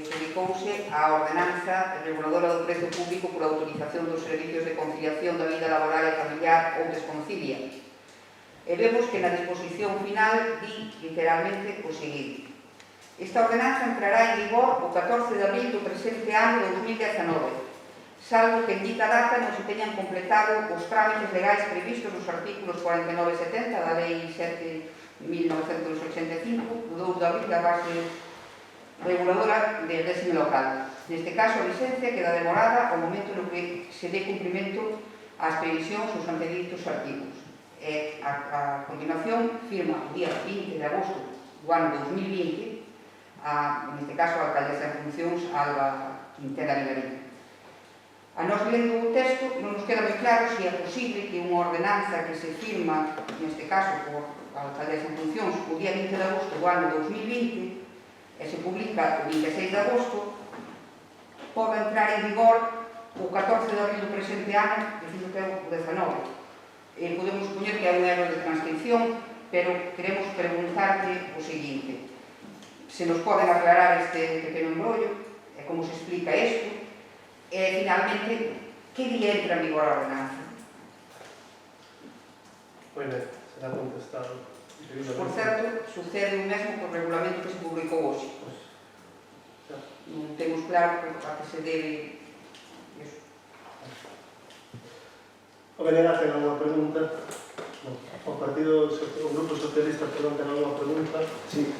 publicouse a ordenanza reguladora do prezo público por autorización dos servicios de conciliación da vida laboral e familiar ou desconcilia. E vemos que na disposición final di literalmente o seguinte: esta ordenanza entrará en vigor o 14 de abril do presente ano de 2019, salvo que en dita data non se teñan completado os trámites legais previstos nos artículos 49 e 70 da Lei 7 de 1985, do 2 de abril da base reguladora del régimen local. Neste caso, a licencia queda demorada ao momento no que se dé cumprimento ás previsións dos anteditos artigos. E, a continuación, firma o día 20 de agosto do ano 2020, neste caso, a alcaldesa en funcións, Alba Quintela Vilarín. A nós, lendo o texto, non nos queda moi claro se é posible que unha ordenanza que se firma, neste caso, por a alcaldesa en funcións, o día 20 de agosto do ano 2020, e se publica o 26 de agosto, pode entrar en vigor o 14 de abril do presente ano, dicindo que é o 19. Podemos supoñer que hai un erro de transcripción, pero queremos preguntarte o seguinte: se nos poden aclarar este pequeno embrollo, e como se explica isto, e finalmente, que día entra en vigor a ordenanza? Moi ben, será contestado. Por certo, sucede o mesmo co regulamento que se publicou hoxe. Non temos claro a que se debe iso. O Belega ten alguna pregunta? O Grupo Socialista ten alguna pregunta? Sí.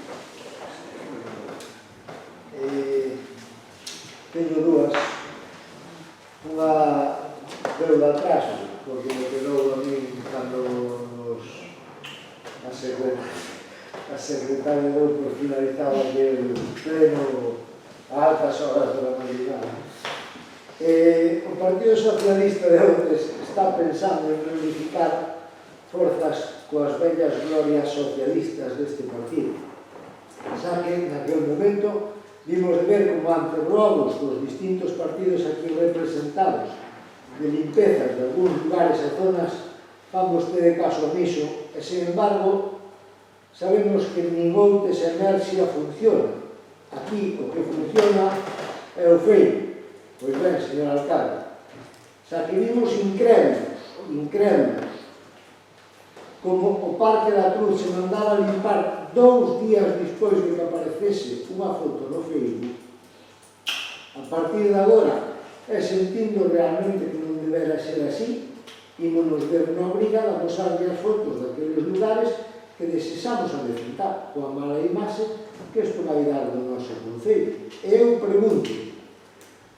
Teño dúas. Unha morreu de atraso, porque me quedou a mí cando a secretaria deu por finalizado aquel pleno a altas horas da madrugada. O Partido Socialista de Outes está pensando en reunificar forzas coas vellas glorias socialistas deste partido. Xa que, naquele momento, vimos de ver como ante robos dos distintos partidos aquí representados de limpezas de algúns lugares e zonas fan vostede caso omiso e, sin embargo, sabemos que nin Outes e Mércia funciona. Aquí o que funciona é o feio. Pois ben, señor alcalde, xa que vimos incrédulos, como o Parque da Cruz se mandaba limpar 2 días despois de que aparecese unha foto no Facebook, a partir de agora, e sentindo realmente que non debera ser así, ímonos ver na obriga de amosarlle as fotos daqueles lugares que desexamos adecentar coa mala imaxe que isto vai dar do noso concello. E eu pregunto,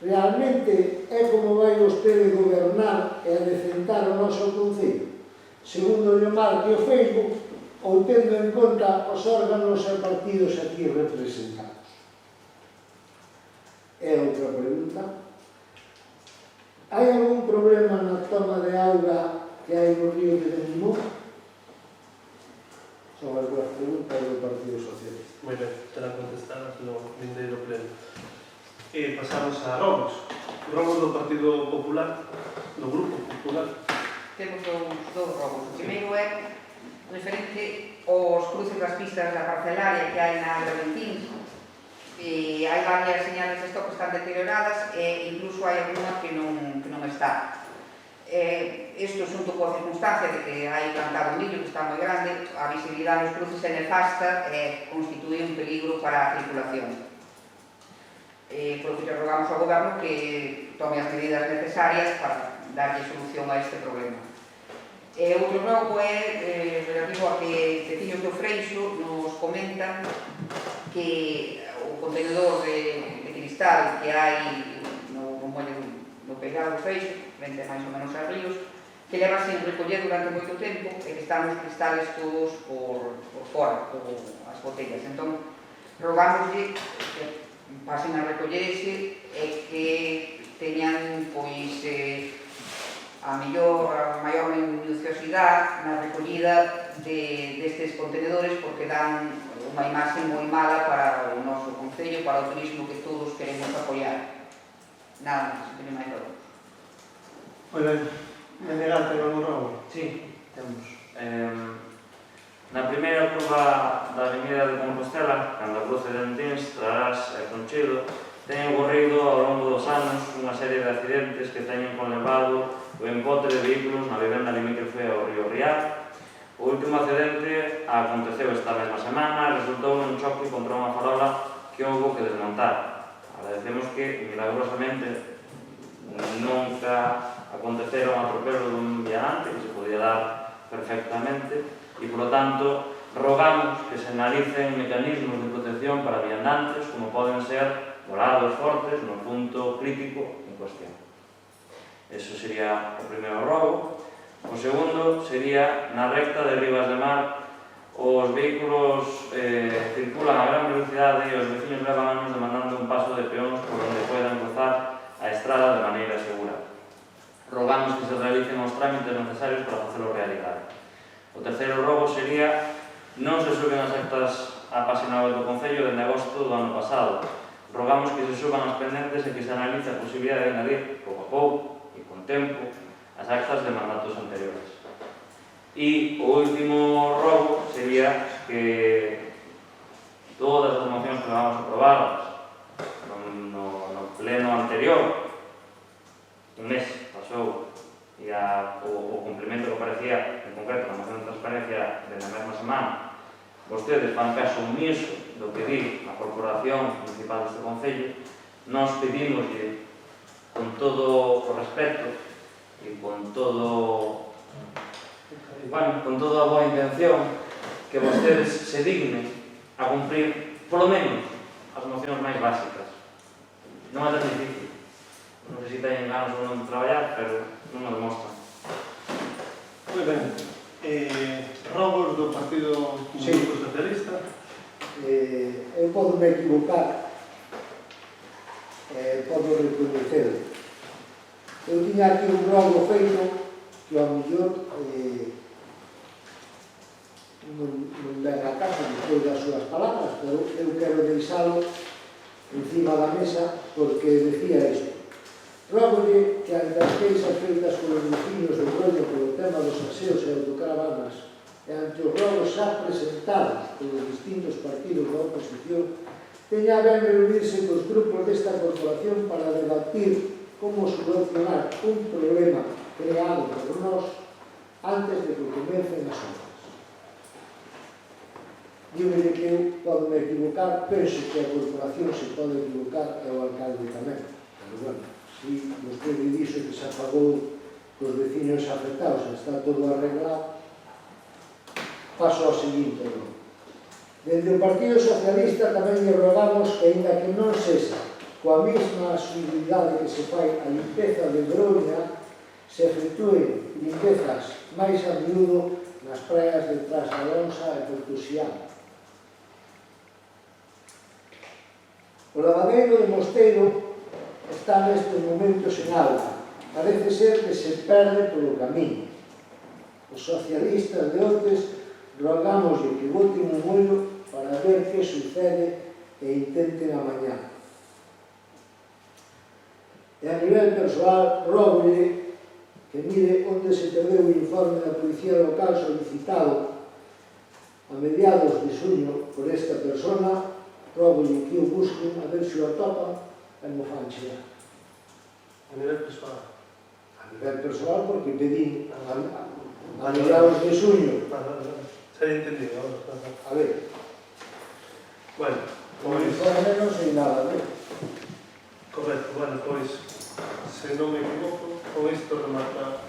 realmente é como vai vostede gobernar e adecentar o noso concello? Segundo o marque o Facebook, ou tendo en conta os órganos e partidos aquí representados? E outra pregunta. Hai algún problema na toma de auga que hai no río de Benimó? Son as dúas preguntas do Partido Socialista. Moi ben, serán contestadas no vindeiro pleno. E pasamos a robos. Robos do Partido Popular, do Grupo Popular. Temos dous robos. O primeiro é referente aos cruces das pistas da parcelaria que hai na Greventín. Hai varias señales de stock que están deterioradas e incluso hai alguna que non está. Isto xunto coa circunstancia de que hai plantado un millo que está moi grande, a visibilidade nos cruces é nefasta e constitúe un peligro para a circulación. Por que rogamos ao Goberno que tome as medidas necesarias para darlle solución a este problema. Outro rogo é relativo a que veciños do Freixo nos comentan que o contenedor de cristal que hai no peirado do Freixo, frente máis ou menos a ríos, que leva sin recoller durante moito tempo e que están os cristales todos por fora, as botellas. Entón, rogámoslle que pasen a recollerse e que teñan, pois, a maior minuciosidade na recollida destes contenedores, porque dan unha imaxe moi mala para o noso concello, para o turismo que todos queremos apoiar. Nada máis, non máis robo. Moi ben, Menegal, ten algún robo? Sí, temos. Na primeira curva da avenida de Compostela, cando a cruce de Antins, Trarás e Conchido, teñen ocorrido ao longo dos anos unha serie de accidentes que teñen conlevado o empote de vehículos na vivenda limítrofe ao río Riar. O último accidente aconteceu esta mesma semana e resultou nun choque contra unha farola que houve que desmontar. Agradecemos que, milagrosamente, nunca aconteceron atropelos dun vianante, que se podía dar perfectamente, e, por lo tanto, rogamos que se analicen mecanismos de protección para viandantes, como poden ser volados fortes no punto crítico en cuestión. Eso sería o primeiro robo. O segundo sería na recta de Rivas de Mar. Os vehículos circulan a gran velocidade e os veciños levan anos demandando un paso de peóns por onde poidan cruzar a estrada de maneira segura. Rogamos que se realicen os trámites necesarios para facelo realidade. O terceiro robo sería non se suben as actas á página web do Concello dende agosto do ano pasado. Rogamos que se suban as pendentes e que se analice a posibilidade de añadir, pouco a pouco e con tempo, as actas de mandatos anteriores. E o último robo sería que todas as mocións que vamos a aprobar no pleno anterior, un mes pasou, e o cumprimento que aparecía en concreto na moción de transparencia na mesma semana, vostedes fan caso omiso do que di a Corporación Municipal deste Concello. Nos pedimos con todo o respeto e con toda a boa intención que vostedes se dignen a cumprir polo menos as mocións máis básicas. Non é tan difícil. Non sei se teñen ganas ou non de traballar, pero non o demostra. Moi ben. Robos do Partido Sí. Socialista. Eu podo me equivocar, podo recoñecer. Eu tiña aquí un rogo feito que ao mellor non ven a casa despois das súas palabras, pero eu quero deixalo encima da mesa porque decía isto. Rógolle que ante as queixas feitas polos veciños do Broño polo tema dos aseos e autocaravanas e ante os rogos xa presentados polos distintos partidos da oposición, teña ben reunirse cos grupos desta corporación para debatir como solucionar un problema creado por nós antes de que comecen as obras. Digo que eu podo me equivocar, penso que a corporación se pode equivocar e o alcalde tamén. Pero bueno, si vostede dixo que se apagou cos veciños afectados, está todo arreglado, paso ao seguinte, non? Dende o Partido Socialista tamén lle rogamos que, ainda que non sexa coa mesma asiduidade que se fai a limpeza de Broña, se efectúen limpezas máis a miúdo nas praias de Trasalonsa e Portuxián. O lavadeiro de Mosteiro está nestes momentos en alta. Parece ser que se perde polo camiño. Os socialistas de Ortes rogámoslle que boten un ollo para ver que sucede e intenten amañar. E a nivel persoal, rógolle que mire onde se perdeu o informe da Policía Local solicitado a mediados de xuño por esta persona, rógolle que o busquen a ver se o atopan e mo fan chegar. A nivel persoal. A nivel persoal, porque pedín a mediados de xuño. Se ha entendido ahora. A ver, Bueno, o pois, informe non sei nada, a ver. correcto, bueno, pois, se non me equivoco, con isto remata